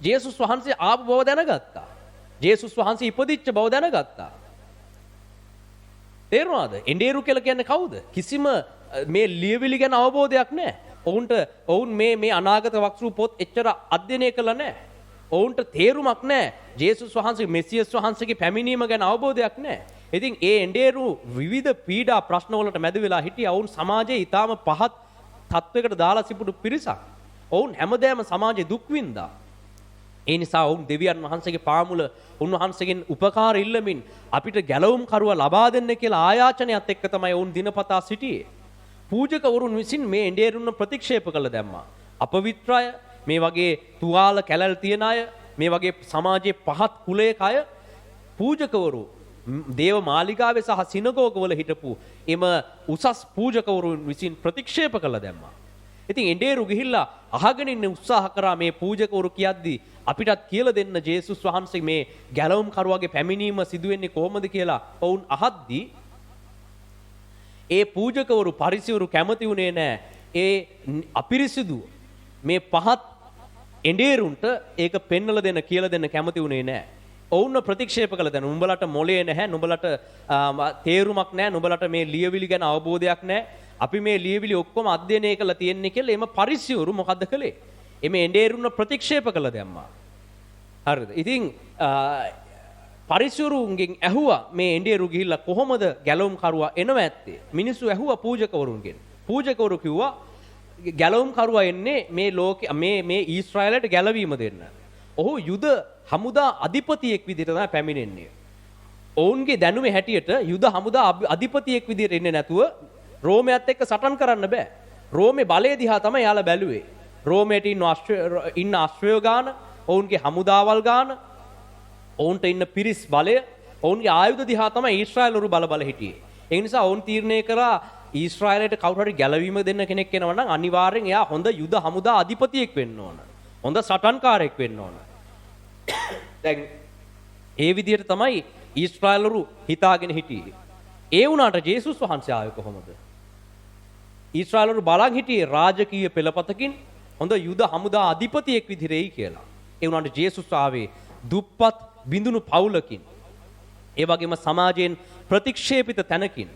ජේසුස් වහන්සේ ආපු බව දැනගත්තා. ජේසුස් වහන්සේ ඉපදිච්ච බව දැනගත්තා. තේරුණාද? එඬේරු කියලා කියන්නේ කවුද? කිසිම මේ ලියවිලි ගැන අවබෝධයක් නැහැ. ඔවුන් මේ අනාගත වක්තෘ පොත් එච්චර අධ්‍යයනය කළා නැහැ. ඔවුන්ට තේරුමක් නැහැ. ජේසුස් වහන්සේ මෙසියස් වහන්සේගේ පැමිණීම ගැන අවබෝධයක් නැහැ. ඉතින් ඒ එඬේරු විවිධ පීඩා ප්‍රශ්න වලට මැද වෙලා හිටියා. ඔවුන් සමාජයේ ඊටාම පහත් තත්වයකට දාලා සිටු පිරිසක්. ඔවුන් හැමදේම සමාජයේ දුක් විඳා. ඒ නිසා ඔවුන් දෙවියන් වහන්සේගේ පාමුල උන්වහන්සේගෙන් උපකාර ඉල්ලමින් අපිට ගැලවුම් කරුවා ලබා දෙන්න කියලා ආයාචනයත් එක්ක තමයි ඔවුන් දිනපතා සිටියේ. පූජකවරුන් විසින් මේ එඬේරුන් ප්‍රතික්ෂේප කළ දැම්මා. අපවිත්‍රය, මේ වගේ තුවාල කැලල් තියන අය, මේ වගේ සමාජයේ පහත් කුලයක අය පූජකවරු දේව මාලිගාවේ සහ සිනගෝගවල හිටපු එම උසස් පූජකවරුන් විසින් ප්‍රතික්ෂේප කළ දැම්මා. ඉතින් එඬේරු ගිහිල්ලා අහගෙන ඉන්න උත්සාහ කරා මේ පූජකවරු කියද්දී අපිටත් කියලා දෙන්න ජේසුස් වහන්සේ මේ ගැලවුම් කරුවාගේ පැමිණීම සිදු වෙන්නේ කොහොමද කියලා ඔවුන් අහද්දී ඒ පූජකවරු පරිසිවරු කැමති වුණේ නැහැ. ඒ අපිරිසිදු මේ පහත් එඬේරුන්ට ඒක පෙන්වලා දෙන්න කියලා දෙන්න කැමති වුණේ නැහැ. ඔවුන්ව ප්‍රතික්ෂේප කළ දැන් උඹලට මොලේ නැහැ, නුඹලට තේරුමක් නැහැ, නුඹලට මේ ලියවිලි ගැන අවබෝධයක් නැහැ. අපි මේ ලියවිලි ඔක්කොම අධ්‍යයනය කරලා තියෙන්නේ කියලා එම පරිසිවරු මොකද්ද කළේ? එමේ එඬේරුන්ව ප්‍රතික්ෂේප කළ දැම්මා. හරිද? ඉතින් පරිසුරුන්ගෙන් ඇහුවා මේ එඬේරු ගිහිල්ලා කොහොමද ගැලවුම් කරුවා එනව ඇත්තේ? මිනිස්සු ඇහුවා පූජකවරුන්ගෙන්. පූජකවරු කිව්වා ගැලවුම් කරුවා එන්නේ මේ ලෝකේ මේ ඊශ්‍රායලයට ගැලවීම දෙන්න. ඔහු යුද හමුදා අධිපතියෙක් විදිහට තමයි පැමිණෙන්නේ. ඔවුන්ගේ දැනුමේ හැටියට යුද හමුදා අධිපතියෙක් විදිහට එන්නේ නැතුව රෝමයත් එක්ක සටන් කරන්න බෑ. රෝමේ බලය දිහා තමයි යාලා බැලුවේ. රෝමයට ඉන්න අශ්‍රයෝ ගාන, ඔවුන්ගේ හමුදාවල් ගාන, ඔවුන්ට ඉන්න පිරිස් බලය, ඔවුන්ගේ ආයුධ දිහා තමයි ඊශ්‍රායලරු බල හිටියේ. ඒ නිසා ඔවුන් තීරණය කරා ඊශ්‍රායලයට කවුරු හරි ගැලවීම දෙන්න කෙනෙක් එනවා නම් අනිවාර්යෙන් එයා හොඳ යුද හමුදා අධිපතියෙක් වෙන්න ඕන. හොඳ සටන්කාරයෙක් වෙන්න ඕන. දැන් ඒ විදිහට තමයි ඊශ්‍රායලරු හිතාගෙන හිටියේ. ඒ වුණාට ජේසුස් වහන්සේ ආවේ කොහොමද? ඊශ්‍රායලරු බලන් හිටියේ රාජකීය පෙළපතකින් හොඳ යුද හමුදා අධිපතියෙක් විදිහටයි කියලා. ඒ වුණාට ජේසුස් ආවේ දුප්පත් බිඳුණු පවුලකින්. ඒ වගේම සමාජයෙන් ප්‍රතික්ෂේපිත තැනකින්.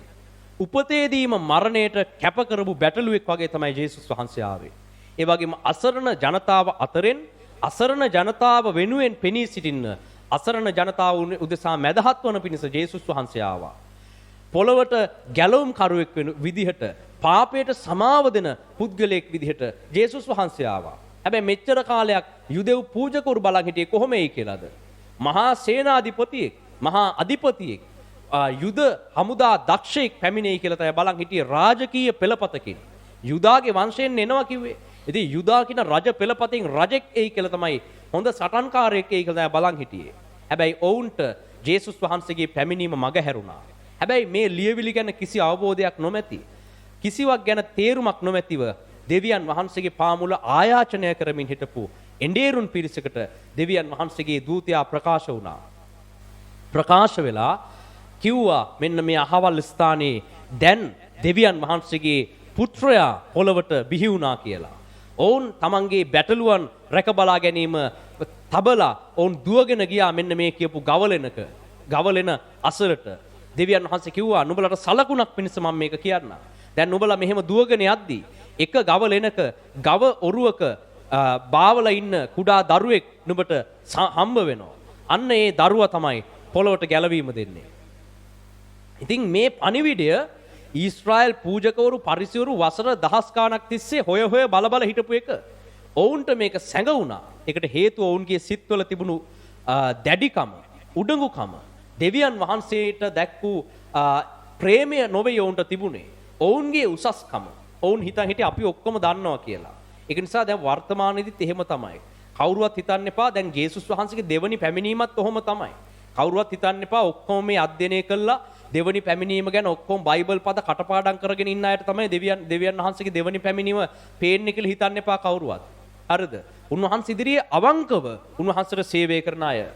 උපතේදීම මරණයට කැප කරපු බැටළුවෙක් වගේ තමයි ජේසුස් වහන්සේ ආවේ. ඒ වගේම අසරණ ජනතාව අතරින් අසරණ ජනතාව වෙනුවෙන් පෙනී සිටින්න අසරණ ජනතාව උදෙසා මැදහත් වන පිණිස ජේසුස් වහන්සේ ආවා. පොළවට ගැලවුම් කරුවෙක් වෙන විදිහට පාපයට සමාව දෙන පුද්ගලයෙක් විදිහට ජේසුස් වහන්සේ ආවා. හැබැයි මෙච්චර කාලයක් යුදෙව් පූජකවරු බලන් හිටියේ කොහොම එයි කියලාද? මහා සේනාධිපතියෙක්, මහා අධිපතියෙක්, යුද හමුදා දක්ෂයෙක් පැමිණෙයි කියලා තමයි බලන් හිටියේ රාජකීය පෙළපතකින්. යුදාගේ වංශයෙන් එනවා කිව්වේ. ඉතින් යුදා කියන රජ පෙළපතෙන් රජෙක් එයි කියලා තමයි හොඳ සටන්කාරයෙක් එයි කියලා තමයි බලන් හිටියේ. හැබැයි ඔවුන්ට ජේසුස් වහන්සේගේ පැමිණීම මග හැරුණා. හැබැයි මේ ලියවිලි ගැන කිසි අවබෝධයක් නොමැති, කිසිවක් ගැන තේරුමක් නොමැතිව දෙවියන් වහන්සේගේ පාමුල ආයාචනය කරමින් හිටපු එඬේරුන් පිරිසකට දෙවියන් වහන්සේගේ දූතයා ප්‍රකාශ වුණා. ප්‍රකාශ වෙලා කිව්වා මෙන්න මේ අහවල් ස්ථානයේ දැන් දෙවියන් වහන්සේගේ පුත්‍රයා පොළවට බිහි වුණා කියලා. ඔවුන් තමන්ගේ බැටළුවන් රැක බලා ගැනීම තබලා ඔවුන් දුවගෙන ගියා මෙන්න මේ කියපු ගවලෙන අසලට. දෙවියන් වහන්සේ කිව්වා නුඹලට සලකුණක් පිණිස මම මේක කියන්නම්. දැන් නුඹලා මෙහෙම දුවගෙන යද්දී එක ගවලෙනක ගව ඔරුවක බාවලා ඉන්න කුඩා දරුවෙක් නුඹට හම්බ වෙනවා. අන්න ඒ දරුවා තමයි පොළොවට ගැලවීම දෙන්නේ. ඉතින් මේ පණිවිඩය ඊශ්‍රායල් පූජකවරු පරිසවරු වසර දහස් ගාණක් තිස්සේ හොය බල හිටපු එක. ඔවුන්ට මේක සැඟවුණා. ඒකට හේතුව ඔවුන්ගේ සිත්වල තිබුණු දැඩිකම, උඩඟුකම, දෙවියන් වහන්සේට දැක් වූ ප්‍රේමය නොවේ ඔවුන්ට තිබුණේ. ඔවුන්ගේ උසස්කම. ඔවුන් හිතන් හිටියේ අපි ඔක්කොම දන්නවා කියලා. ඒක නිසා දැන් වර්තමානයේදීත් එහෙම තමයි. කවුරුවත් හිතන්න එපා දැන් ජේසුස් වහන්සේගේ දෙවනි පැමිණීමත් ඔහොම තමයි. කවුරුවත් හිතන්න එපා ඔක්කොම මේ අධ්‍යයනය කළා දෙවනි පැමිණීම ගැන ඔක්කොම බයිබල් පද කටපාඩම් කරගෙන ඉන්න අයට තමයි දෙවියන් වහන්සේගේ දෙවනි පැමිණීම පේන්නේ කියලා හිතන්න එපා කවුරුවත්. හරිද? උන්වහන්සේ ඉදිරියේ අවංකව උන්වහන්සේට සේවය කරන අය.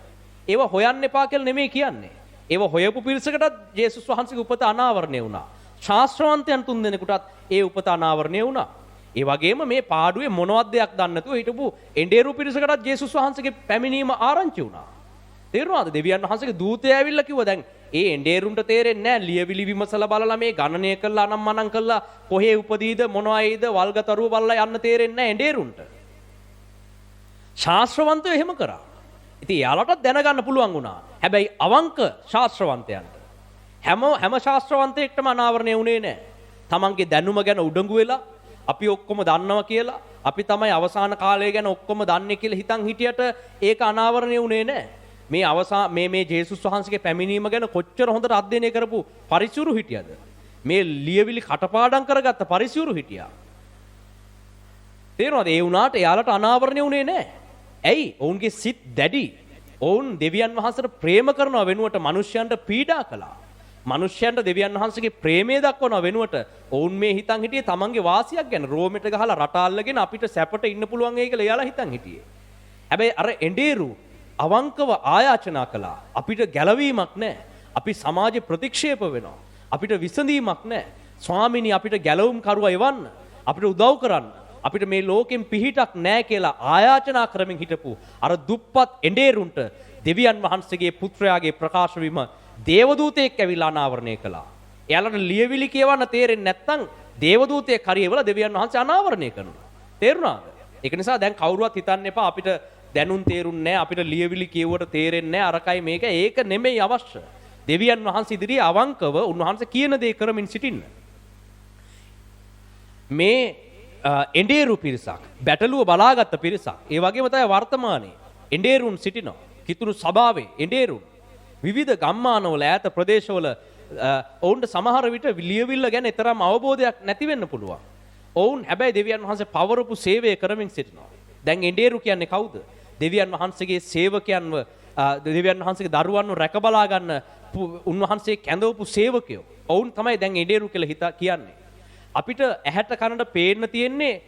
ඒව හොයන්න එපා කියලා නෙමෙයි කියන්නේ. ඒව හොයපු පිරිසකටත් ජේසුස් වහන්සේගේ උපත අනාවරණය වුණා. ශාස්ත්‍රවන්තයන් 3 දෙනෙකුටත් ඒ උපත අනාවරණය වුණා. ඒ වගේම මේ පාඩුවේ මොනවත් දෙයක් දන්නේ නැතුව හිටපු එඬේරු පිරිසකටත් ජේසුස් වහන්සේගේ පැමිණීම ආරංචි වුණා. තේරුණාද? දෙවියන් වහන්සේගේ දූතයා ඇවිල්ලා කිව්වා දැන් ඒ එඬේරුන්ට තේරෙන්නේ නැහැ ලියවිලි විමසලා බලලා මේ ගණනය කළා නම් මනම් කළා කොහේ උපදීද මොනවයිද වල්ගතරුව බලලා යන්න තේරෙන්නේ නැහැ එඬේරුන්ට. ශාස්ත්‍රවන්තයෝ එහෙම කරා. ඉතින් යාලටත් දැනගන්න පුළුවන් වුණා. හැබැයි අවංක ශාස්ත්‍රවන්තයන්ට හැම ශාස්ත්‍රවන්තයෙක්ටම අනාවරණය වුණේ නැහැ. තමන්ගේ දැනුම ගැන උඩඟු වෙලා අපි ඔක්කොම දන්නවා කියලා අපි තමයි අවසාන කාලය ගැන ඔක්කොම දන්නේ කියලා හිතන් හිටියට ඒක අනාවරණය වුණේ නැහැ. මේ ජේසුස් වහන්සේගේ පැමිණීම ගැන කොච්චර හොඳට අධ්‍යයනය කරපු පරිසුරු හිටියද? මේ ලියවිලි කටපාඩම් කරගත්ත පරිසුරු හිටියා. තේරෙනවද? ඒ වුණාට එයාලට අනාවරණය වුණේ නැහැ. ඇයි? ඔවුන්ගේ සිත් දැඩි. ඔවුන් දෙවියන් වහන්සේට ප්‍රේම කරනවා වෙනුවට මිනිස්යන්ට පීඩා කළා. මිනිස්යන්ට දෙවියන් වහන්සේගේ ප්‍රේමය දක්වනවා වෙනුවට ඔවුන් මේ හිතන් හිටියේ තමන්ගේ වාසියක් ගැන රෝමෙට ගහලා රට අල්ලගෙන අපිට සැපට ඉන්න පුළුවන් වෙයි කියලා එයාලා හිතන් හිටියේ. හැබැයි අර එඬේරු අවංකව ආයාචනා කළා. අපිට ගැලවීමක් නැහැ. අපි සමාජ ප්‍රතික්ෂේප වෙනවා. අපිට විසඳීමක් නැහැ. ස්වාමීනි අපිට ගැලවුම් කරුවා එවන්න. අපිට උදව් කරන්න. අපිට මේ ලෝකෙන් පිහිටක් නැහැ කියලා ආයාචනා කරමින් හිටපු අර දුප්පත් එඬේරුන්ට දෙවියන් වහන්සේගේ පුත්‍රයාගේ ප්‍රකාශ වීම දේවදූතයෙක් ඇවිල්ලා අනාවරණය කළා. එයාලට ලියවිලි කියවන්න තේරෙන්නේ නැත්නම් දේවදූතයෙක් හරියවලා දෙවියන් වහන්සේ අනාවරණය කරනවා. තේරුණාද? ඒක නිසා දැන් කවුරුවත් හිතන්න එපා අපිට දැනුම් තේරුන්නේ නැහැ. අපිට ලියවිලි කියුවට තේරෙන්නේ නැහැ. අරකයි මේක. ඒක නෙමෙයි අවශ්‍ය. දෙවියන් වහන්සේ ඉදිරියේ අවංකව උන්වහන්සේ කියන දේ කරමින් සිටින්න. මේ එඬේරු පිරිසක්, බැටළුව බලාගත්ත පිරිසක්. ඒ වගේම තමයි වර්තමානයේ එඬේරුන් සිටිනවා. කිතුණු සභාවේ එඬේරුන් විවිධ ගම්මානවල ඈත ප්‍රදේශවල ඔවුන්ට සමහර විට ලියවිල්ල ගැන තරම් අවබෝධයක් නැති වෙන්න පුළුවන්. ඔවුන් හැබැයි දෙවියන් වහන්සේ පවරපු සේවය කරමින් සිටිනවා. දැන් එඬේරු කියන්නේ කවුද? දෙවියන් වහන්සේගේ සේවකයන්ව, දෙවියන් වහන්සේගේ දරුවන්ව රැක බලා ගන්න උන්වහන්සේ කැඳවපු සේවකයෝ. ඔවුන් තමයි දැන් එඬේරු කියලා කියන්නේ. අපිට ඇහැට කනට පේන්න තියෙන්නේ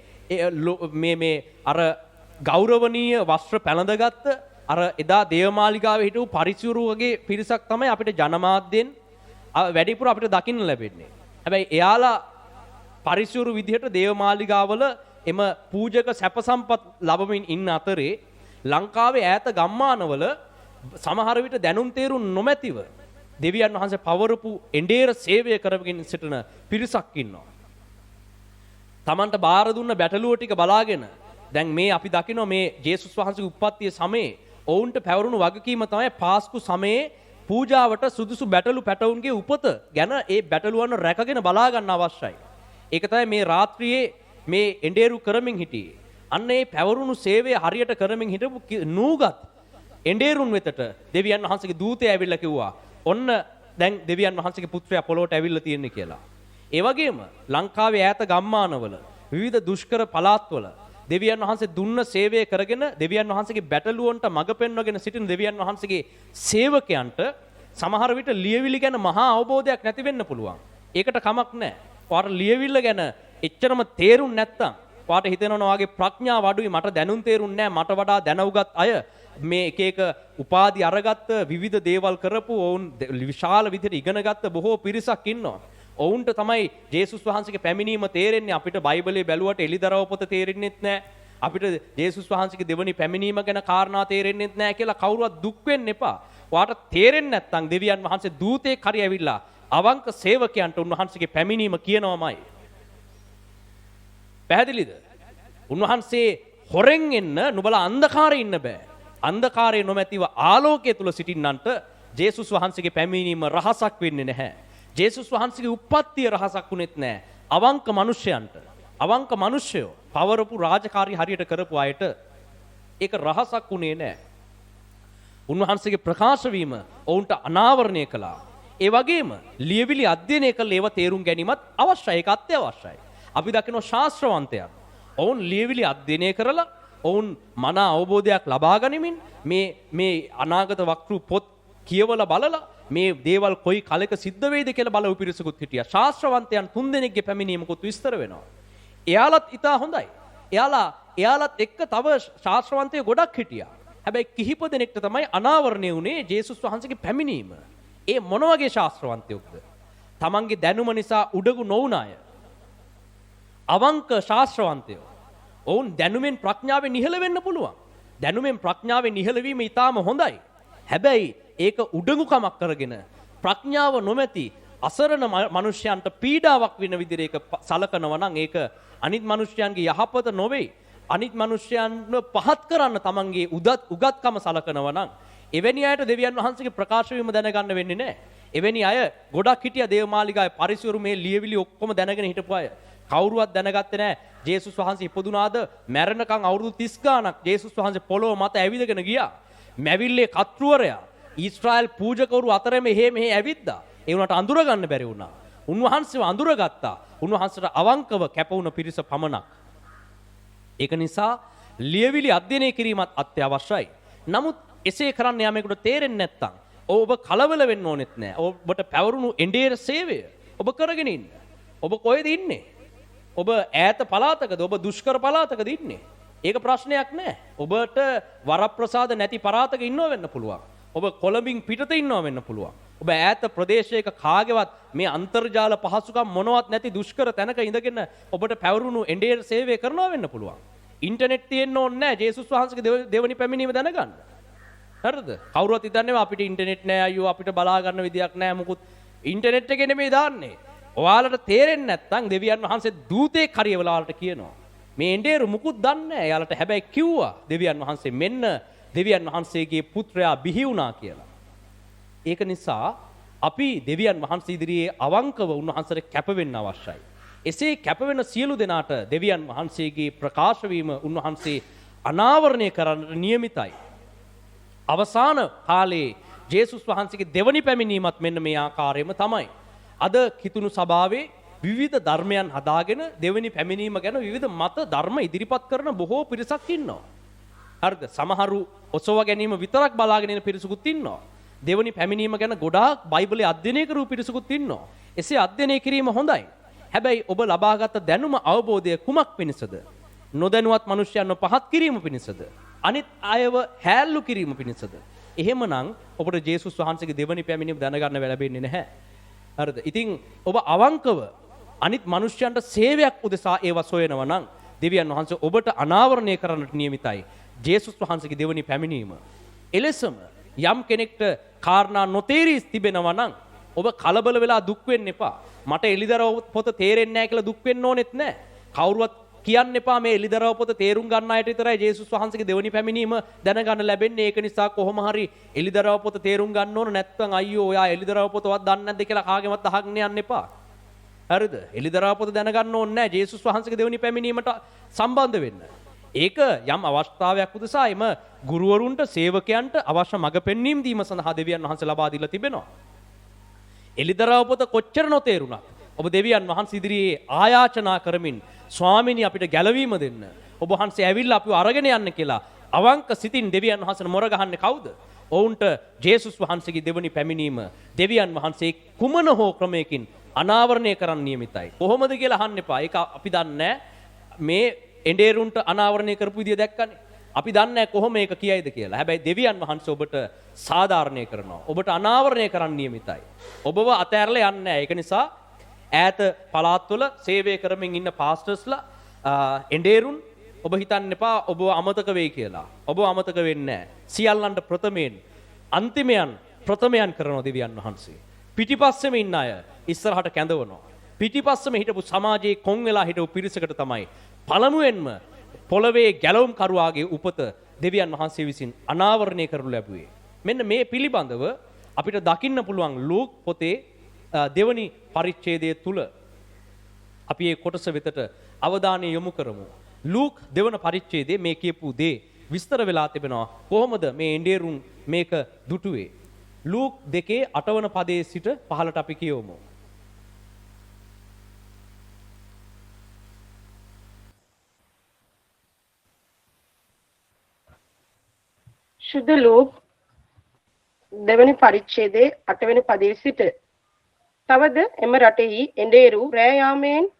මේ අර ගෞරවනීය වස්ත්‍ර පැළඳගත්ත අර එදා දේවමාලිගාවේ හිටපු පරිචුරු වගේ පිරිසක් තමයි අපිට ජනමාධ්‍යෙන් වැඩිපුර අපිට දකින්න ලැබෙන්නේ. හැබැයි එයාලා පරිචුරු විදිහට දේවමාලිගාවල එම පූජක සැප සම්පත් ලැබමින් ඉන්න අතරේ ලංකාවේ ඈත ගම්මානවල සමහර විට දැනුම් තේරුම් නොමැතිව දෙවියන් වහන්සේ පවරපු එඬේර සේවය කරමින් සිටින පිරිසක් ඉන්නවා. තමන්ට බාර දුන්න බැටළුව ටික බලාගෙන දැන් මේ අපි දකිනවා මේ ජේසුස් වහන්සේගේ උප්පත්තිය සමයේ ඔවුන්ට පැවරුණු වගකීම තමයි පාස්කු සමයේ පූජාවට සුදුසු බැටළු පැටවුන්ගේ උපත ගැන ඒ බැටළුවන් රැකගෙන බලා ගන්න අවශ්‍යයි. ඒක තමයි මේ රාත්‍රියේ මේ එඬේරු කරමින් හිටියේ. අන්න ඒ පැවරුණු සේවය හරියට කරමින් හිටපු නූගත් එඬේරුන් වෙතට දෙවියන් වහන්සේගේ දූතය ඇවිල්ලා කිව්වා ඔන්න දැන් දෙවියන් වහන්සේගේ පුත්‍රයා පොළොවට ඇවිල්ලා තියෙන්නේ කියලා. ඒ වගේම ලංකාවේ ඈත ගම්මානවල විවිධ දුෂ්කර පළාත්වල දෙවියන් වහන්සේ දුන්න සේවය කරගෙන දෙවියන් වහන්සේගේ බැටළුවන්ට මඟ පෙන්වගෙන සිටින දෙවියන් වහන්සේගේ සේවකයන්ට සමහර විට ලියවිලි ගැන මහා අවබෝධයක් නැති වෙන්න පුළුවන්. ඒකට කමක් නැහැ. ඔයාට ලියවිල්ල ගැන එච්චරම තේරුම් නැත්තම් ඔයාට හිතෙනවා වගේ ප්‍රඥාව අඩුයි, මට දැනුම් තේරුම් නැහැ, මට වඩා දැනුගත් අය මේ එක එක උපාධි අරගත්ත විවිධ දේවල් කරපු ඔවුන් විශාල විදිහට ඉගෙනගත්ත බොහෝ පිරිසක් ඉන්නවා. ඔවුන්ට තමයි ජේසුස් වහන්සේගේ පැමිණීම තේරෙන්නේ. අපිට බයිබලයේ බැලුවට එලිදරව් පොත තේරෙන්නේත් නැහැ. අපිට ජේසුස් වහන්සේගේ දෙවනි පැමිණීම ගැන කාරණා තේරෙන්නේත් නැහැ කියලා කවුරුවත් දුක් වෙන්න එපා. ඔයාට තේරෙන්නේ නැත්නම් දෙවියන් වහන්සේ දූතෙක් හරි ඇවිල්ලා අවංක සේවකයන්ට උන්වහන්සේගේ පැමිණීම කියනවාමයි. පැහැදිලිද? උන්වහන්සේ හොරෙන් එන්න නුඹලා අන්ධකාරේ ඉන්න බෑ. අන්ධකාරයේ නොමැතිව ආලෝකයේ තුල සිටින්නන්ට ජේසුස් වහන්සේගේ පැමිණීම රහසක් වෙන්නේ නැහැ. ජේසුස් වහන්සේගේ උප්පත්තිය රහසක් වුණෙත් නැහැ. අවංක මිනිසයන්ට, අවංක මිනිස්සයෝ පවරපු රාජකාරී හරියට කරපු අයට ඒක රහසක් වුණේ නැහැ. උන්වහන්සේගේ ප්‍රකාශ වීම ඔවුන්ට අනාවරණය කළා. ඒ වගේම ලියවිලි අධ්‍යයනය කළ ඒවා තේරුම් ගැනීමත් අවශ්‍යයි. ඒක අත්‍යවශ්‍යයි. අපි දකිනවා ශාස්ත්‍රවන්තයන්. ඔවුන් ලියවිලි අධ්‍යයනය කරලා ඔවුන් මන අවබෝධයක් ලබා ගනිමින් මේ අනාගත වක්තෘ පොත් කියවලා බලලා මේ දේවල් කොයි කාලයක සිද්ධ වෙයිද කියලා බලව පිරිසකුත් හිටියා. ශාස්ත්‍රවන්තයන් 3 දෙනෙක්ගේ පැමිණීමකුත් විස්තර වෙනවා. එයාලත් ඉතා හොඳයි. එයාලත් එක්ක තව ශාස්ත්‍රවන්තයෝ ගොඩක් හිටියා. හැබැයි කිහිප දෙනෙක්ට තමයි අනාවරණය වුණේ ජේසුස් වහන්සේගේ පැමිණීම. ඒ මොන වගේ ශාස්ත්‍රවන්තයෝද? තමන්ගේ දැනුම නිසා උඩගු නොවුන අය. අවංක ශාස්ත්‍රවන්තයෝ. ඔවුන් දැනුමෙන් ප්‍රඥාවෙන් ඉහළ වෙන්න පුළුවන්. දැනුමෙන් ප්‍රඥාවෙන් ඉහළ වීම ඊටාම හොඳයි. හැබැයි ඒක උඩඟුකමක් කරගෙන ප්‍රඥාව නොමැති අසරණ මිනිසයන්ට පීඩාවක් වෙන විදිහට ඒක සලකනවා නම් ඒක අනිත් මිනිසයන්ගේ යහපත නොවේ. අනිත් මිනිසයන්ව පහත් කරන්න තමන්ගේ උගත්කම සලකනවා නම් එවැනි අයට දෙවියන් වහන්සේගේ ප්‍රකාශ වීම දැනගන්න වෙන්නේ නැහැ. එවැනි අය ගොඩක් හිටියා දේවමාලිගාවේ පරිසරු මේ ලියවිලි ඔක්කොම දැනගෙන හිටපු අය. කවුරුවත් දැනගත්තේ නැහැ ජේසුස් වහන්සේ ඉපදුනාද මැරෙනකන් අවුරුදු 30 ගාණක් ජේසුස් වහන්සේ පොළොව මත ඇවිදගෙන ගියා. මැවිල්ලේ කත්රුවරයා ඊශ්‍රායල් පූජකවරු අතරේ මෙහෙ ඇවිද්දා. ඒ උනට අඳුර ගන්න බැරි වුණා. උන්වහන්සේව අඳුරගත්තා. උන්වහන්සේට අවංකව කැප වුණ පිරිස පමණක්. ඒක නිසා ලියවිලි අධ්‍යයනය කිරීමත් අත්‍යවශ්‍යයි. නමුත් එසේ කරන්න යාමේකට තේරෙන්නේ නැත්නම් ඔබ කලබල වෙන්න ඕනෙත් නෑ. ඔබට පැවරුණු එඬේර සේවය ඔබ කරගෙන ඉන්න. ඔබ කොහෙද ඉන්නේ? ඔබ ඈත පළාතකද? ඔබ දුෂ්කර පළාතකද ඉන්නේ? ඒක ප්‍රශ්නයක් නෑ. ඔබට වරප්‍රසාද නැති පළාතක ඉන්නව වෙන්න පුළුවන්. ඔබ කොළඹින් පිටත ඉන්නව වෙන්න පුළුවන්. ඔබ ඈත ප්‍රදේශයක කාගේවත් මේ අන්තර්ජාල පහසුකම් මොනවත් නැති දුෂ්කර තැනක ඉඳගෙන ඔබට පැවරුණු එඬේර සේවය කරනවා වෙන්න පුළුවන්. ඉන්ටර්නෙට් තියෙන්න ඕනේ නෑ ජේසුස් වහන්සේගේ දෙවනි පැමිණීම දැනගන්න. හරිද? කවුරුවත් හිතන්නේ අපිට ඉන්ටර්නෙට් නෑ අයියෝ අපිට බලා ගන්න විදියක් නෑ මොකුත්. ඉන්ටර්නෙට් එකේ නෙමෙයි දාන්නේ. ඔයාලට තේරෙන්නේ නැත්නම් දෙවියන් වහන්සේ දූතෙක් හරියවලා ඔයාලට කියනවා. මේ එඬේරු මුකුත් දන්නේ නැහැ. එයාලට හැබැයි කිව්වා දෙවියන් වහන්සේ මෙන්න දෙවියන් වහන්සේගේ පුත්‍රයා බිහි වුණා කියලා. ඒක නිසා අපි දෙවියන් වහන්සේ ඉදිරියේ අවංකව උන්වහන්සේට කැප වෙන්න අවශ්‍යයි. එසේ කැප වෙන සියලු දෙනාට දෙවියන් වහන්සේගේ ප්‍රකාශ වීම උන්වහන්සේ අනාවරණය කරන්නට නියමිතයි. අවසාන කාලේ ජේසුස් වහන්සේගේ දෙවනි පැමිණීමත් මෙන්න මේ ආකාරයෙන්ම තමයි. අද කිතුණු සභාවේ විවිධ ධර්මයන් හදාගෙන දෙවනි පැමිණීම ගැන විවිධ මත ධර්ම ඉදිරිපත් කරන බොහෝ පිරිසක් ඉන්නවා. හරිද? සමහරු ඔසව ගැනීම විතරක් බලාගෙන ඉන්න පිරිසකුත් ඉන්නවා. දෙවනි පැමිණීම ගැන ගොඩාක් බයිබලයේ අධ්‍යයනය කරපු පිරිසකුත් ඉන්නවා. එසේ අධ්‍යයනය කිරීම හොඳයි. හැබැයි ඔබ ලබාගත් දැනුම අවබෝධය කුමක් පිණිසද? නොදැනුවත් මිනිසයන්ව පහත් කිරීම පිණිසද? අනිත් අයව හැල්ලු කිරීම පිණිසද? එහෙමනම් ඔබට ජේසුස් වහන්සේගේ දෙවනි පැමිණීම දැනගන්න ලැබෙන්නේ නැහැ. හරිද? ඉතින් ඔබ අවංකව අනිත් මිනිසයන්ට සේවයක් උදෙසා ඒව සොයනවා නම් දෙවියන් වහන්සේ ඔබට අනාවරණය කරන්නට නියමිතයි. ජේසුස් වහන්සේගේ දෙවනි පැමිණීම. එලෙසම යම් කෙනෙක්ට කාරණා නොතේරී තිබෙනවා නම් ඔබ කලබල වෙලා දුක් වෙන්න එපා. මට එලිදරව් පොත තේරෙන්නේ නැහැ කියලා දුක් වෙන්න ඕනෙත් නැහැ. කවුරුවත් කියන්න එපා මේ එලිදරව් පොත තේරුම් ගන්න අයට විතරයි ජේසුස් වහන්සේගේ දෙවනි පැමිණීම දැනගන්න ලැබෙන්නේ. ඒක නිසා කොහොම හරි එලිදරව් පොත තේරුම් ගන්න ඕන. නැත්නම් අයියෝ ඔයා එලිදරව් පොතවත් දන්නේ නැද්ද කියලා කාගෙවත් අහන්න යන්න එපා. හරිද? එලිදරව් පොත දැනගන්න ඕනේ නැහැ ජේසුස් වහන්සේගේ දෙවනි පැමිණීමට සම්බන්ධ වෙන්න. ඒක යම් අවස්ථාවක් උදෙසා එම ගුරුවරුන්ට සේවකයන්ට අවශ්‍ය මඟ පෙන්වීම දීම සඳහා දෙවියන් වහන්සේ ලබා දීලා තිබෙනවා. එලිදරව් පොත කොච්චර නොතේරුණා ඔබ දෙවියන් වහන්සේ ඉදිරියේ ආයාචනා කරමින් ස්වාමීනි අපිට ගැලවීම දෙන්න. ඔබ වහන්සේ ඇවිල්ලා අපිව අරගෙන යන්න කියලා අවංක සිතින් දෙවියන් වහන්සේට මොර ගහන්නේ කවුද? ඔවුන්ට ජේසුස් වහන්සේගේ දෙවනි පැමිණීම දෙවියන් වහන්සේ කුමන හෝ ක්‍රමයකින් අනාවරණය කරන්න නියමිතයි. කොහොමද කියලා අහන්න එපා. ඒක අපි දන්නේ මේ එඬේරුන්ට අනාවරණය කරපු විදිය දැක්කනේ. අපි දන්නේ කොහොම ඒක කියයිද කියලා. හැබැයි දෙවියන් වහන්සේ ඔබට සාධාරණය කරනවා. ඔබට අනාවරණය කරන්න නියමිතයි. ඔබව අතෑරලා යන්නේ නැහැ. ඒක නිසා ඈත පළාත්වල සේවය කරමින් ඉන්න පාස්ටර්ස්ලා එඬේරුන් ඔබ හිතන්න එපා ඔබ අමතක වෙයි කියලා. ඔබ අමතක වෙන්නේ නැහැ. සියල්ලන්ට ප්‍රථමයෙන් අන්තිමයන් ප්‍රථමයන් කරන දෙවියන් වහන්සේ. පිටිපස්සෙම ඉන්න අය ඉස්සරහට කැඳවනවා. පිටිපස්සෙම හිටපු සමාජයේ කොන් වෙලා හිටපු පිරිසකට තමයි පළමුවෙන්ම පොළවේ ගැලවුම් කරුවාගේ උපත දෙවියන් වහන්සේ විසින් අනාවරණය කරනු ලැබුවේ. මෙන්න මේ පිළිබඳව අපිට දකින්න පුළුවන් ලූක් පොතේ දෙවනි පරිච්ඡේදය තුල අපි මේ කොටස වෙතට අවධානය යොමු කරමු. ලූක් දෙවන පරිච්ඡේදයේ මේ කියපු දේ විස්තර වෙලා තිබෙනවා. කොහොමද මේ එඬේරුන් මේක දුටුවේ? ලූක් 2:8 වන පදයේ සිට 15ට අපි කියවමු. ශුද්ධ ලූක් දෙවැනි පරිච්ඡේදයේ 8 වෙනි පදයේ සිට තවද එම රටෙහි එඬේරු රෑ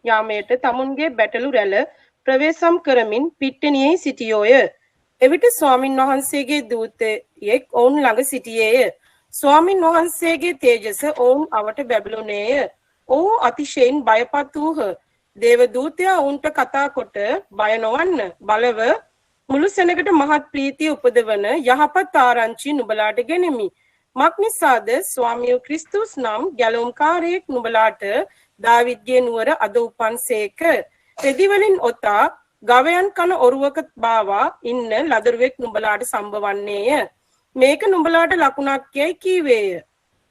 යාමයට තමුන්ගේ බැටළු රැළ ප්‍රවේශම් කරමින් පිට්ටනියෙහි සිටියෝය. එවිට ස්වාමින් වහන්සේගේ දූතයෙක් ඔවුන් ළඟ සිටියේය. ස්වාමින් වහන්සේගේ තේජස ඔවුන් අවට බැබළුනේය. ඔවුන් අතිශයින් බයපත් වූහ. දේව දූතයා ඔවුන්ට කතා කොට බය නොවන්න. බලව මුළු සෙනගට මහත් ප්‍රීතිය උපදවන යහපත් ආරංචි නුඹලාට ගෙනෙමි. මක්නිසාද ස්වාමියෝ ක්‍රිස්තුස් නම් ගැලවුම්කාරයෙක් නුඹලාට දාවිද්ගේ නුවර අද උපන්සේක. රෙදි වලින් ඔතා ගවයන් කන ඔරුවක බාවා ඉන්න ලදරුවෙක් නුඹලාට සම්බවන්නේය. මේක නුඹලාට ලකුණක් යයි කීවේය.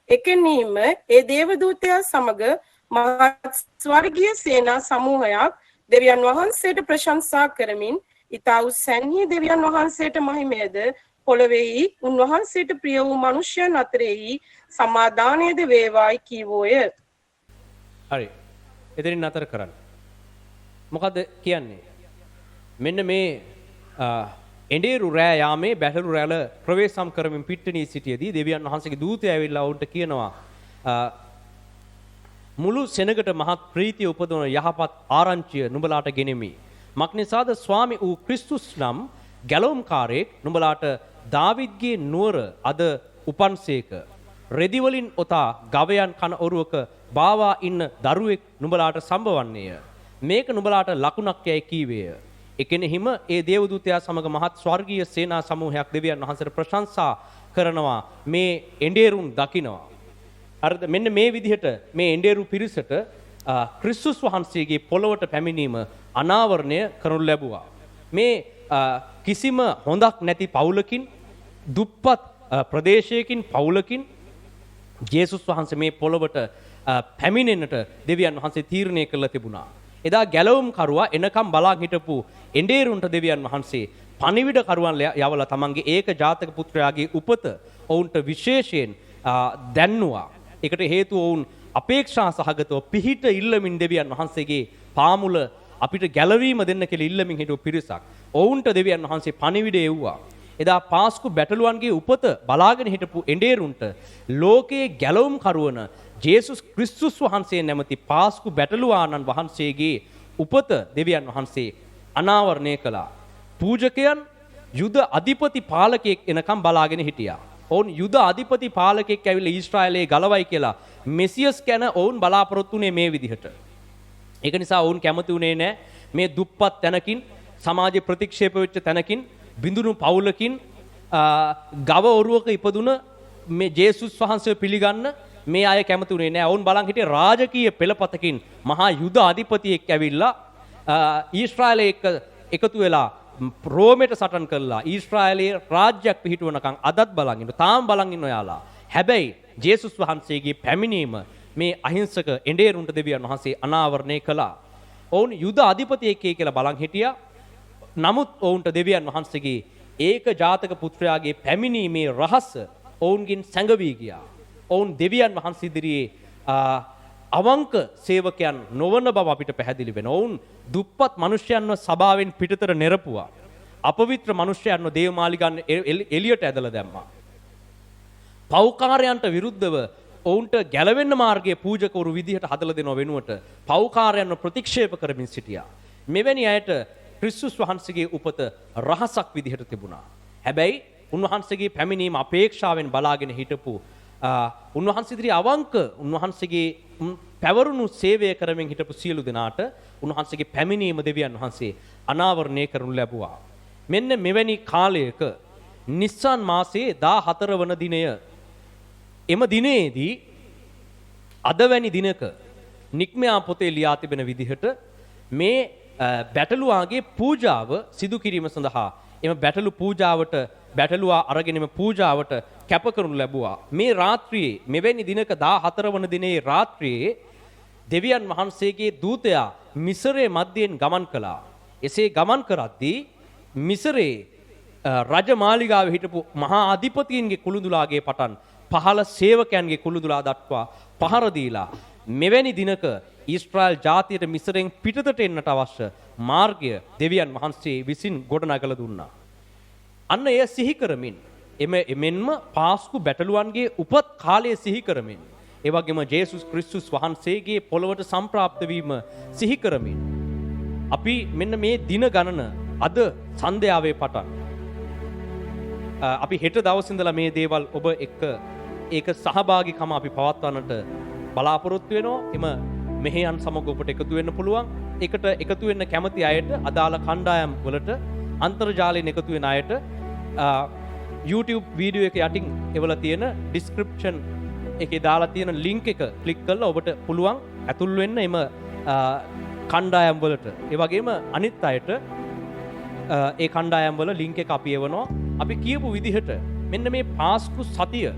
එකෙනීම ඒ දේවදූතයා සමග මහත් ස්වර්ගීය සේනා සමූහයක් දෙවියන් වහන්සේට ප්‍රශංසා කරමින් ඊතා උසැන්හි දෙවියන් වහන්සේට මහිමයද පොළොවේහි උන්වහන්සේට ප්‍රිය වූ මනුෂ්‍යයන් අතරෙහි සමාදානයද වේවායි කීවෝය. හරි. එතනින් නතර කරන්න. මොකද කියන්නේ? මෙන්න මේ එඬේරු රෑ යාමේ බැටළු රැළ ප්‍රවේශම් කරමින් පිට්ටනියේ සිටියේදී දෙවියන් වහන්සේගේ දූතයා ඇවිල්ලා වුන්ට කියනවා මුළු සෙනගට මහත් ප්‍රීතිය උපදවන යහපත් ආරංචිය නුඹලාට ගෙනෙමි. මක්නිසාද ස්වාමි වූ ක්‍රිස්තුස් නම් ගැලවුම්කාරයෙක් නුඹලාට දාවිද්ගේ නුවර අද උපන්සේක. රෙදි වලින් ඔතා ගවයන් කන ඔරුවක බාවා ඉන්න දරුවෙක් නුඹලාට සම්බවන්නේය. මේක නුඹලාට ලකුණක් යයි කීවේය. එකෙනෙහිම ඒ දේවදූතයා සමග මහත් ස්වර්ගීය සේනා සමූහයක් දෙවියන් වහන්සේට ප්‍රශංසා කරනවා මේ එඬේරුන් දකිනවා. හරිද? මෙන්න මේ විදිහට මේ එඬේරු පිරිසට ක්‍රිස්තුස් වහන්සේගේ පොළොවට පැමිණීම අනාවරණය කරනු ලැබුවා. මේ කිසිම හොඳක් නැති පවුලකින් දුප්පත් ප්‍රදේශයකින් පවුලකින් ජේසුස් වහන්සේ මේ පොළොවට පැමිණෙන්නට දෙවියන් වහන්සේ තීරණය කළා තිබුණා. එදා ගැලවුම් කරුවා එනකම් බලාගෙන හිටපු එඬේරුන්ට දෙවියන් වහන්සේ පණිවිඩ කරුවන් යවලා තමන්ගේ ඒක ජාතක පුත්‍රයාගේ උපත ඔවුන්ට විශේෂයෙන් දැන්නුවා. ඒකට හේතුව ඔවුන් අපේක්ෂා සහගතව පිහිට ඉල්ලමින් දෙවියන් වහන්සේගේ පාමුල අපිට ගැලවීම දෙන්න කියලා ඉල්ලමින් හිටපු පිරිසක්. ඔවුන්ට දෙවියන් වහන්සේ පණිවිඩය එව්වා. එදා පාස්කු බැටළුවන්ගේ උපත බලාගෙන හිටපු එඬේරුන්ට ලෝකයේ ගැලවුම් කරවන ජේසුස් ක්‍රිස්තුස් වහන්සේ නැමැති පාස්කු බැටළුවාණන් වහන්සේගේ උපත දෙවියන් වහන්සේ අනාවරණය කළා. පූජකයන් යුද අධිපති පාලකයෙක් එනකම් බලාගෙන හිටියා. ඔවුන් යුද අධිපති පාලකයෙක් ඇවිල්ලා ඊශ්‍රායලයේ ගලවයි කියලා මෙසියස් ගැන ඔවුන් බලාපොරොත්තු වුණේ මේ විදිහට. ඒක නිසා ඔවුන් කැමති වුණේ නැහැ මේ දුප්පත් තැනකින් සමාජ ප්‍රතික්ෂේප වෙච්ච තැනකින් බිඳුණු පවුලකින් ගව ඔරුවක ඉපදුන මේ ජේසුස් වහන්සේ පිළිගන්න මේ අය කැමති වුණේ නැහැ. ඔවුන් බලන් හිටියේ රාජකීය පෙළපතකින් මහා යුද අධිපතියෙක් ඇවිල්ලා ඊශ්‍රායලයේ එකතු වෙලා රෝමයට සටන් කළා. ඊශ්‍රායලයේ රාජ්‍යයක් පිහිටුවනකම් අදත් බලන් ඉන්න. තාම බලන් ඉන්න ඔයාලා. හැබැයි ජේසුස් වහන්සේගේ පැමිණීම මේ අහිංසක එඬේරුන්ට දෙවියන් වහන්සේ අනාවරණය කළා. ඔවුන් යුද අධිපතියෙක් කියලා බලන් හිටියා. නමුත් ඔවුන්ට දෙවියන් වහන්සේගේ ඒක ජාතක පුත්‍රයාගේ පැමිණීමේ රහස ඔවුන්ගෙන් සැඟවී ගියා. ඔවුන් දෙවියන් වහන්සේ ඉදිරියේ අවංක සේවකයන් නොවන බව අපිට පැහැදිලි වෙනවා. ඔවුන් දුප්පත් මිනිසයන්ව සභාවෙන් පිටතට නෙරපුවා. අපවිත්‍ර මිනිසයන්ව දේවමාලිගාන් එළියට ඇදලා දැම්මා. පෞකාරයන්ට විරුද්ධව ඔවුන්ට ගැලවෙන්න මාර්ගයේ පූජකවරු විදිහට හදලා දෙනව වෙනුවට පෞකාරයන්ව ප්‍රතික්ෂේප කරමින් සිටියා. මෙවැනි අයට ක්‍රිස්තුස් වහන්සේගේ උපත රහසක් විදිහට තිබුණා. හැබැයි උන්වහන්සේගේ පැමිණීම අපේක්ෂාවෙන් බලාගෙන හිටපු උන්වහන්සේ ඉදිරි අවංක උන්වහන්සේගේ පැවරුණු සේවය කරමින් හිටපු සියලු දෙනාට උන්වහන්සේගේ පැමිණීම දෙවියන් වහන්සේ අනාවරණය කරනු ලැබුවා. මෙන්න මෙවැනි කාලයක නිස්සාන් මාසයේ 14 වන දිනය එම දිනේදී අද වැනි දිනක නික්මයා පොතේ ලියා තිබෙන විදිහට මේ බැටළුවාගේ පූජාව සිදු කිරීම සඳහා එම බැටළු පූජාවට බැටළුවා අරගෙන එම පූජාවට කැප කරනු ලැබුවා. මේ රාත්‍රියේ මෙවැනි දිනක 14 වන දිනේ රාත්‍රියේ දෙවියන් වහන්සේගේ දූතයා මිසරයේ මැදෙන් ගමන් කළා. එසේ ගමන් කරද්දී මිසරයේ රජමාලිගාවේ හිටපු මහා අධිපතීන්ගේ කුළුඳුලාගේ පටන් පහළ සේවකයන්ගේ කුළුඳුලා දක්වා පහර දීලා මෙවැනි දිනක ඊශ්‍රායල් ජාතියට මිසරෙන් පිටතට එන්නට අවශ්‍ය මාර්ගය දෙවියන් වහන්සේ විසින් ගොඩනගලා දුන්නා. අන්න එය සිහි කරමින් එමෙන්ම පාස්කු බැටළුවන්ගේ උපත් කාලය සිහි කරමින් ඒ වගේම ජේසුස් ක්‍රිස්තුස් වහන්සේගේ පොළොවට සම්ප්‍රාප්ත වීම සිහි කරමින් අපි මෙන්න මේ දින ගණන අද සන්ධ්‍යාවේ පටන් අපි හෙට දවස් ඉඳලා මේ දේවල් ඔබ එක්ක ඒක සහභාගීකම අපි පවත්වන්නට බලාපොරොත්තු වෙනවා. එම මෙහෙයන් සමග ඔබට එකතු වෙන්න පුළුවන්. ඒකට එකතු වෙන්න කැමති අයට අදාළ කණ්ඩායම් වලට අන්තර්ජාලයෙන් එකතු වෙන අයට YouTube වීඩියෝ එක යටින් එවලා තියෙන description එකේ දාලා තියෙන link එක ක්ලික් කරලා ඔබට පුළුවන් ඇතුල් වෙන්න එම කණ්ඩායම් වලට. ඒ වගේම අනිත් අයට ඒ කණ්ඩායම් වල link එක අපි එවනවා. අපි කියපු විදිහට මෙන්න මේ පාස්කු සතිය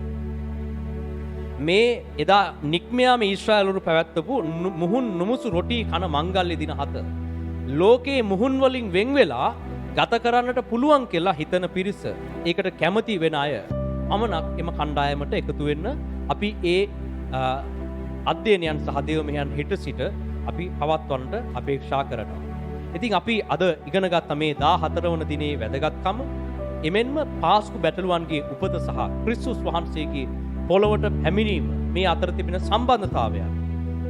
මේ එදා නික්මයාම ඊශ්‍රායලවරු පැවැත්වපු මුහුන් නුමුසු රොටි කන මංගල්‍ය දින 7 ලෝකේ මුහුන් වලින් වෙන් වෙලා ගත කරන්නට පුළුවන් කියලා හිතන පිරිස ඒකට කැමති වෙන අය අමනක් එම කණ්ඩායමට එකතු වෙන්න අපි ඒ අධ්‍යයනයන් සහ දේව මෙහෙයන් හිට සිට අපි පවත්වන්නට අපේක්ෂා කරනවා. ඉතින් අපි අද ඉගෙන ගත්ත මේ 14 වන දිනේ වැදගත්කම එමෙන්ම පාස්කු බැටළුවන්ගේ උපත සහ ක්‍රිස්තුස් වහන්සේගේ පොළොවට පැමිණීම මේ අතර තිබෙන සම්බන්ධතාවයන්.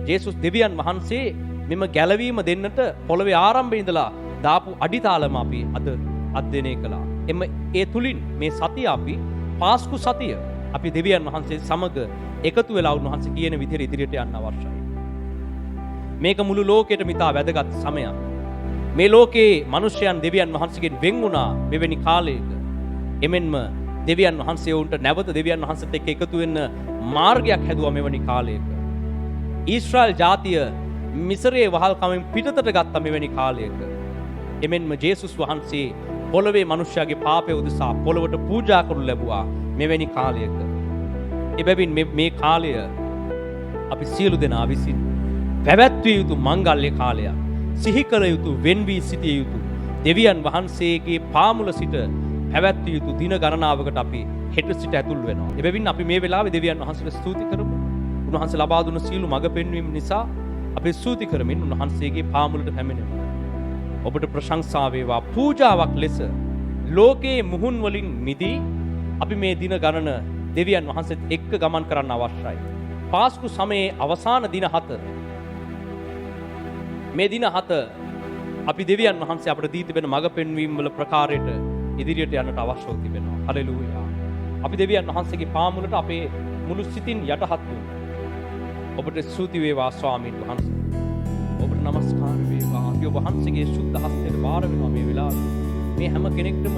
ජේසුස් දෙවියන් වහන්සේ මෙම ගැලවීම දෙන්නට පොළොවේ ආරම්භයේ ඉඳලා දාපු අඩිතාලම අපි අද අධ්‍යයනය කළා. ඒ තුලින් මේ සතිය අපි පාස්කු සතිය අපි දෙවියන් වහන්සේ සමග එකතු වෙලා උන්වහන්සේ කියන විදිහට ඉදිරියට යන්න අවශ්‍යයි. මේක මුළු ලෝකෙටම ඉතා වැදගත් සමයක්. මේ ලෝකේ මිනිසයන් දෙවියන් වහන්සේගෙන් වෙන් වුණා මෙවැනි කාලයක. එමෙන්ම දෙවියන් වහන්සේ උන්ට නැවත දෙවියන් වහන්සේත් එක්ක එකතු වෙන්න මාර්ගයක් හැදුවා මෙවැනි කාලයක. ඊශ්‍රායල් ජාතිය මිසරයේ වහල්කමින් පිටතට ගත්ත මෙවැනි කාලයක එමෙන්ම ජේසුස් වහන්සේ පොළවේ මනුෂ්‍යයාගේ පාපය උදෙසා පොළවට පූජා කරනු ලැබුවා මෙවැනි කාලයක. එබැවින් මේ කාලය අපි සියලු දෙනා විසින් පැවැත්විය යුතු මංගල්‍ය කාලයක්. සිහි කළ යුතු, වෙන් වී සිටිය යුතු දෙවියන් වහන්සේගේ පාමුල සිට පැවැත්විය යුතු දින ගණනාවකට අපි හෙට සිට ඇතුල් වෙනවා. එබැවින් අපි මේ වෙලාවේ දෙවියන් වහන්සේට ස්තුති කරමු. උන්වහන්සේ ලබා දුන්න සියලු මඟ පෙන්වීම නිසා අපි ස්තුති කරමින් උන්වහන්සේගේ පාමුලට පැමිණෙමු. ඔබට ප්‍රශංසා වේවා. පූජාවක් ලෙස ලෝකයේ මුහුන් වලින් මිදී අපි මේ දින ගණන දෙවියන් වහන්සේත් එක්ක ගමන් කරන්න අවශ්‍යයි. පාස්කු සමයේ අවසාන දින 7 මේ දින 7 අපි දෙවියන් වහන්සේ අපට දී තිබෙන මඟ පෙන්වීම වල ප්‍රකාරයට ඉදිරියට යන්නට අවශ්‍යව තිබෙනවා. හලෙලූයා. අපි දෙවියන් වහන්සේගේ පාමුලට අපේ මුළු සිතින් යටහත් වෙමු. ඔබට ස්තුති වේවා ස්වාමීන් වහන්සේ. ඔබට නමස්කාර වේවා. අපි ඔබ වහන්සේගේ සුද්ධ හස්තයට බාර වෙනවා මේ වෙලාවේ. මේ හැම කෙනෙක්ටම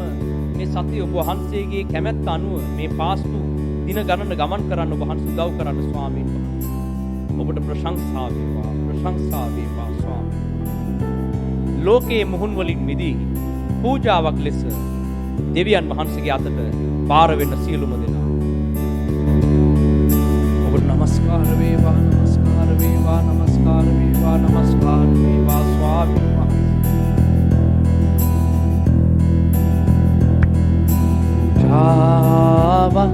මේ සතිය ඔබ වහන්සේගේ කැමැත්ත අනුව මේ පාස්කු දින ගණන ගමන් කරන්න ඔබ වහන්සේ උදව් කරන්න ස්වාමීන් වහන්සේ. ඔබට ප්‍රශංසා වේවා. ප්‍රශංසා වේවා ස්වාමීන්. ලෝකයේ මුහුන් වලින් මිදී පූජාවක් ලෙස දෙවියන් වහන්සේගේ අතට බාර වෙන්න සියලුම දෙනා. ඔබට නමස්කාර වේවා. නමස්කාර වේවා. නමස්කාර වේවා. නමස්කාර වේවා ස්වාමීන් වහන්සේ. ජාවන්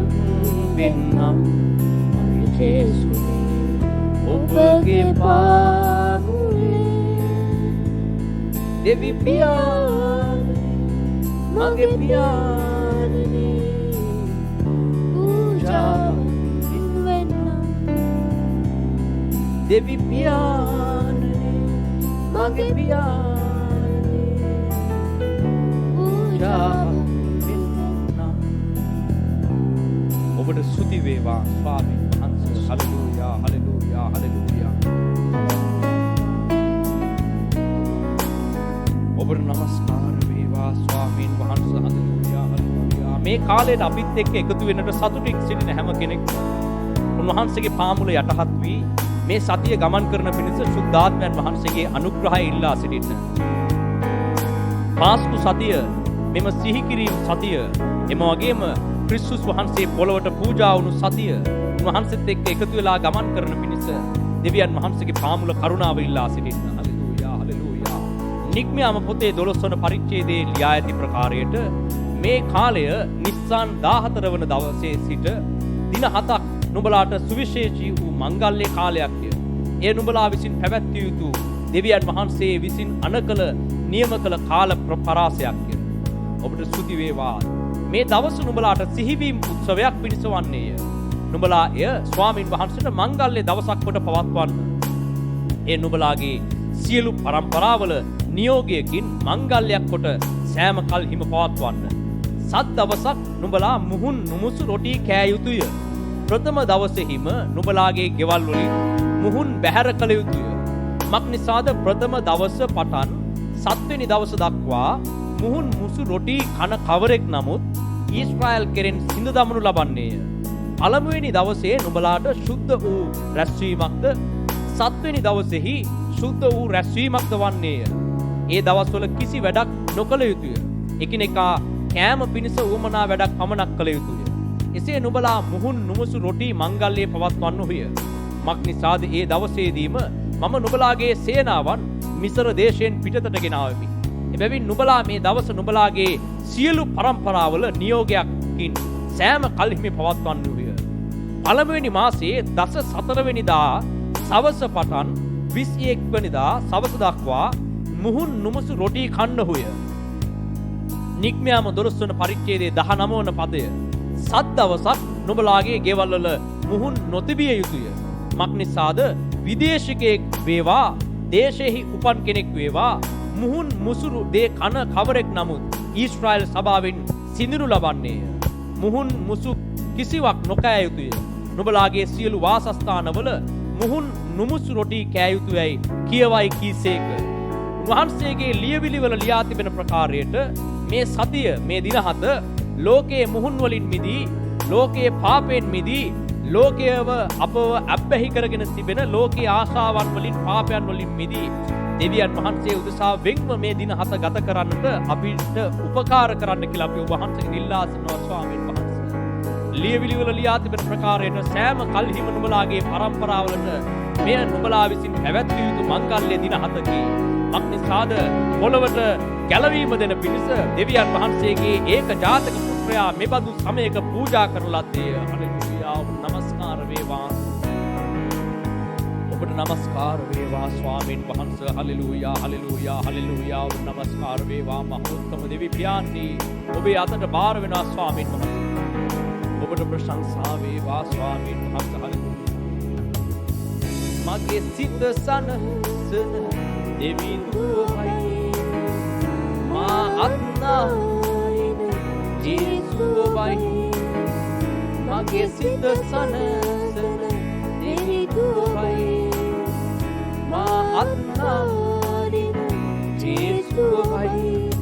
වෙන්නම් ජේසුනේ ඔබගේ පාමුලේ දෙවි පියාණනි මගේ පියාණනි පූජාවන් වෙන්නම් දෙවි පියාණනි මගේ පියාණනි පූජාවන් ඔබට ස්තුති වේවා ස්වාමීන් වහන්සේ. Hallelujah hallelujah hallelujah. ඔබට නමස්කාර වේවා ස්වාමීන් වහන්සේ. Hallelujah hallelujah. මේ කාලේට අපිත් එක්ක එකතු වෙන්නට සතුටින් සිටින හැම කෙනෙක්ම උන්වහන්සේගේ පාමුල යටහත් වී මේ සතිය ගමන් කරන පිණිස සුද්ධාත්මයන් වහන්සේගේ අනුග්‍රහය ඉල්ලා සිටින්න. පාස්කු සතිය මෙම සිහි කිරීම සතිය එම වගේම ක්‍රිස්තුස් වහන්සේ පොළොවට පූජා වුණු සතිය උන්වහන්සේත් එක්ක එකතු වෙලා ගමන් කරන පිණිස දෙවියන් වහන්සේගේ පාමුල කරුණාව ඉල්ලා සිටින්න. Hallelujah hallelujah. නික්මයාම පොතේ 12 වන පරිච්ඡේදයේ ලියා ඇති ප්‍රකාරයට මේ කාලය නිස්සාන් 14 වන දවසේ සිට දින 7ක් නුඹලාට සුවිශේෂී වූ මංගල්‍ය කාලයක්ය. එය නුඹලා විසින් පැවැත්විය යුතු දෙවියන් වහන්සේ විසින් අනකල නියම කළ කාල පරාසයක්ය. ඔබට ස්තුති වේවා. මේ දවස නුඹලාට සිහිවීම උත්සවයක් පිණිස වන්නේය. නුඹලා එය ස්වාමින් වහන්සේට මංගල්‍ය දවසක් කොට පවත්වන්න. ඒ නුඹලාගේ සියලු පරම්පරාවල නියෝගයකින් මංගල්‍යයක් කොට සෑම කල්හිම පවත්වන්න. සත් දවසක් නුඹලා මුහුන් නුමුසු රොටි කෑ යුතුය. ප්‍රථම දවසේහිම නුඹලාගේ ගෙවල් වලින් මුහුන් බැහැර කළ යුතුය. මක්නිසාද ප්‍රථම දවස පටන් 7 වෙනි දවස දක්වා මුහුන් මුසු රොටි කන කවරෙක් නමුත් ඊශ්‍රායල් කෙරෙන් සිඳ දමනු ලබන්නේය. පළමුවෙනි දවසේ නුඹලාට ශුද්ධ වූ රැස්වීමක්ද 7 වෙනි දවසේහි ශුද්ධ වූ රැස්වීමක්ද වන්නේය. ඒ දවස්වල කිසි වැඩක් නොකළ යුතුය. එකිනෙකා කෑම පිණිස උවමනා වැඩක් පමණක් කළ යුතුය. එසේ නුඹලා මුහුන් නුමුසු රොටි මංගල්‍යය පවත්වන්නෝය. මක්නිසාද ඒ දවසේදීම මම නුඹලාගේ සේනාවන් මිසර දේශයෙන් පිටතට ගෙනාවෙමි. එබැවින් නුඹලා මේ දවස නුඹලාගේ සියලු පරම්පරාවල නියෝගයක්කින් සෑම කල්හිම පවත්වන්නෝය. පළමුවෙනි මාසයේ 14 වෙනිදා සවස පටන් 21 වෙනිදා සවස දක්වා මුහුන් නුමුසු රොටි කන්නහුය. නික්මයාම 12 වන පරිච්ඡේදයේ 19 වන පදය. සත් දවසක් නුඹලාගේ ගෙවල් වල මුහුන් නොතිබිය යුතුය. මක්නිසාද විදේශිකයෙක් වේවා දේශෙහි උපන් කෙනෙක් වේවා මුහුන් මුසුරු දේ කන කවරෙක් නමුත් ඊශ්‍රායල් සභාවෙන් සිඳිනු ලබන්නේය. මුහුන් මුසු කිසිවක් නොකෑ යුතුය. නුඹලාගේ සියලු වාසස්ථානවල මුහුන් නුමුසු රොටි කෑ යුතුයයි කියවයි කීසේක. උන්වහන්සේගේ ලියවිලි වල ලියා තිබෙන ප්‍රකාරයට මේ සතිය මේ දින 7 ලෝකයේ මුහුන් වලින් මිදී ලෝකයේ පාපයෙන් මිදී ලෝකයව අපව අබ්බැහි කරගෙන තිබෙන ලෝකයේ ආශාවන් වලින් පාපයන් වලින් මිදී දෙවියන් වහන්සේ උදෙසා වෙන්ව මේ දින 7 ගත කරන්නට අපිට උපකාර කරන්න කියලා අපි ඔබ වහන්සේගෙන් ඉල්ලා සිටිනවා ස්වාමීන් වහන්සේ. ලියවිලි වල ලියා තිබෙන ප්‍රකාරයට සෑම කල්හිම නුඹලාගේ පරම්පරාවලට මෙය නුඹලා විසින් පැවැත්විය යුතු මංගල්‍ය දින 7කි. මක්නිසාද පොළවට ගැලවීම දෙන පිණිස දෙවියන් වහන්සේගේ ඒක ජාතක පුත්‍රයා මෙබඳු සමයක පූජා කරන ලද්දේ. හලෙලූයා. නමස්කාර වේවා. ඔබට නමස්කාර වේවා ස්වාමීන් වහන්සේ. Hallelujah hallelujah hallelujah. ඔබට නමස්කාර වේවා මහෝත්තම දෙවි පියාණනි. ඔබේ අතට බාර වෙනවා ස්වාමීන් වහන්සේ. ඔබට ප්‍රශංසා වේවා ස්වාමීන් වහන්සේ. හලෙලූයා. මගේ සිත සනසන දෙවිඳුවයි මා අත්නායින ජේසුවයි මගේ සිත සනසන දෙවිඳුවයි මා අත්නායින ජේසුවයි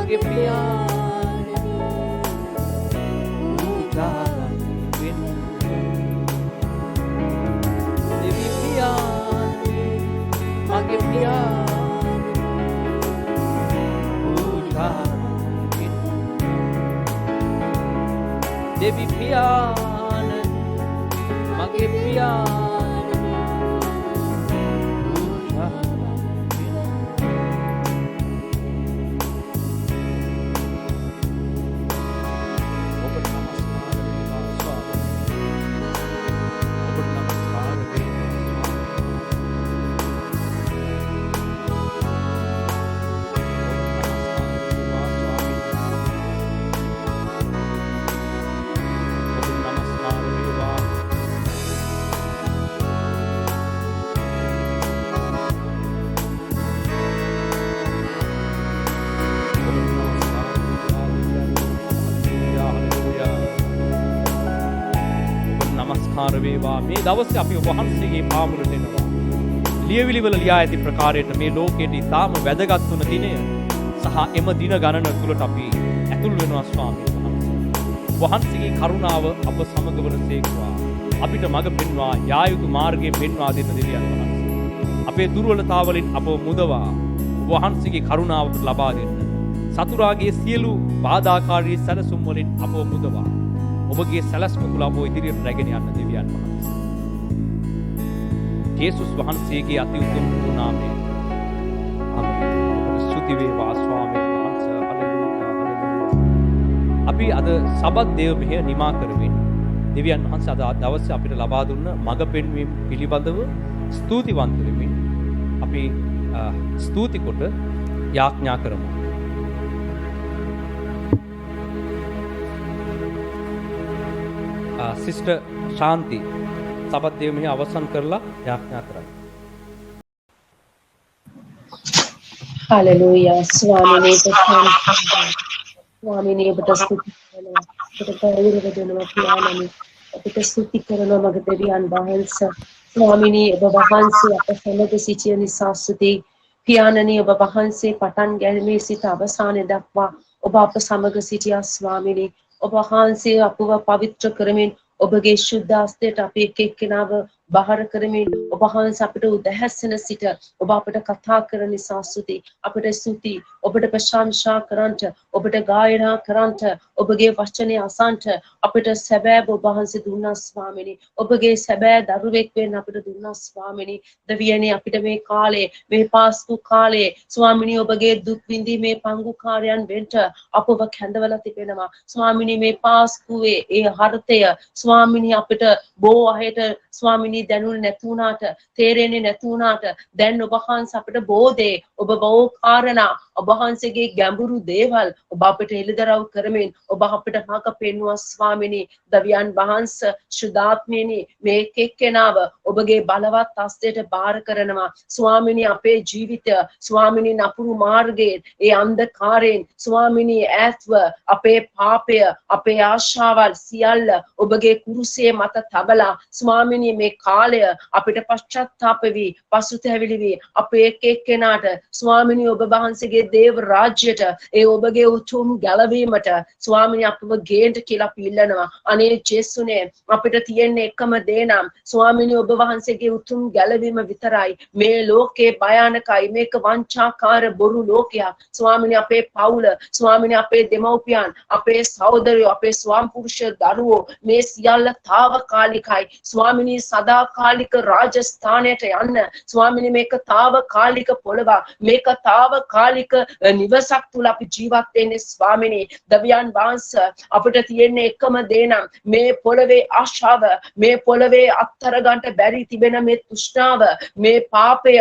මගේ පියාණනි පූජාවන් වෙන්න දෙවි පියාණනි මගේ පියාණනි පූජාවන් වෙන්න දෙවි පියාණනි මගේ පියාණනි වේවා. මේ දවසේ අපි ඔබ වහන්සේගේ පාමුලට එනවා. ලියවිලි වල ලියා ඇති ප්‍රකාරයට මේ ලෝකයේ ඉතාම වැදගත් වන දිනය සහ එම දින ගණන තුලට අපි ඇතුල් වෙනවා ස්වාමීන් වහන්සේ. වහන්සේගේ කරුණාව අප සමග වනසේක්වා. අපිට මඟ පෙන්වා යා යුතු මාර්ගය පෙන්වා දෙන දෙවියන් වහන්සේ. අපේ දුර්වලතාවලින් අපව මුදවා ඔබ වහන්සේගේ කරුණාව ලබා දෙන්න. සතුරාගේ සියලු බාධාකාරී සැලසුම් වලින් අපව මුදවා ඔබගේ සැලැස්ම තුළ අපව ඉදිරියට රැගෙන යන්න දෙවියන් වහන්සේ. යේසුස් වහන්සේගේ අති උතුම් නාමයෙන්. ආමේන්. ඔබට ස්තුති වේවා ස්වාමීන් වහන්සේ. Hallelujah hallelujah. අපි අද සබත් දේව මෙහෙය නිමා කරමින් දෙවියන් වහන්සේ අද දවසේ අපිට ලබා දුන්න මඟ පෙන්වීම පිළිබඳව ස්තුතිවන්ත වෙමින් අපි ස්තුති කොට යාඥා කරමු. සිස්ටර් ශාන්ති සබත් දේව මෙහි අවසන් කරලා යාඥා කරයි. Hallelujah. ස්වාමීනි ඔබට ස්තුති කරනවා. ඔබට ගෞරව දෙනවා පියාණනි. ඔබට ස්තුති කරනවා මගේ දෙවියන් වහන්සේ. ස්වාමීනි ඔබ වහන්සේ අප සමග සිටින නිසා ස්තුති. පියාණනි ඔබ වහන්සේ පටන් ගැනීමේ සිට අවසානයේ දක්වා ඔබ අප සමග සිටියා ස්වාමීනි. ඔබ වහන්සේ අපව පවිත්‍ර කරමින් ඔබගේ ශුද්ධ හස්තයට අපි එක් එක්කෙනාව බහර කරමින් ඔබ වහන්සේ අපිට උදැහැසෙන සිට ඔබ අපිට කතා කරන නිසා ස්තුති. අපිට ස්තුති. ඔබට ප්‍රශංසා කරන්ට ඔබට ගායනා කරන්ට ඔබගේ වචනේ අසන්ට අපිට සැබෑ ඔබ වහන්සේ දුන්නා ස්වාමීනි. ඔබගේ සැබෑ දරුවෙක් වෙන්න අපිට දුන්නා ස්වාමීනි. දෙවියනේ අපිට මේ කාලේ මේ පාස්කු කාලේ ස්වාමීනි ඔබගේ දුක් විඳීමේ පංගුකාරයන් වෙන්න අපව කැඳවලා තිබෙනවා. ස්වාමීනි මේ පාස්කුවේ ඒ හර්ථය ස්වාමීනි අපිට බොහෝ අයට ස්වාමීනි දැනුනේ නැති වුණාට තේරෙන්නේ නැති වුණාට දැන් ඔබ වහන්සේ අපිට බෝධේ ඔබ බොහෝ කාරණා ඔබ වහන්සේගේ ගැඹුරු දේවල් ඔබ අපිට එළිදරව් කරමින් ඔබ අපිට මඟ පෙන්වුවා ස්වාමිනී. දවියන් වහන්සේ ශුද්ධාත්මයනි මේ එක්කෙනාව ඔබගේ බලවත් හස්තයට බාර කරනවා ස්වාමිනී. අපේ ජීවිතය ස්වාමිනී නපුරු මාර්ගයෙන් ඒ අන්ධකාරයෙන් ස්වාමිනී ඈත්ව අපේ පාපය අපේ ආශාවල් සියල්ල ඔබගේ කුරුසේ මත තබලා ස්වාමිනී මේ කාලය අපිට පශ්චාත්තාප වී පසුතැවිලි වී අපේ එක්කෙනාට ස්වාමිනී ඔබ වහන්සේගේ දේව රාජ්‍යයට ඒ ඔබගේ උතුම් ගැලවීමට ස්වාමිනී අපව ගේන්න කියලා අපි ඉල්ලනවා. අනේ ජේසුනේ අපිට තියෙන එකම දේ නම් ස්වාමිනී ඔබ වහන්සේගේ උතුම් ගැලවීම විතරයි. මේ ලෝකේ භයානකයි. මේක වංචාකාර බොරු ලෝකයක්. ස්වාමිනී අපේ පවුල ස්වාමිනී අපේ දෙමව්පියන් අපේ සහෝදරයෝ අපේ ස්වාම පුරුෂ දරුවෝ මේ සියල්ල తాවකාලිකයි. ස්වාමිනී සදාකාලික රාජස්ථානයට යන්න ස්වාමිනී මේක తాවකාලික පොළවක්. මේක తాවකාලික නිවසක් තුල අපි ජීවත් වෙන්නේ ස්වාමිනී. දවියන් වහන්සේ අපිට තියෙන එකම දේ නම් මේ පොළවේ ආශාව මේ පොළවේ අත්තර ගන්නට බැරි තිබෙන මේ තෘෂ්ණාව මේ පාපය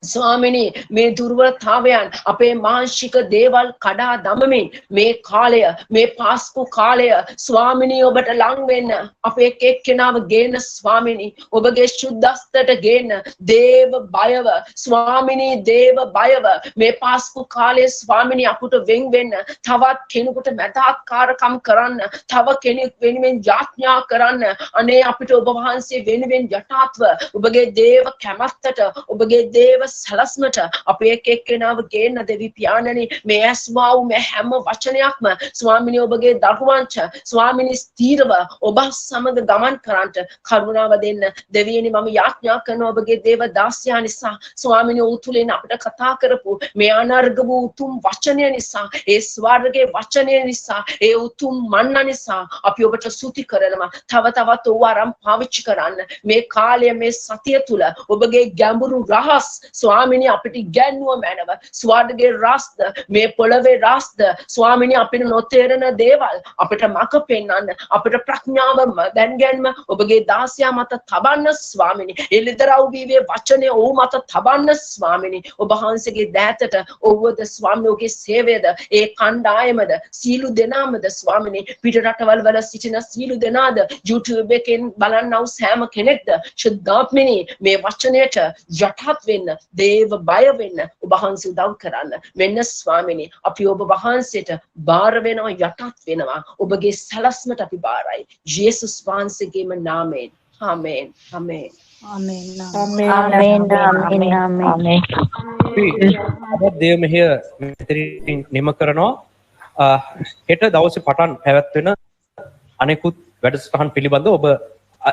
ස්වාමිනී මේ දුර්වලතාවයන් අපේ මානසික දේවල් කඩා දමමින් මේ කාලය මේ පාස්කු කාලය ස්වාමිනී ඔබට ලං වෙන්න අපේ එක්කෙනාව ගේන ස්වාමිනී ඔබගේ සුද්ධස්තට ගේන දේව බයව ස්වාමිනී දේව බයව මේ පාස්කු කාලයේ ස්වාමිනී අපට වෙන් වෙන්න තවත් කෙනෙකුට මැදාත්කාරකම් කරන්න තව කෙනෙක් වෙනුවෙන් යාඥා කරන්න අනේ අපිට ඔබ වහන්සේ වෙනුවෙන් යටාත්ව ඔබගේ දේව කැමැත්තට ඔබගේ දේව සලස්මට අපේ එක්කෙනාව ගේන්න දෙවි පියාණනි මේ ඇස්වාව් මේ හැම වචනයක්ම ස්වාමිනී ඔබගේ දරුවන්ට ස්වාමිනී ස්ථීරව ඔබ සමග ගමන් කරන්නට කරුණාව දෙන්න දෙවියනි මම යාඥා කරනවා ඔබගේ දේව දාසයා නිසා ස්වාමිනී උතුලෙන් අපිට කතා කරපු මේ අනර්ග වූ උතුම් වචනය නිසා ඒ ස්වර්ගයේ වචනය නිසා ඒ උතුම් මන්න නිසා අපි ඔබට ස්තුති කරනවා තව තවත් ඔව ආරම් පාවිච්චි කරන්න මේ කාලය මේ සතිය තුල ඔබගේ ගැඹුරු රහස් ස්වාමිනී අපිට ඉගැන්වුව මැනව ස්වර්ගයේ රාස්ද මේ පොළවේ රාස්ද ස්වාමිනී අපිට නොතේරෙන දේවල් අපිට මඟ පෙන්වන්න අපිට ප්‍රඥාව දැන්ගැන්ම ඔබගේ දාසයා මත තබන්න ස්වාමිනී එළිදරව් වීවේ වචනේ ඔහු මත තබන්න ස්වාමිනී ඔබ වහන්සේගේ දෑතට ඔව්වද ස්වාමිනී ඔබගේ සේවයද ඒ කණ්ඩායමද සීලු දෙනාමද ස්වාමිනී පිට රටවල් වල සිටින සීලු දෙනාද YouTube එකෙන් බලන්නව සෑම කෙනෙක්ද ශුද්ධාත්මනී මේ වචනයට යටත් වෙන්න දේව බය වෙන්න ඔබ වහන්සේ උදව් කරන්න මෙන්න ස්වාමිනී අපි ඔබ වහන්සේට බාර වෙනවා යටත් වෙනවා ඔබගේ සලස්මට අපි බාරයි යේසුස් වහන්සේගේම නාමයෙන් ආමේන් ආමේන් ආමේන් ආමේන් ආමේන් ආමේන් අපේ දේව මෙහෙය මෙතනින් නිම කරනවා හෙට දවසේ පටන් පැවැත්වෙන අනෙකුත් වැඩසටහන් පිළිබඳව ඔබ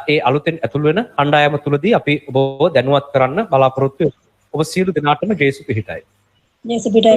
ඒ අලුතෙන් ඇතුල් වෙන කණ්ඩායම තුලදී අපි ඔබව දැනුවත් කරන්න බලාපොරොත්තු වෙනවා. ඔබ සියලු දෙනාටම ජේසු පිහිටයි. ජේසු පිහිටයි.